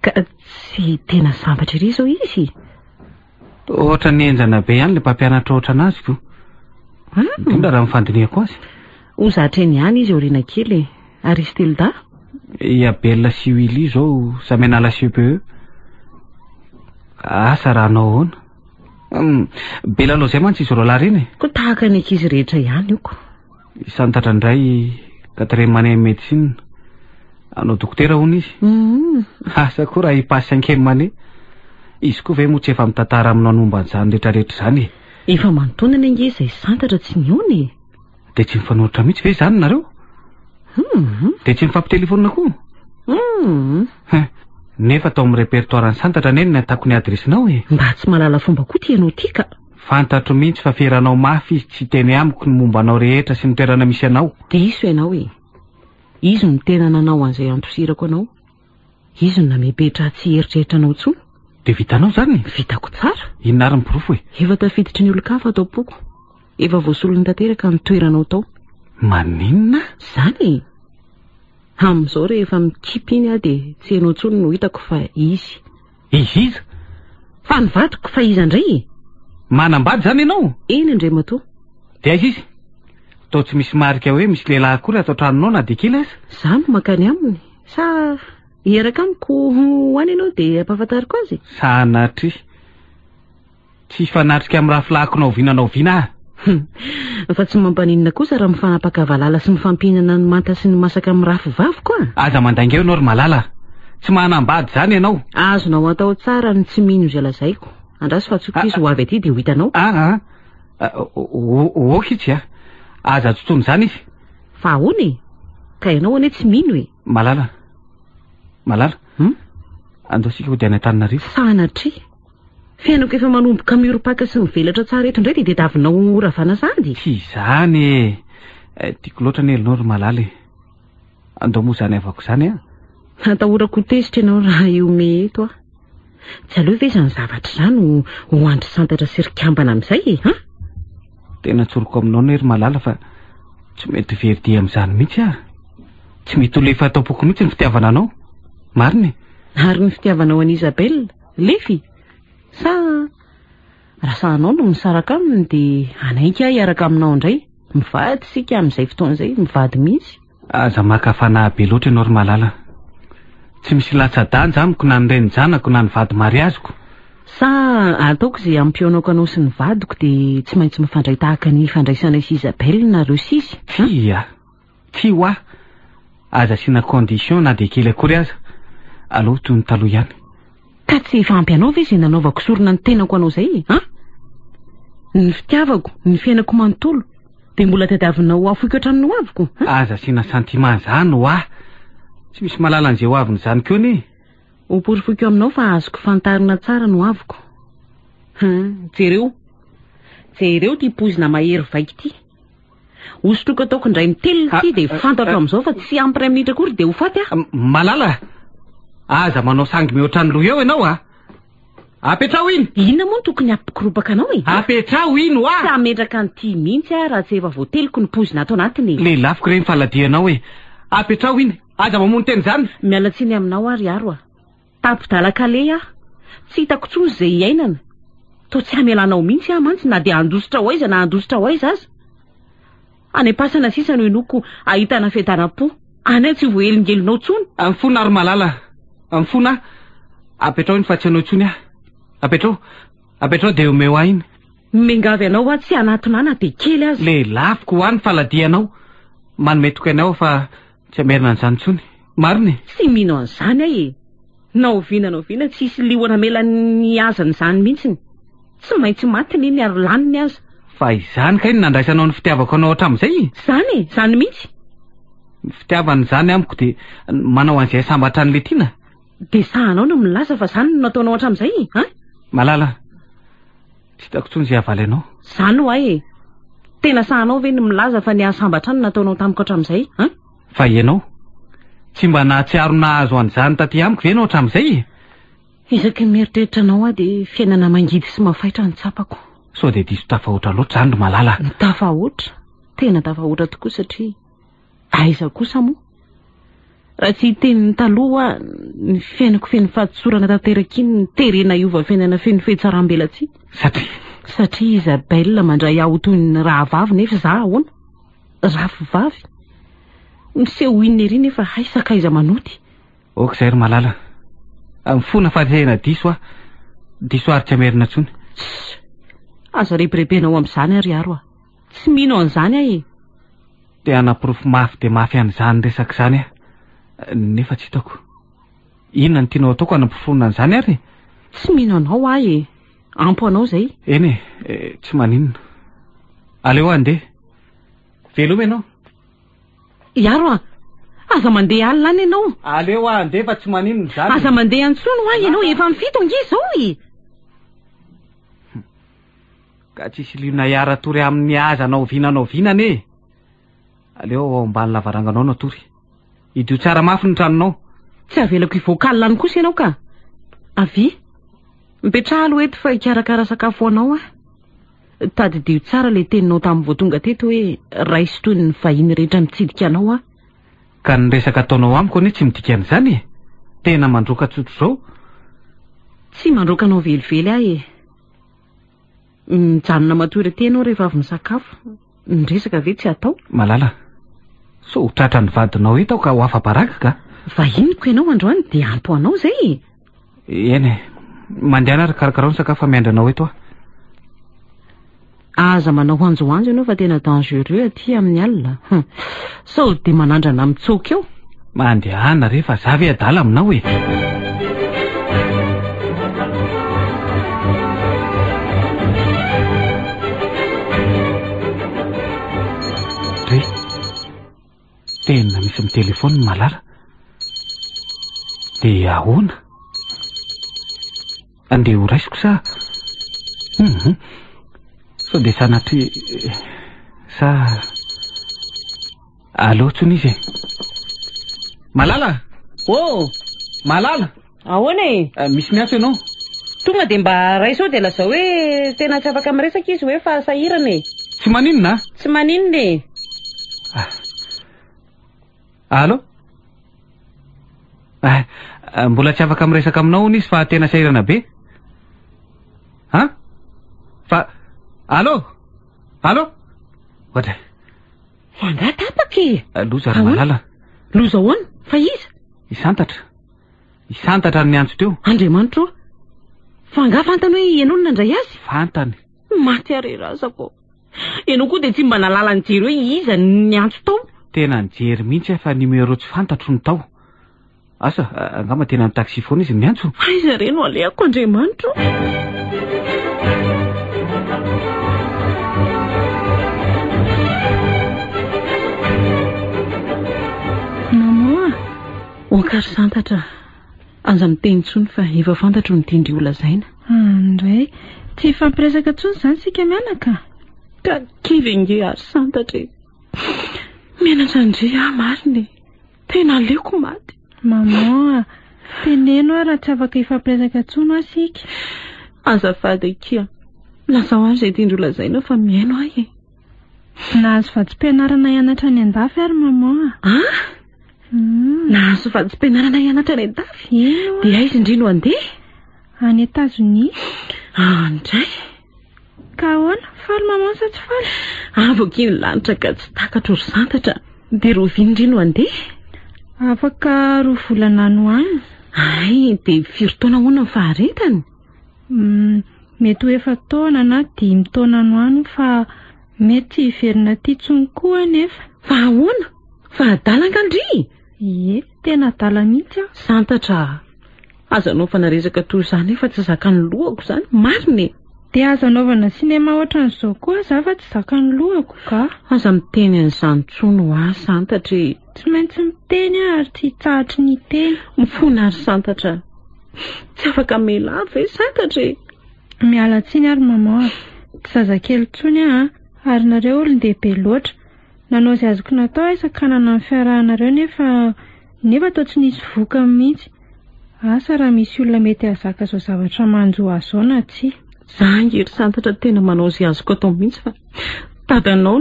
Ka tsy tena sambatra ery zao izy. Ohatra ny enjana be ihany le mpampianatra ohatra anazy ko. Indrindra raha mifandinihako azy. Ozatra eny ihany izy orina kely. Aristilda? Isabelle sy Willy zao samy anala CPE. Asa raha anao ahoana? Belalao zay mantsy izy roa lahy reny. Ko tahaka ny ankizy rehetra ihany io ko. Isantatra indray 4e année médecine. Anao dokotera hono izy. Asa koa raha hipasse 5e année. Izy koa ve moa tsy efa mitantara aminao momba an'izany rehetrarehetra zany. Efa manontona ny ange izay santatra tsy niony. Dia tsy mifanohitra mihitsy ve zany nareo? Dia tsy mifampitelefonina koa? Nefa tao amin'ny répertoire ny santatra neny ny atako ny adresinao e. Mba tsy malala fomba koa ty ianao tika. Fantatro mihitsy fa feranao mafy izy tsy teny amiko ny momba anao rehetra sy ny toerana misy anao. Dia iso ianao e. Izy no tena nanao an'izay antosirako anao. Izy no namepetra tsy eritreritra anao tsony. Dia vitanao zany? Vitako tsara. Inona ary ny porofo e? Efa tafiditry ny olon-kafa tao poko. Efa voasolony tanteraka ny toeranao tao. Maninona? Zany. Amin'izao rehefa mikipy iny dia tsy ianao tsony no hitako fa izy. Izy iza? Fa nivadiko fa iza indray. Manambady zany ianao? Eny indray matoa. Dia aiza izy? Tao tsy misy marika hoe misy lehilahy akory atao tranonao na dia kely aza? Za no makany aminy. Sa hieraka amiko hoany ianao dia ampahafantariko azy? Sanatria. Tsy fanatrika amin'ny raha filakonao vinanao vina. Fa tsy mampaninona kosa raha mifanapakavalala sy mifampihinana ny manta sy ny masaka amin'ny rafy vavy koa. Aza mandainga eo ianao ry Malala. Tsy manambady zany ianao. Azonao atao tsara ny tsy mino izay lazaiko. Andraso fa tsokisy ho avy aty dia ho hitanao. Oka izy aza totono zany izy. Fa ahoana e? Ka ianao anie tsy mino e. Malala. Andao sika ho dia any Antananarivo. Sanatria. Fiainako efa manomboka miropaka sy mivelatra tsara eto indray dia tadiavinao ora fanasady. Tsy zany e. Tiako loatra ny Elinor Malala e. Andao moa zany avako zany Atahorako tezitra ianao raha io me eto Tsy aleo ve izany zavatra izany ho andry santatra sy rikambana amin'izay e? Tena tsoroko aminao ny ry Malala fa tsy mety verdi amin'izany mihitsy Tsy mety ho lefa atao poko mihitsy ny fitiavana anao. Mariny. Ary ny fitiavanao an'i Isabelle, lefy. Sa rasanao no misaraka aminy dia anaika hiaraka aminao indray. Mivady sika amin'izay fotoana izay, mivady mihitsy. Aza makafana be loatra ianao ry Malala. Tsy misy latsa-danja amiko na ny reny janako na ny vady mariaziko. Sa ataoko izay ampiaonako anao sy ny vadiko dia tsy maintsy mifandray tahaka ny fandraisana isy Isabelle na Rosisy. Tsy ho aza sina condition na dia kely akory aza. Aleo toy ny taloha ihany. Ka tsy fampy anao ve izay nanaovako sorona ny tenako anao izay Ny fitiavako, ny fiainako manontolo dia mbola tadiavinao afoika hatramin'ny hoaviko. Aza sina sentiment zany tsy misy malala an'izay hoaviny zany koa ni. Ho porifoiko aminao fa azoko fantarina tsara no hoaviko. Jereo ty pozina mahery vaika ity. Hosotroko ataoko indray mitelina ity dia fantatro amin'izao fa tsy ampy 3 minitra akory dia ho faty Malala, aza manao sangy mihoatra ny loha eo ianao apetrao iny. Inona moa no tokony ampikorobaka anao e? Apetrao ino a? Sa metraka an'ity mihitsy raha tsy efa voateliko ny pozina ato anatiny. Lelafiko reny faladianao e. Apetrao iny. Aza mamono teny zany. Miala tsiny aminao aro a. Tapidalakale a. Tsy hitako tsony izay iainana. To tsy hamelanao mihitsy mantsy na dia andositra ho aiza na andositra ho aiza aza. Any am-pasana sisa no enoko ahitana fiadanam-po. Any tsy voelingelinao tsony. Amfona ary malala. Amfona. Apetrao iny fa tsy anao tsony a. Apetrao dia omeo ahy iny. Mengavy anao a tsy anatonana dia kely azy. Lelafiko ho any faladianao. Manome toka anao fa tsy amerina an'izany tsony. Mariny. Tsy mino an'izany ahy e. Naoviana tsisy liona melan'ny azany izany mihitsiny. Tsy maintsy matiny iny ary laniny aza. Fa izany ka iny nandraisanao ny fitiavako anao hatramin'izay. Izany mihitsy. Ny fitiavana izany amiko dia manao an'izay sambatra an'ilay tiana. Dia sahanao no milaza fa izany no nataonao hatramin'izay ha? Malala. Tsy hitako tsony izay avaly anao. Izany ho ahy e. Tena sahanao ve ny milaza fa ny ahasambatra ny nataonao tamiko hatramin'izay ha? Fa ianao tsy mba nahatsiaro nahazo an'izany taty amiko ve anao hatramin'izay? Isaky ny mieritreritra anao a dia fiainana mangidy sy mafaitra ny tsapako. Sao dia diso tafahoatra loatra izany ry malala. Tafahoatra? Tena tafahoatra tokoa satria aiza kosa moa. Raha tsy hiteniny taloha ny fiainako feno fahatsorana tanteraka iny terena iova fiainana feno fetsarambelatsy. Satria Isabelle mandray aho toy ny rahavavy nefa za ahoana? Rafivavy. Miseho inona ery nefa haisakaiza manoty. Okizay ry malala. Amfona fahatehana diso a. Diso ary tsy amerina tsony. Aza repirepenao amin'izany ary aro a. Tsy mino an'izany ahy. Te hanapirofo mafy dia mafy an'izany resaka izany a. Nefa tsy hitako. Inona ny tianao ataoko hanapirofona an'izany ary? Tsy mino anao ahy. Ampo anao izay. Eny tsy maninona. Aleo andeha. Veloma ianao. Iaro a. Aza mandeha alina any ianao. Aleo andeha fa tsy maninona izany. Aza mandeha antsono ahy ianao efa mifito nge izao. Ka tsisy liona iara tory amin'ny aza naovinanao vinane. Aleo ao ambany lavaranganao natory. Idio tsara mafy ny tranonao. Tsy avelako ivoakalina any kosa ianao ka. Avy. Mipetraha aloha eto fa hikarakara sakafo anao a. Tadidio tsara le teninao tamin'ny voatonga teto hoe raisy toy ny vahiny rehetra mitsidika anao a. Ka ny resaka ataonao amiko anie tsy midika an'izany. Tena mandroaka tsotro zao. Tsy mandroaka anao velively ahy. Mijanona matory aty ianao rehefa avy misakafo. Ny resaka ve tsy atao? Malala. So ho tratra ny vadinao eto ka ho afa-baraka ka. Vahiniko ianao androany dia ampo anao izay. Eny. Mandeha ary karakarao ny sakafo amiandranao eto a. Aza manao anjoanjo ianao fa tena dangereux aty amin'ny alina. Sao dia manandrana mitsoka eo. Mandehana rehefa zavy adala aminao e. Ray. Tena misy amin'ny telefony malala. Dia ahoana? Andeha ho raisiko sa? So dia sanatry sa... Allo tsony izy. Malala. Malala. Ahoana e? Misy miantso ianao. Tonga dia mba raisao dia lazao hoe tena tsy afaka miresaka izy hoe fa sahirana e. Tsy maninona? Tsy maninona e. Allo? Mbola tsy afaka miresaka aminao izy fa tena sahirana be. Ha? Fa... Allo? Ohatray. Fanga tapaka e. Loza ry malala. Loza ahoana? Fa iza? Isantatra ny antso teo. Andriamanitro. Fanga fantany hoe ianao no nandray azy? Fantany. Maty arerazako. Ianao koa dia tsy mba nalala ny jery hoe iza ny antso tao? Tena nijery mihitsy fa numero tsy fantatro ny tao. Asa, angamba tena ny taxi foana izy ny antso. Aiza reno aleako Andriamanitro. Maman, onkary santatra. Aza miteny tsony fa efa fantatro ny tindry olazaina. Ndray, tsy fampiresaka tsony izany sika mianaka. Ka kivy nge ary santatra. Mianatra ndry mariny. Tena aleoko maty. Maman, Teneno aho raha tsy afaka ifampiresaka tsono asika. Azafady kia. Lazao azy izay tiandro lazaina fa miaino ahy. Nahazo vadim-pianarana hianatra any an-dafy ary maman. Nahazo vadim-pianarana hianatra any an-dafy? Dia aiza indray no handeha? Any Etazonia. Andray. Ka ahoana? Faly maman sa tsy faly? Avoky ny lanitra ka tsy takatra ry santatra. Dia roviny indray no handeha? Afaka 2 volana no any. Ay, dia 4 taona hono ny faharetany? Mety ho 4 taona na 5 taona no any fa mety tsy hiverina aty tsony koa nefa. Fa ahoana? Fa adala kandry? Ie, tena adala mihitsy aho. Santatra, aza anaovana resaka toy izany fa tsy zaka ny lohako izany, marina. Dia aza anaovana sinema ohatran'izao koa za fa tsy zaka ny lohako ka. Aza miteny an'izany tsony ho ahy, santatra. Tsy maintsy miteny ary tsy hitsahatra ny teny. Mifona ary santatra. Tsy afaka miala ve santatra? Miala tsiny ary maman. Tsy zazakely tsony aho ary nareo olon-dehibe loatra. Nanao izay azoko natao isan-kanana ny fiarahanareo nefa toa tsy nisy voka mihitsy. Asa raha misy olona mety ahazaka izao zavatra manjo azo na tsy. Za ngery santatra tena manao izay azoko atao mihitsy fa dadanao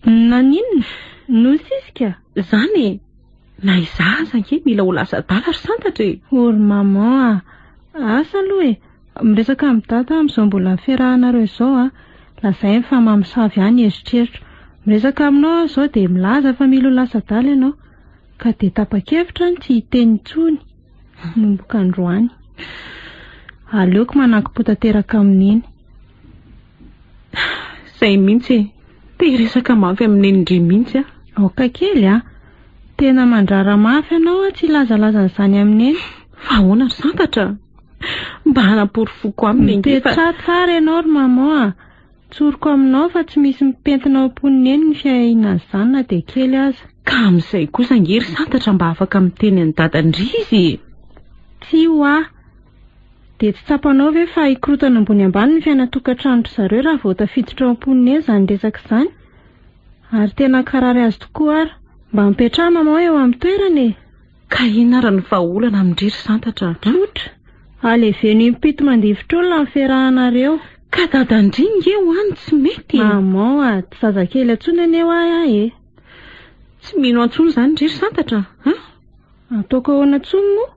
naninona? Nosisika? Zany na izaza nge mila ho lasa dala ry santatra. Ory maman asa aloha miresaka amin'ny dada amin'izao mbola ny fiarahanareo izao lazainy fa mamosavy ihany eritreritra. Miresaka aminao izao dia milaza fa mila ho lasa dala ianao ka dia tapa-kevitra ny tsy hiteny tsony nomboka androany. Aleoko manankim-potanteraka amin'iny. Izay mihitsy te hiresaka mafy amin'iny indray mihitsy Aoka kely tena mandrara mafy ianao tsy lazalaza n'izany amin'iny. Fa ahoana ry santatra? Mba hanapory foko aminy ngefa. Tsara ianao ry maman. Tsoriko aminao fa tsy misy mipentina ao amponiny eny ny fiainana izany na dia kely aza. Ka amin'izay kosa ngery santatra mba afaka miteny ny dadandrizy. Tsy ho dia tsy tsapanao ve fa hikorotana ambony ambany ny fiainatokantrano zareo raha vao tafiditra ao amponiny eny izany resaka izany. Ary tena karary azy tokoa ary mba mipetraha maman eo amin'ny toerana. Ka inona ary ny vahaolana amin'indry santatra? Tsotra. Aleveny impito mandivitra olona ny fiarahanareo. Ka dadandry nge ho any tsy mety. Maman tsy zazakely atsony aneo ahy Tsy mino antsony izany indry santatra. Ataoko ahoana tsony moa?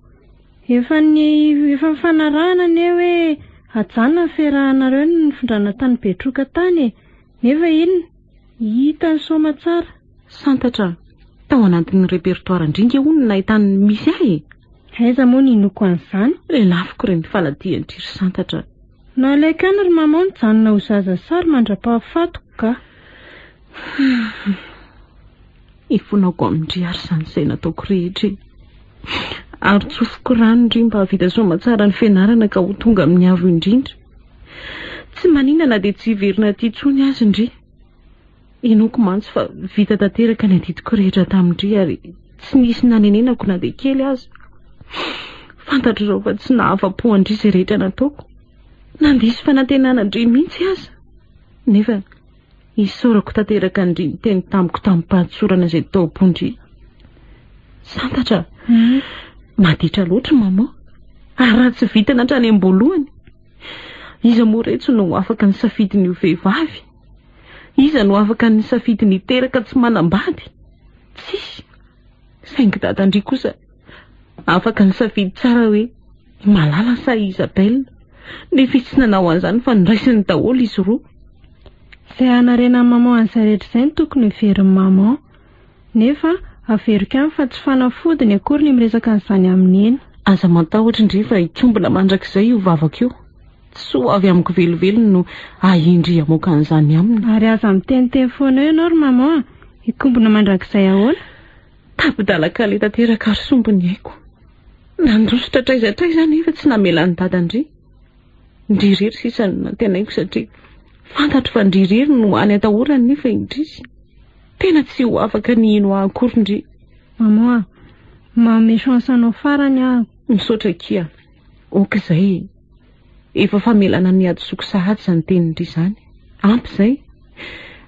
Efa mifanarahana ne hoe ajanona ny fiarahanareo ny fondrana tany Betroka tany. Nefa inona? Hita ny soma tsara. Santatra, tao anatin'ny repertoara indringa hono nahitany misy ahy. Aiza moa ninoko an'izany? Lelafiko ireny faladian-dry santatra. Nalaika any ry maman nijanona ho zaza sary mandra-pahafatoko ka. Ifonako amin'indry ary izany izay nataoko rehetra. Ary tsofoko rano indry mba havita soma tsara ny fianarana ka ho tonga amin'ny avo indrindra. Tsy maninana dia tsy hiverina aty tsony azy indry. Enoko mantsy fa vita tanteraka ny adidiko rehetra tamindry ary tsy nisy nanenenako na dia kely azy. Fantatro izao fa tsy nahafa-po andry izay rehetra nataoko. Nandisy fanantenana indry mihitsy aza. Nefa isaorako tanteraka indry ny teny tamiko tamin'ny pahatsorana izay tao am-pondry. Santatra, maditra loatra maman. Ary raha tsy vitana hatrany am-boalohany. Iza moa retso no afaka ny safidiny io vehivavy? Iza no afaka ny safidiny teraka tsy manambady? Tsisy. Saingy dadandry kosa afaka ny safidy tsara hoe Malala sa Isabelle. Nefa tsy nanao an'izany fa niraisiny daholo izy roa. Izay hanarena maman an'izay rehetra izay no tokony heverin'ny maman. Nefa averiko ihany fa tsy fanafody ny akory ny miresaka an'izany amin'iny. Aza matahotra indray fa hikombona mandrakizay io vavaka io. Tsy ho avy amiko velively no ahindry amoaka an'izany aminy. Ary aza miteniteny foana eo ianao ry maman. Hikombona mandrakizay ahoana? Tapidalaka le tanteraka ary sombony haiko. Nandrosotra traizatraiza nefa tsy namela ny dadandry. Ndrirery sisa no nantenaiko satria fantatro fa ndrirery no any atahorany nefa indrisy. Tena tsy ho afaka ny ino akory indri. Maman, manome chance anao farany aho. Misaotra kia. Okizay. Efa famelana ny adosoko sahady izany tenindry izany. Ampy izay.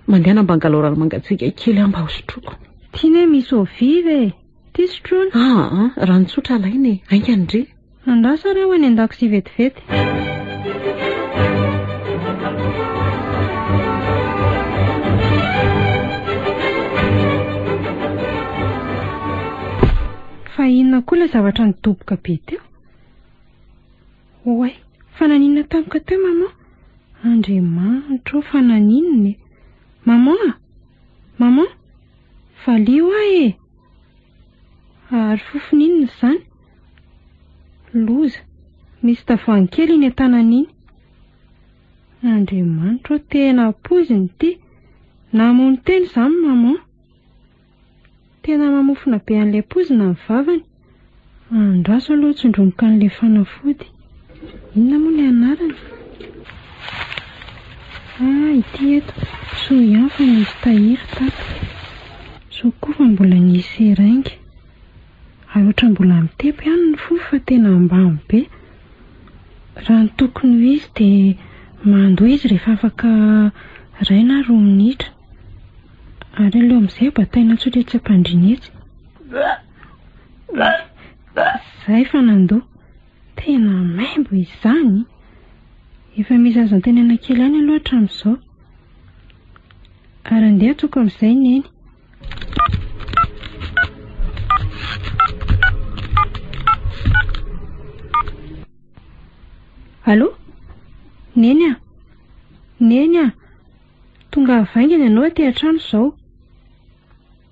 Mandeha nambangalorana mangatsiaka kely mba hosotroko. Tiana misy ovive. ty sotroana. Raha nitsotra alainy aingany ry. Andrasa raha ho any an-dakozia vetivety. Fa inona koa ilay zavatra nidoboka be teo? Oay, fananinona tampoka teo maman? Andriamanitra, fananinona? Maman? Maman? Valio ahy e! Ary fofoninona izany? Loza, misy tavoahangy kely iny an-tanan'iny. Andriamanitra, tena poziny ity. Namono teny izany maman. Tena mamofona be an'ilay pozina ny vavany. Andraso aloha tsondromoka an'ilay fanafody. Inona moa ny anarany? Ity eto. So ihany fa nisy tahiry tato. So koa fa mbola nisy seraingy. Ary ohatran mbola mitepy ihany ny fofo fa tena ambany be. Raha ny tokony ho izy dia mandoa izy rehefa afaka 2 na 3 minitra. Ary aleo amin'izay bataina tsotra etsy ampandrinetsy. Izay fa nandoa. Tena maimbo izany. Efa misy azan-tenana kely ihany aloha hatramin'izao. Ary andeha tsoko amin'izay neny. Allô? Neny? Neny? Tonga avaingana ianao aty an-trano izao.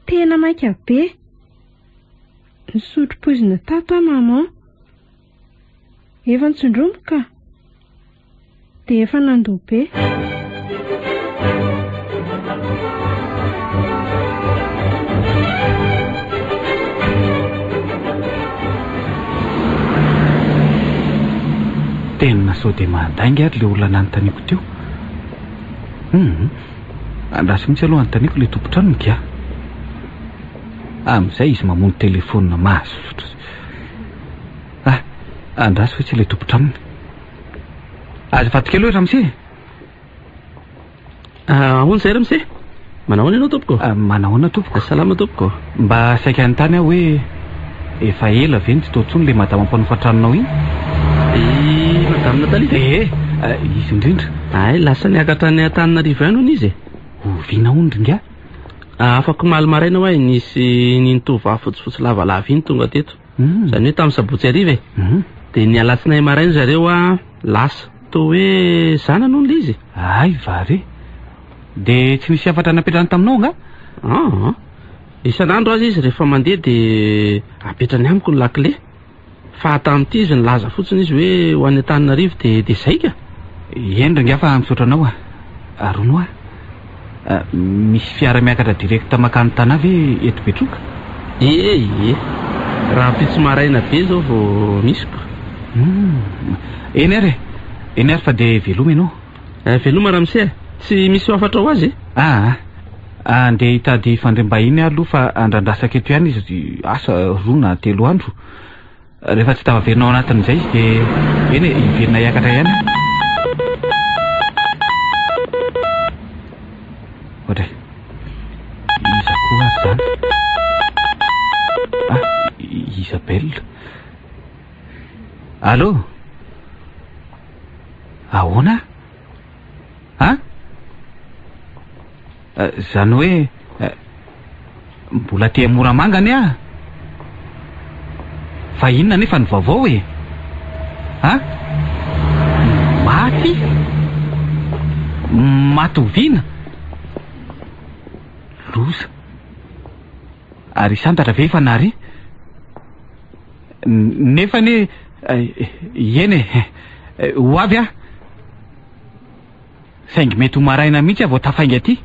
Tena maika be. Nisotro pozina tato maman. Efa nitsondromoka. Dia efa nandoa be. Tena sao dia mandainga ary ilay olona nanontaniako teo. Andraso mihitsy aloha anontaniako ilay tompotrano nika. Amin'izay izy mamono telefona mahazotra. Andraso fa tsy ilay tompotranony. Aza vatika aloha ramose. Ahoana izay ramose? Manahoana ianao tompoko? Manahoana tompoko? Salama tompoko. Mba saika anontany aho hoe efa ela ve ny tsy tao intsony ilay madama mpanofa tranonao iny? Madame Natalie? Izy indrindra. Lasa niakatra ny Antananarivo ihany hono izy. Oviana ondringa? Afaka omaly maraina hoe nisy nitovavy fotsifotsy lavalava iny tonga teto. Izany hoe tamin'ny sabotsy hariva e. Dia ny alatsinainy maraina zareo lasa. Toa hoe zanany hono ilay izy. Ay vary. Dia tsy nisy afatra napetrany taminao nga? Isan'andro azy izy rehefa mandeha dia apetrany amiko ny lakile. Fa tamin'ity izy nilaza fotsiny izy hoe ho any Antananarivo dia izay ka. Endringa fa misaotra anao arono misy fiara miakatra direkta makany tana ve eto Betroka? Raha pitsy maraina be zao vao misy ko. Eny ary fa dia veloma ianao? Veloma ramose. Tsy misy afatra ho azy? Andeha hitady fandrem-bahiny aloha fa andrandrasaka eto ihany izy asa 2 na 3 andro. Rehefa tsy tavaverinao anatin'izay izy dia eny hiverina hiakatra ihany. Ohatray iza koa azy zany? Isabelle. Allô? Ahoana? Zany hoe mbola tia Moramangany aho. Fa inona nefa ny vaovao e? Maty? Matoviana? Loza. Ary santatra ve fa nary? Nefa ne eny ho avy saingy mety ho maraina mihitsy vao tafainga aty.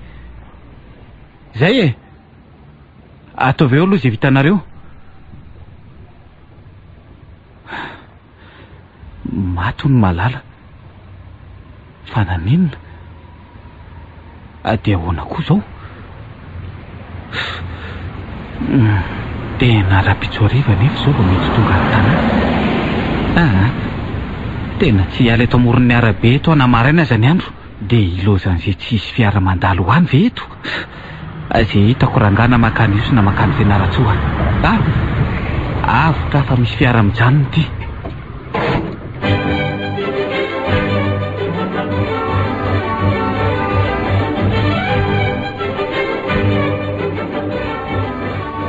Zay ataovy eo aloha izay vitanareo. Mato ny malala. Fananinona? Dia ahoana koa zao? Tena rapitsoriva nefa zao vao mety tonga ny tanàna. Tena tsy hiala eto amoron'ny arabe eto anamaraina aza ny andro. Dia ilozan'izay tsisy fiara mandalo hoany ve eto? Izay hitako rangana makany iso na makany Fianaratsoa. avoka fa misy fiara mijanona ity.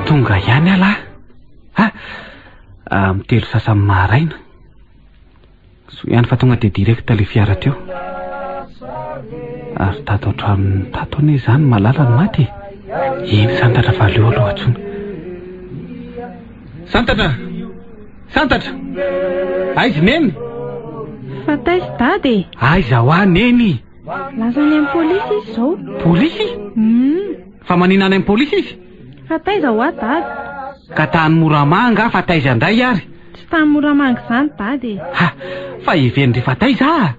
Tonga ihany alahy. Mitelo sasany maraina. So ihany fa tonga dia direkta ilay fiara teo. Ary tato ohatran'ny tato anie izany malala ny maty. Eny Santatra fa aleo aloha atsona. Santatra! Santatra! Aiza neny? Fataiza dady. Aiza ho any neny? Lasa any amin'ny polisy izy izao. Polisy? Fa manina any amin'ny polisy izy? Fataiza ho dady. Ka tany Moramanga fataiza indray ary? Tsy tany Moramanga izany dady. Fa hivenry fataiza?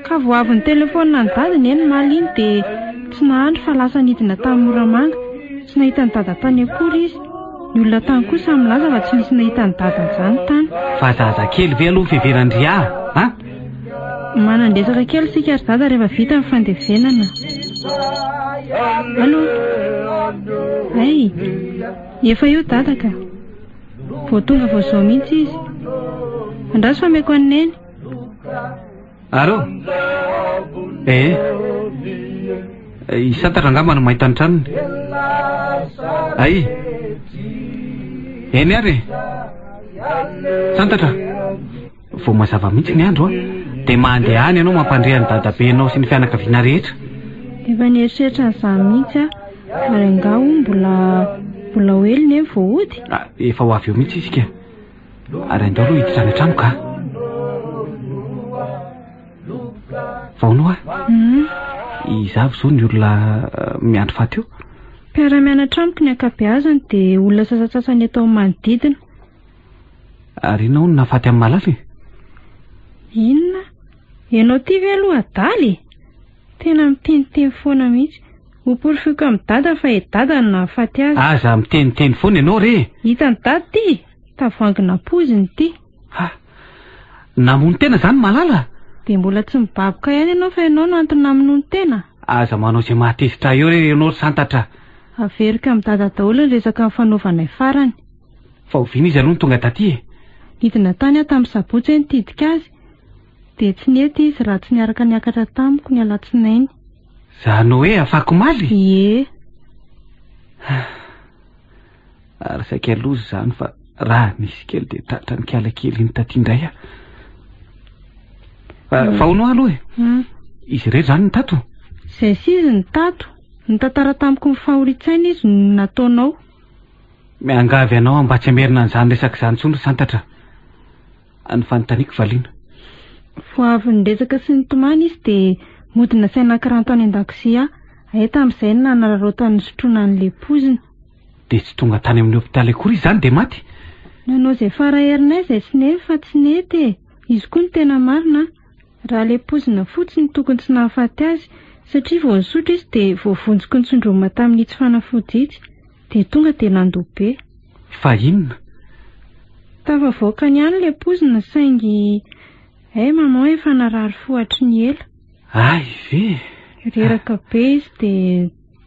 Ka vao avy ny telefônina ny dady neny maliny dia tsy nahandry fa lasa nidina tany Moramanga. Tsy nahita ny dada tany akory izy. Ny olona tany kosa milaza fa tsy nisy nahita ny dada izany tany. Fa zazakely ve aloha fiheverandria? Manandresaka kely sika ry dada rehefa vita ny fandevenana. Allo? Ay, efa io dada ka. Vao tonga vao zao mihitsy izy. Andraso fa meko any neny. Allo? I Santatra angamba no mahita ny tranony. Ay. Eny ary. Santatra. Vao mazava mihitsy ny andro dia mandeha any ianao mampandreha ny dadabenao sy ny fianakaviana rehetra. Efa nieritreritra n'izany mihitsy ary angaho mbola oely ny vao ody. Efa ho avy eo mihitsy izy ka. Ary andao aloha hiditra any an-trano ka. Vaonao izavy zao ny olona miandry faty eo. Mpiara-mianatra amiko ny ankabeazany dia olona sasasasany eto amin'ny manodidina. Ary inona hono nafaty amin'ny malala? Inona? Ianao ty ve aloha adaly? Tena miteniteny foana mihitsy. Hoporofiko amin'ny dada fa dada no nahafaty azy. Aza miteniteny foana ianao re. Hita ny dada ty, tavoangina poziny ty. Namono tena izany malala? Dia mbola tsy mibaboka ihany ianao fa ianao no antony namono tena. Aza manao izay mahatezitra eo re ianao Santatra. Averika amin'ny dada daholo ny resaka ny fanaovanay farany. Fa oviana izy aloha tonga taty. Nidina tany aho tamin'ny sabotsy nitidika azy. Dia tsy nety izy raha tsy niaraka niakatra tamiko ny alatsinainy. Izany hoe afako maly? Ie. Ary saika loza izany fa raha nisy kely dia tratra ny kiala kely iny taty indray aho. Fa hono aloha izy irery izany ny tato? Izay sy izy ny tato. Ny tantara tamiko ny fahoritsaina izy no nataonao. Miangavy ianao mba tsy hamerina an'izany resaka izany intsony Santatra. Ny fanontaniako valiana. Vao avy ny resaka sy ny tomany izy dia modina saina anankiranto any an-dakozia. Ay tamin'izay no nanararaotany sotroina an'ilay poziny. Dia tsy tonga tany amin'ny hopitaly akory izany dia maty? Nanao izay faraherinay izay tsy nety fa tsy nety. Izy koa ny tena marina. Raha ilay pozina fotsiny tokony tsy nahafaty azy satria vao nisotro izy dia voavonjiko ny tsondroma tamin'ny tsy fanafody itsy dia tonga dia nandoa be. Fa inona? Tafavoaka ihany ilay pozina saingy maman efa narary fohatry ny ela. Ay ve? Reraka be izy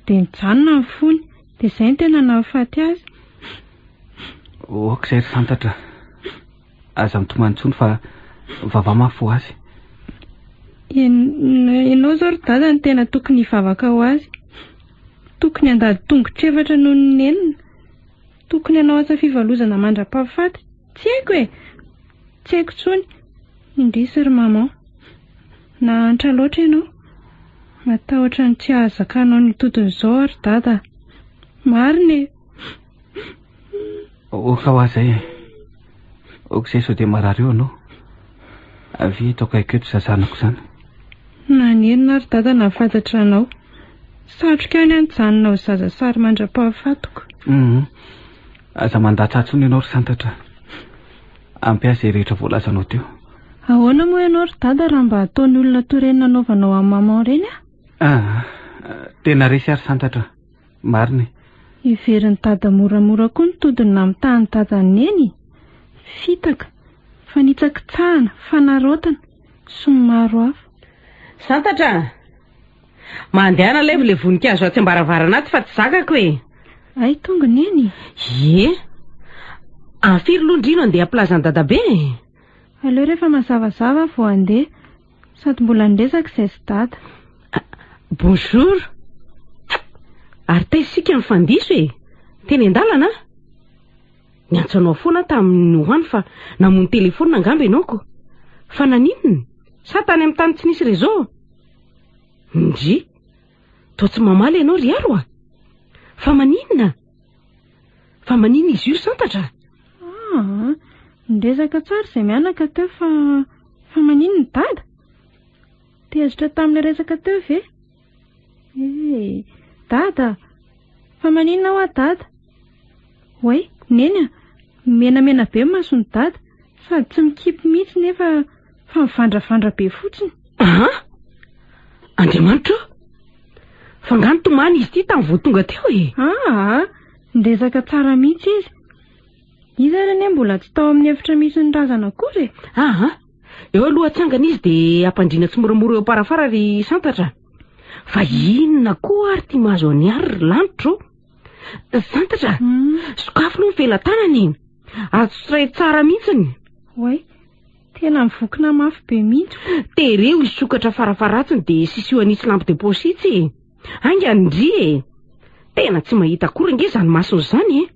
dia nijanona ny fony dia izay ny tena nahafaty azy. Izay ry Santatra. Aza mitomany intsony fa vava mafy ho azy. Ianao zao ry dada ny tena tokony hivavaka ho azy. Tokony handady tongotr'efatra noho ny nenina. Tokony hanao asa fivalozana mandra-pahafaty. Tsy haiko tsy haiko tsony. Indrisy ry maman. Nahantra loatra ianao. Matahotra ny tsy ahazakanao ny toton'izao ry dada. Marina. Oka ho azay. Izay sao dia marary eo anao. Avy ataoko haiketo zazanako izany. Nanenina ry dada nahafantatra anao. Satroka any anjanona ho zaza sary mandra-pahafatoko. Aza mandatra atsony ianao ry Santatra. Ampiasa izay rehetra voalazanao teo. Ahoana moa ianao ry dada raha mba ataon'ny olona toreny nanaovanao amin'ny maman reny Tena resy ary Santatra. Marina. Iverin'ny dada moramora koa ny todiny namitahany dada neny. Fitaka, fanitsakitsahana, fanarotana, sy ny maro hafa. Santatra! Mandehana leva ilay voninkazo aty ambaravarana aty fa tsy zakako e. Ay tonga neny. Ie. Anfiry londrino andeha plazan dadabe? Aleo rehefa mazavazava vao andeha sady mbola ndresaka izay sy dada. Bonjour. Ary taisika mifandiso e. Teny an-dalana? Niantsanao foana tamin'ny hoany fa namono telefona angamba ianaoko. Fa naninona? Sa tany amin'ny tany tsy nisy réseau? Ndry. Toa tsy mamaly ianao ry aro a. Fa maninona? Fa maninona izy io santatra? Ndresaka tsara izay mianaka teo fa maninona dada? Tezitra tamin'ilay resaka teo ve? Dada, fa maninona ho a dada? Oay, neny a, menamena be masony dada, sady tsy mikipy mihitsy nefa fa mivandravandra be fotsiny. Andriamanitra, fa ngano tomany izy ity tamin'ny vao tonga teo e. Ndresaka tsara mihitsy izy. Izy ary mbola tsy tao amin'ny efitra misy ny razana akory. Eo aloha atsangana izy dia ampandriana tsy moramora eo parafara ry santatra. Fa inona koa ary ty mahazo any ary ry lanitro? Santatra, sokafo no mivela-tanany. Atsoray tsara mihitsiny. Oay, tena mivokona mafy be mihitsy. Tereo isokatra farafaratsiny dia sisy io anisy lampe de poche itsy. Angandry e. Tena tsy mahita akory nge zany masony zany e.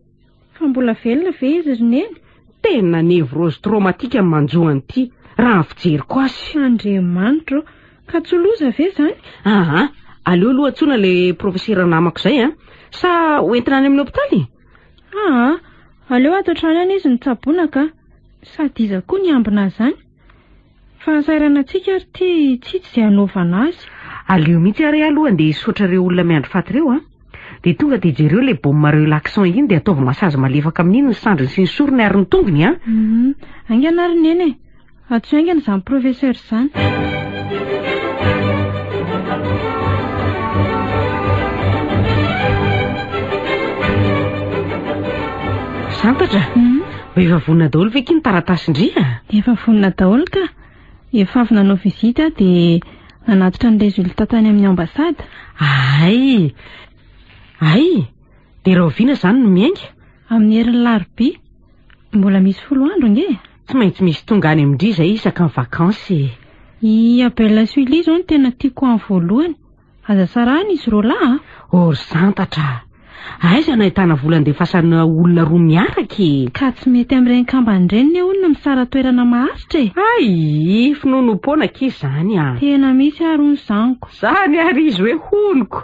Fa mbola velona ve izy rineny? Tena névrose traumatique amin'ny manjoany ity. Raha fijeriko azy. Andriamanitra, ka tsy loza ve zany? Aleo aloha antsona le professeur namako zay a. Sa hoentina any amin'ny hôpitaly? Aleo ato trano any izy ny tsabonaka. Sady iza koa ny ambina zany. Fa sairana antsika ary ty tsy izay anaovana azy. Aleo mihitsy ary aloha andeha hisotra ireo olona miandry faty ireo a. Dia tonga dia jereo le baume-mareo l'accent iny dia ataovy masazy malefaka amin'iny ny sandriny sy ny sorony ary ny tongony a. Aingana ary neny e. Atso aingana izany professeur izany. Santatra, efa vonona daholo ve kiny taratasindria? Efa vonona daholo ka. Efa avy nanao vizita dia nanatitra ny résultat tany amin'ny ambasada. Dia raha oviana izany no miainga? Amin'ny herin'ny larobia. Mbola misy 10 andro nge. Tsy maintsy misy tonga any amindry izay isaka ny vakansy. I Abel Suili izao no tena tiako amin'ny voalohany. Aza sarahany izy roalahy. Santatra. Aiza nahitana vola andefasana olona roa miaraka. Ka tsy mety amin'ireny kambany ireny olona misara toerana maharitra e. Finonom-pona kizy zany a. Tena misy ary ny zaniko. Zany ary izy hoe honoko.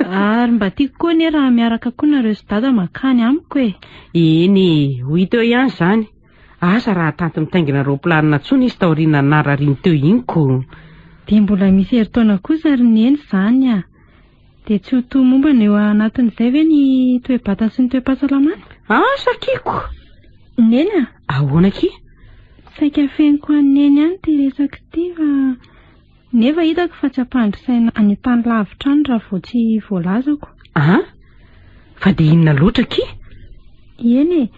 Ary mba tiako koa ne raha miaraka koa nareo sy dada makany amiko e. Eny, ho teo ihany zany. Asa raha tanty mitaingina roplanina tsony izy taoriana narariny teo inko. Dia mbola misy heritaona kosa ary neny zany a. Dia tsy ho toa momba ny eo anatin'izay ve ny toe-batana sy ny toe-pahasalamana? Sakiko. Neny a? Ahoana ki? Saika feniko aneny any ty resaka ty fa nefa hitako fa tsy ampandrisaina any tany lavitra any raha vao tsy voalazako. Fa dia inona loatra ki? Eny e,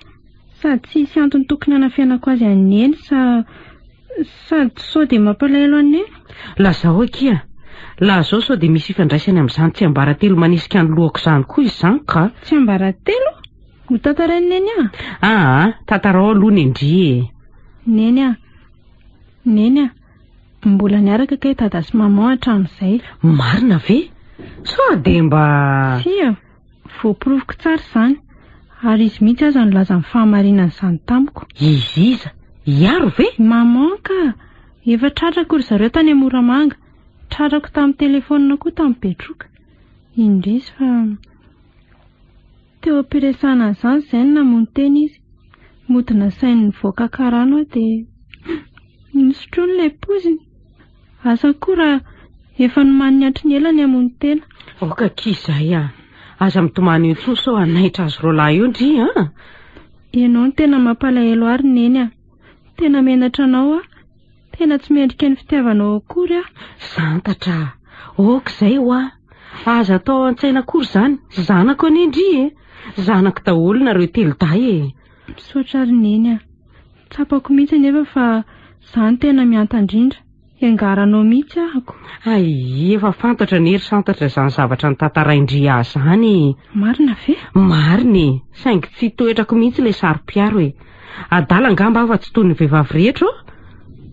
sady tsy antony tokony hanafianako azy aneny sady sao dia mampalahelo aneny. Lazao akia. Laha zao sao dia misy ifandraisany amin'izany tsy ambaratelo manisika ny lohako izany koa izany ka. Tsy ambaratelo? Ho tantarainy neny a? Tantarao aloha ny indry e. Neny a, mbola niaraka kay dada sy maman hatramin'izay. Marina ve? Sao dia mba... Sia, voaporoviko tsara izany. Ary izy mihitsy aza nilaza ny fahamarinana izany tamiko. Iza? Iaro ve? Maman ka, efa tratrako ry zareo tany Moramanga. Tratrako tamin'ny telefonina koa tamin'ny Betroka. Indrisy fa teo ampiresana izany izay ny namono teny izy. Modina sain'ny voaka karano dia nisotroany ilay poziny. Asa koa raha efa nomany ny antry ny elany hamono tena. Kizay a. Aza mitomany io tsoa sao anaitra azy roalahy io ndry a. Ianao no tena mampalahelo ary neny a. Tena menatra anao a. Tena tsy mendrika ny fitiavanao akory a. Santatra. Izay ho a. Aza atao an-tsaina akory zany. Zanako any indry e. Zanako daholo nareo teloday e. Misaotra ary neny a. Tsapako mihitsy nefa fa izany tena miantandrindra. iangaranao mihitsy ahako. Ay, efa fantatra ny hery santatra izany zavatra ny tantaraindry ahy izany. Marina ve? Mariny, saingy tsy toetrako mihitsy ilay sary-piaro e. Adala angamba afa tsy toy ny vehivavy rehetra ô.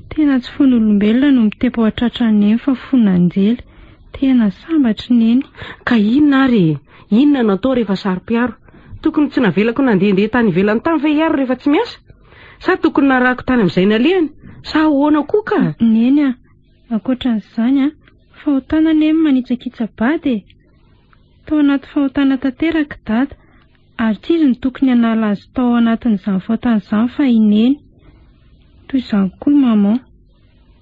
Tena tsy fon'olombelona no mitepo atratra neny fa fon'anjely. Tena sambatry neny. Ka inona ary? Inona natao rehefa sary-piaro? Tokony tsy navelako nandehandeha tany ivelany tany ve iaro rehefa tsy miasa? Sa tokony narahako tany amin'izay nalehany? Sa ahoana koa ka? Neny akoatran'izany fahotana neny manitsakitsa-bady e. Tao anaty fahotana tanteraka dada. Ary tsy izy ny tokony hanala azy tao anatin'izany fahotan'izany fa ineny. Toy izany koa maman.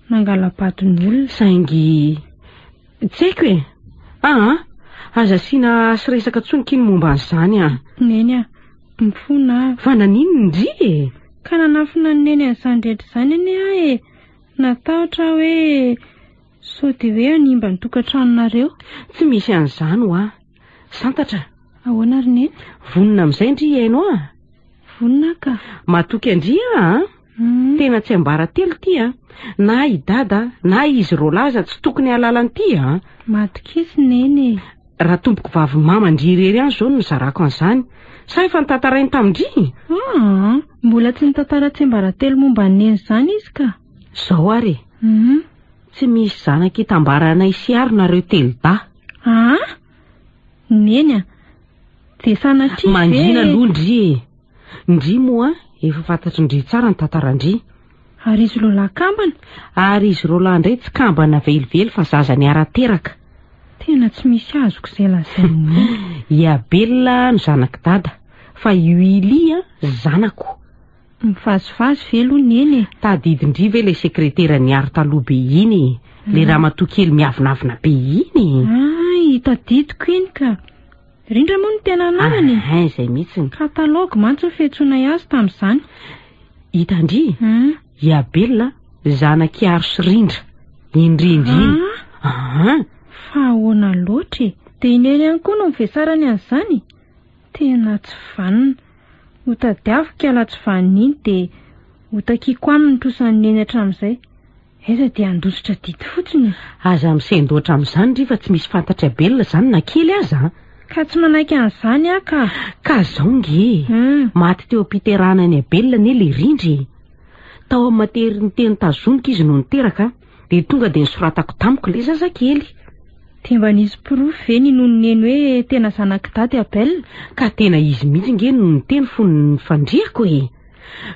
Nangala-badin'olona. Saingy tsy haiko e. Aza asiana sy resaka tsoniky ny momba an'izany a. Neny mifona. Fa nanino ndry e? Ka nanafina neny an'izany rehetra izany anie ahy e. Natahotra hoe sody hoe hanimba ny tokantranonareo. Tsy misy an'izany ho a. Santatra. Ahoana ry neny? Vonina amin'izay ndry hainao a. Vonina ka. Matoky andry a. Tena tsy ambara telo ty a. Na i dada na izy rolaza tsy tokony halalany ty a. Matokisy neny. Raha tompoko vavy mama ndrirery any zao no zarako an'izany. Sa efa nitantarainy tamindry? Mbola tsy nitantara tsy ambara telo momba ny neny izany izy ka. Zao ary. Tsy misy zanaka hitambaranay siaro nareo telo da. Neny de sanatria mandrina aloha ndry. Ndry moa efa fantatry ndry tsara ny tantarandry. Ary izy rola kambana? Ary izy rola indray tsy kambana velively fa zaza ny ara-teraka. Tena tsy misy azoko izay lazainy. Iabelona no zanaka dada, fa io Ilia zanako. Mifazifazy velo neny. Tadidindry ve ilay sekretera ny aro taloha be iny, le raha matokely miavinavina be iny. Tadidiko iny ka. Rindra moa no tena anarany. Izay mihitsy. Katalogy mantsy fiantsoana azy tamin'izany. Hitandry? Iabelona zanaky aro sy rindra. Indrindry. Fa ahoana loatra e. Dia ineny ihany koa no mivesarany an'izany. Tena tsy vanina. Ho tadiaviko ala tsy vanina iny dia ho takiko aminy trosan'ny neny hatramin'izay. Aiza dia andositra dity fotsiny. Aza misendoatra amin'izany ndry fa tsy misy fantatra belona izany na kely aza. Ka tsy manaiky an'izany ka. Ka zao nge. Maty teo am-piterahana ny abelona ny le rindry. Tao amin'ny matery ny teny tazonika izy no niteraka dia tonga dia nisoratako tamiko le zazakely. Dia mba nisy pirofo ve ny noho neny hoe tena zanaka dady abelona? Ka tena izy mihitsy nge no niteny fony fandriako e.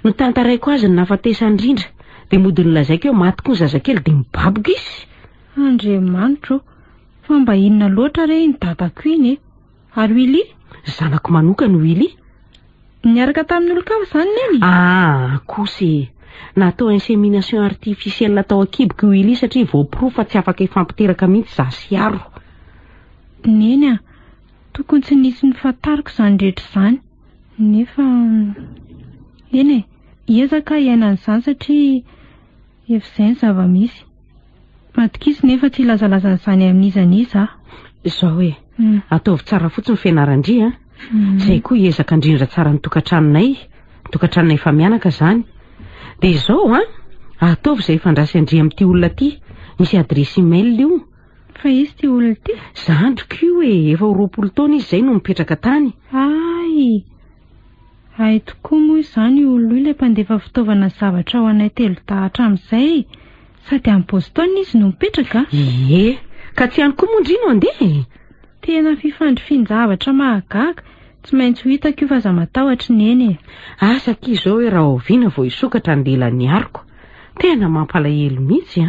No tantaraiko azy ny nafatesany rindra dia mody nilazaiko hoe maty koa ny zazakely dia mibaboka izy. Andriamanitra, fa mba inona loatra re ny dadako iny e. Ary Willy? Zanako manokana Willy. Niaraka tamin'ny olon-kafa izany neny? Kosy. Natao insémination artificielle tao an-kiboka Willy satria voapiro fa tsy afaka ifampiteraka mihitsy za sy aro. Neny tokony tsy nisy ny fantariko izany rehetra izany. Nefa eny iezaka iainan'izany satria efa izay ny zava-misy. Matokisy nefa tsy lazalazan'izany amin'izaniza. Izao e. Ataovy tsara fotsiny fianarandry a. Izay koa iezaka indrindra tsara ny tokantranonay fa mianaka izany. Dia izao ataovy izay fandrasy andry amin'ity olona ty. Misy adresy email io. Fa izy ty olona ty? Zandriko io e, efa 20 taona izy izay no mipetraka tany. Ay tokoa moa izany olona io ilay mpandefa fitaovana zavatra ao anay telo tahatra amin'izay. Sady amin'ny Boston izy no mipetraka. Ka tsy ihany koa moa ndry no andeha. Tena fifandrifian-javatra mahagaga. Tsy maintsy ho hitako io fa za matahotra neny e. Asaka izao hoe raha oviana vao hisokatra ny lelan'ny ariko. Tena mampalahelo mihitsy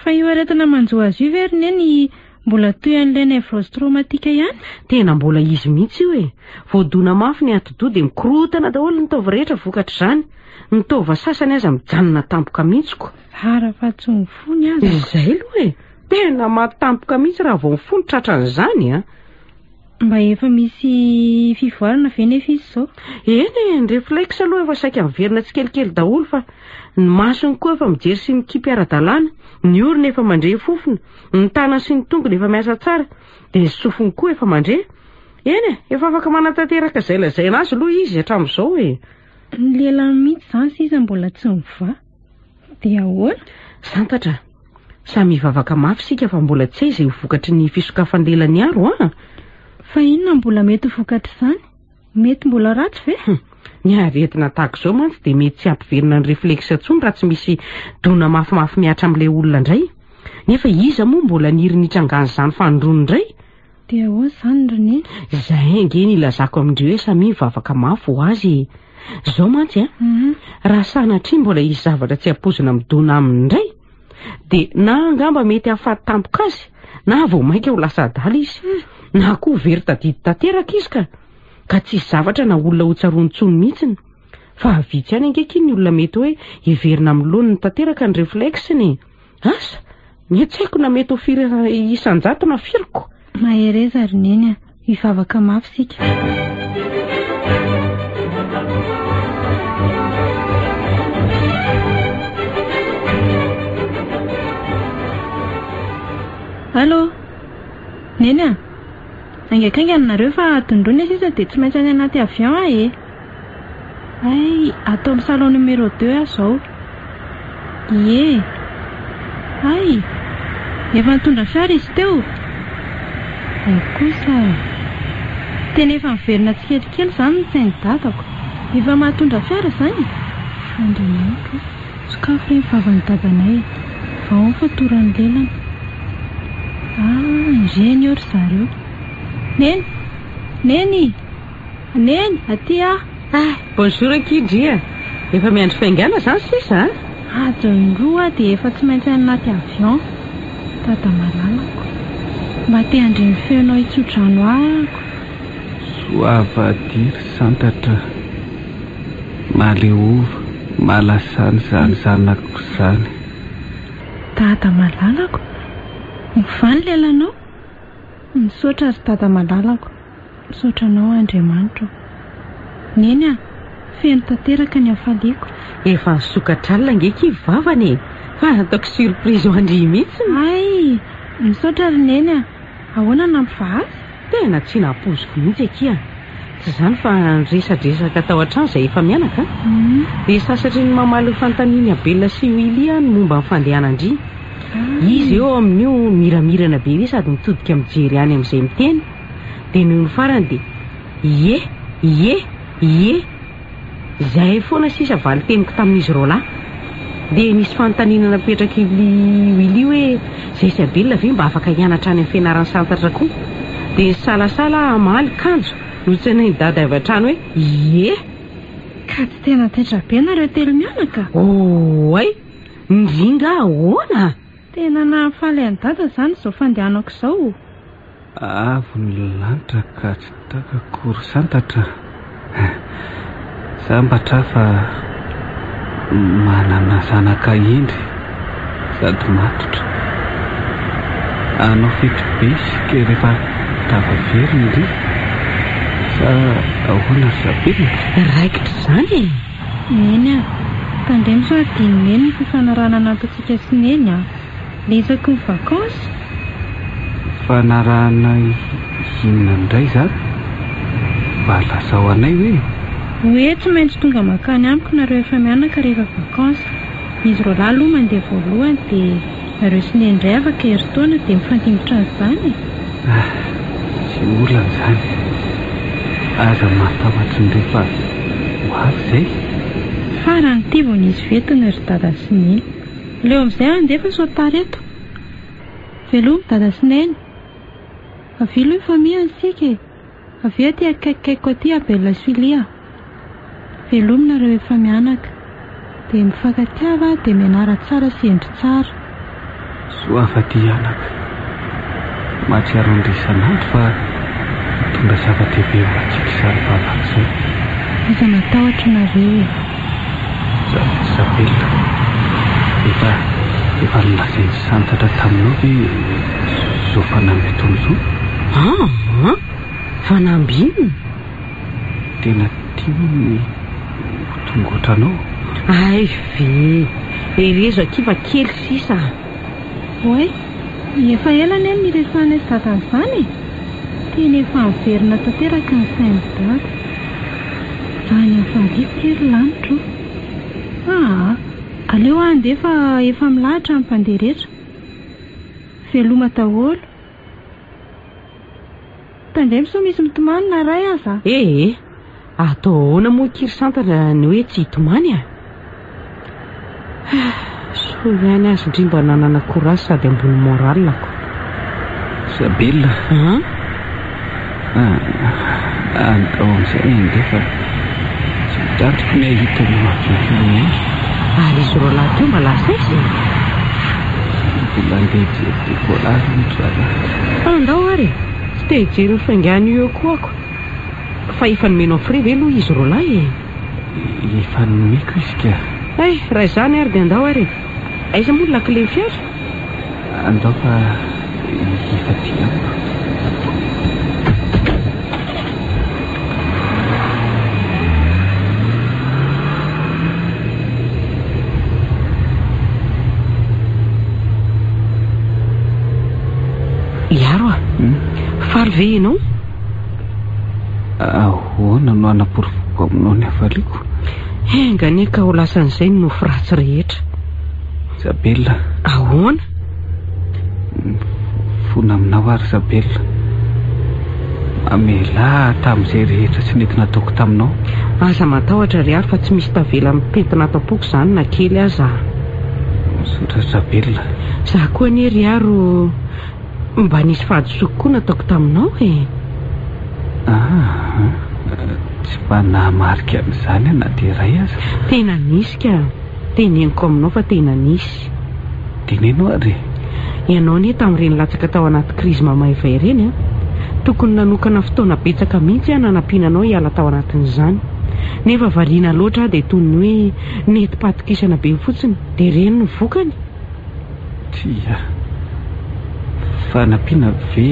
Fa io aretina manjo azy io very neny mbola toy an'ilay névrose traumatique ihany. Tena mbola izy mihitsy io e. Voadona mafy ny atidoha dia mikorotana daholo ny taova rehetra vokatra izany. Ny taova sasany aza mijanona tampoka mihitsiko. Ara fa tsy mifony aza. Izay aloha e. Tena matampoka mihitsy raha vao mifony tratran'izany Mba efa misy fivoarana ve nefa izy zao? Eny ny réflexe aloha efa saika miverina tsikelikely daholo fa ny masony koa efa mijery sy mikipy ara-dalàna, ny orona efa mandre fofona, ny tanany sy ny tongony efa miasa tsara, dia ny sofiny koa efa mandre. Eny efa afaka manatanteraka izay lazaina azy aloha izy hatramin'izao e. Ny lehilahy mihitsy izany sisa mbola tsy miva. Dia ahoana? Santatra, Samy vavaka mafy sika fa mbola tsy hay izay vokatry ny fisokafandelany aro a. Fa inona mbola mety vokatra izany? Mety mbola ratsy ve? Ny aretina tahaka izao mantsy dia mety tsy ampiverina ny reflexe intsony raha tsy misy dona mafimafy miatra amin'ilay olona indray. Nefa iza moa mbola niry nitrangany izany fandroany indray? Dia ahoana izany Reneny? Izay ange nilazako amindreo hoe samy vavaka mafy ho azy. Izao mantsy a, raha sanatria mbola hisy zavatra tsy hampozina midona aminy indray, dia na angamba mety hahafaty tampoka azy, na vao mainka ho lasa adala izy, na koa very tadidy tanteraka izy ka tsisy zavatra na olona ho tsaroany tsony mihitsiny. Fa avitsy ihany angeky ny olona mety hoe hiverina amin'ny loany tanteraka ny reflexiny. Asa, mety tsy haiko na mety ho firy isan-jato na firiko. Mahereza Reneny a, hivavaka mafy sika. Allô? Neny a? Aingakainganareo fa tondrony sisa dia tsy maintsy any anaty avion e. Ay, atao amin'ny salon numéro 2 aho izao. Ie. Ay, efa nitondra fiara izy teo. Ay kosa. Tena efa miverina tsikelikely izany ny sain'ny dadako. Efa mahatondra fiara izany. Andriamanitra, sokafy ireny vavan'ny dadanay. Vao fa toran'ny lelany. Ingénieur zareo. Neny, aty ah. Bonjour Kidria. Efa miandry faingana izany sisa? Adiny roa dia efa tsy maintsy anaty avion. Dada malalako. Mba te handreny feonao hitsodrano ahako. Soavadiry santatra. Maleova, malasany zanako izany. Dada malalako. Mivany lelanao. Misaotra ry dada malalako. Misaotranao Andriamanitra. Neny a, feno tanteraka ny hafaliako. Efa nisokatr'alina angeky vavany. Fa nataoko surprise ho andry mihitsy. Ay, misaotra ry Neny a. Ahoana nampivaha azy? Tena tsy napoziko mihitsy akia. Tsy izany fa niresadresaka tao an-trano izay efa mianaka. Dia sasatry ny mamaly fanontaniana Abelina sy Willy ny momba ny fandehanandry. Izy eo amin'io miramirana be izy sady mitodika mijery any amin'izay miteny. Dia noho ny farany dia ie. Izay foana sisa valy teniko tamin'izy roalahy. Dia nisy fanontaniana napetraky Willy hoe izay sy Abelina ve mba afaka hianatra any amin'ny fianarany santatra koa. Dia salasala amaly kanjo notsaina ny dada avy an-trano hoe ie. Ka tsy tena tetra be nareo telo mianaka? Ay, ndringa ahoana? Tena nahafaly an'i dada izany izao fandehanako izao. Avo ny lanitra ka tsy takakory santatra. Sambatra fa manana zanaka indry sady matotra. Anao fitobesika rehefa tavaveriny ry. Sa ahoana Sabelina? Raikitra izany. Neny a, tandremo sao adiny neny ny fifanarana nataontsika sy Neny a. Lezako ny vakansy. Fanarahana inona indray izany? Mba lasa ho anay hoe? Hoe tsy maintsy tonga makany amiko nareo efa mianaka rehefa vakansy. Izy roalahy aloha mandeha voalohany dia nareo sy Neny indray afaka herintaona dia mifandimbotra an'izany. Tsy olana izany. Aza matahotra ny rehefa ho avy izay. Farany ity vao nisy vetona ry dada sy Neny. Leo amin'izay andefa sao tara eto. Veloma dada sy Neny. Avy aloha efa mihansika e. Avy aty akaikikaiko aty Abelina sy Willy. Veloma nareo efa mianaka. Dia mifankatiava dia mianara tsara sy endry tsara. Soafaty anaka. Mahatsiaro ny isan'andro fa tonga zava-dehibe ho antsika izany vavaka izao. Iza matahotra nareo e. Sabelina. Efa nilazainy santatra taminao hoe zao fanamby ataony izao. Fanamby inona? Tena tiany tongotra anao. Ay ve, erezo akiva kely sisa. Oay, efa ela ny niresanay sy dada izany e. Tena efa miverina tanteraka ny sain'ny dada. Raha ny hafaliako ry lanitra. Aleo andefa efa milahatra ny mpandeha rehetra. veloma daholo. Tandray miso misy mitomanina ray aza. Atao ahoana moa kiry santana ny hoe tsy hitomany so ihany azy indrimba nanana courage sady ambony moralako. Isabella andao amin'izay andefa tsy mitatiko ny ahita ny mahafinarina ary izy ro lahy teo malasa izy mbola andeha décollage mitsara andao ary tsy te hijery ny faingany eo koako fa efa nomenao frais ve aloha izy ro lahy efa nomeko izy ka raha izany ary dia andao ary aiza moa lakile ny fiara andao fa efa tiako iaro faly ve ianao ahoana no anaporovoko aminao ny hafaliako engany ka ho lasan'izay no nofiratsy rehetra. Isabella ahoana fona aminao ary Isabella mamela tamin'izay rehetra tsy nety nataoko taminao aza matahotra ry ary fa tsy misy tavela mipentina tapoako izany na kely aza misaotra Isabella za koa anie ry aro mba nisy fahadisoako koa nataoko taminao tsy mba nahamarika amin'izany anaty iray aza tena nisy ka teneniko aminao fa tena nisy tenenao ary ianao anie tamin'ireny latsaka tao anaty krizy mamayva ireny tokony nanokana fotoana betsaka mihitsy nanampiananao hiala tao anatin'izany nefa variana loatra dia toy ny hoe nety patokisana be fotsiny dia reny ny vokany tia fanampiana ve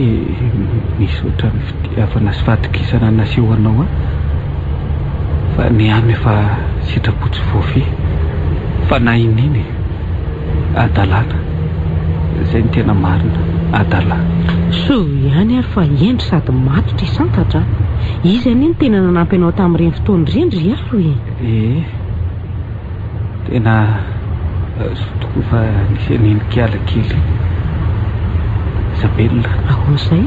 nisy oatra ny fitiavana sy fahatokisana nasehoanao fa ny amy efa sitrapotsy voafy fa na ininy adalana izay ny tena marina adalana so ihany ary fa endry sady matotra isantatra izy any ny tena nanampy anao tamin'ireny fotoana ireny ry aro tena toko fa nisy aniny kiala kely Isabella ahoan'izay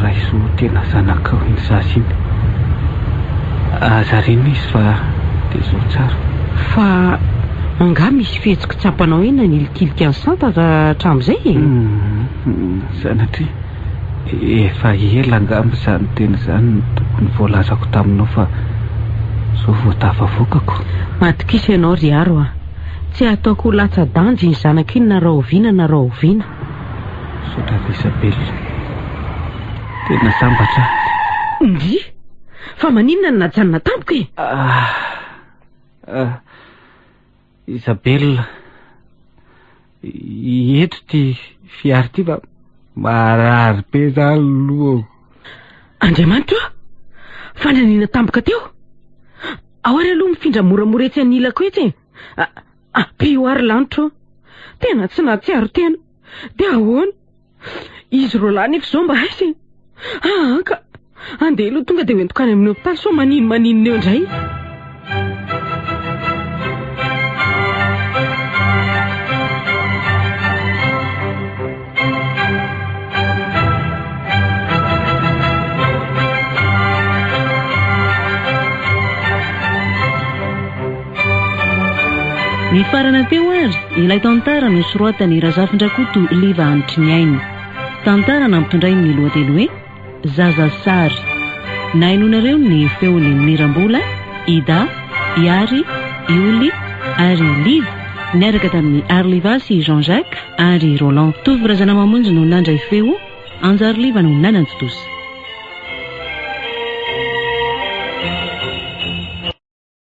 raiso tena zanakao iny zasy iny azareny izy fa dia zao tsara fa anga misy fihetsika tsapanao eny nanilikilika ny santatra hatramin'izay sanatria efa ela angamba izany tena izany tokony voalazako taminao fa zao voatafavokako matokisa ianao ry aro tsy ataoko ho latsa-danjy ny zanaka iny na rahoviana na rahoviana sotra Isabella tena sambatra ndi fa maninona ny najanona tampoka Isabella eto ty fiary ty fa marary be zany loha Andriamanitra fa nanina tampoka teo ao ary aloha mifindra moramora etsy anilako etsy pio ary lanitra tena tsy natsiaro tena dia ahoana izy ro lahy nefa zao mba haisy ka andeha aloha tonga dia hoentokany amin'ny hopitaly so maninona eo indray ny farana teo ary ilay tantara no soratany Razafindrakoto Liva Andry ny ainy tantara nampitondray ny lohateny hoe zaza sary nainonareo ny feony Mirambola Ida Iary Ioly ary Liva niaraka tamin'ny Arliva sy Jean-Jacques ary Roland tovirazana mamonjy no nandray feo Anjary Liva no nanantotosa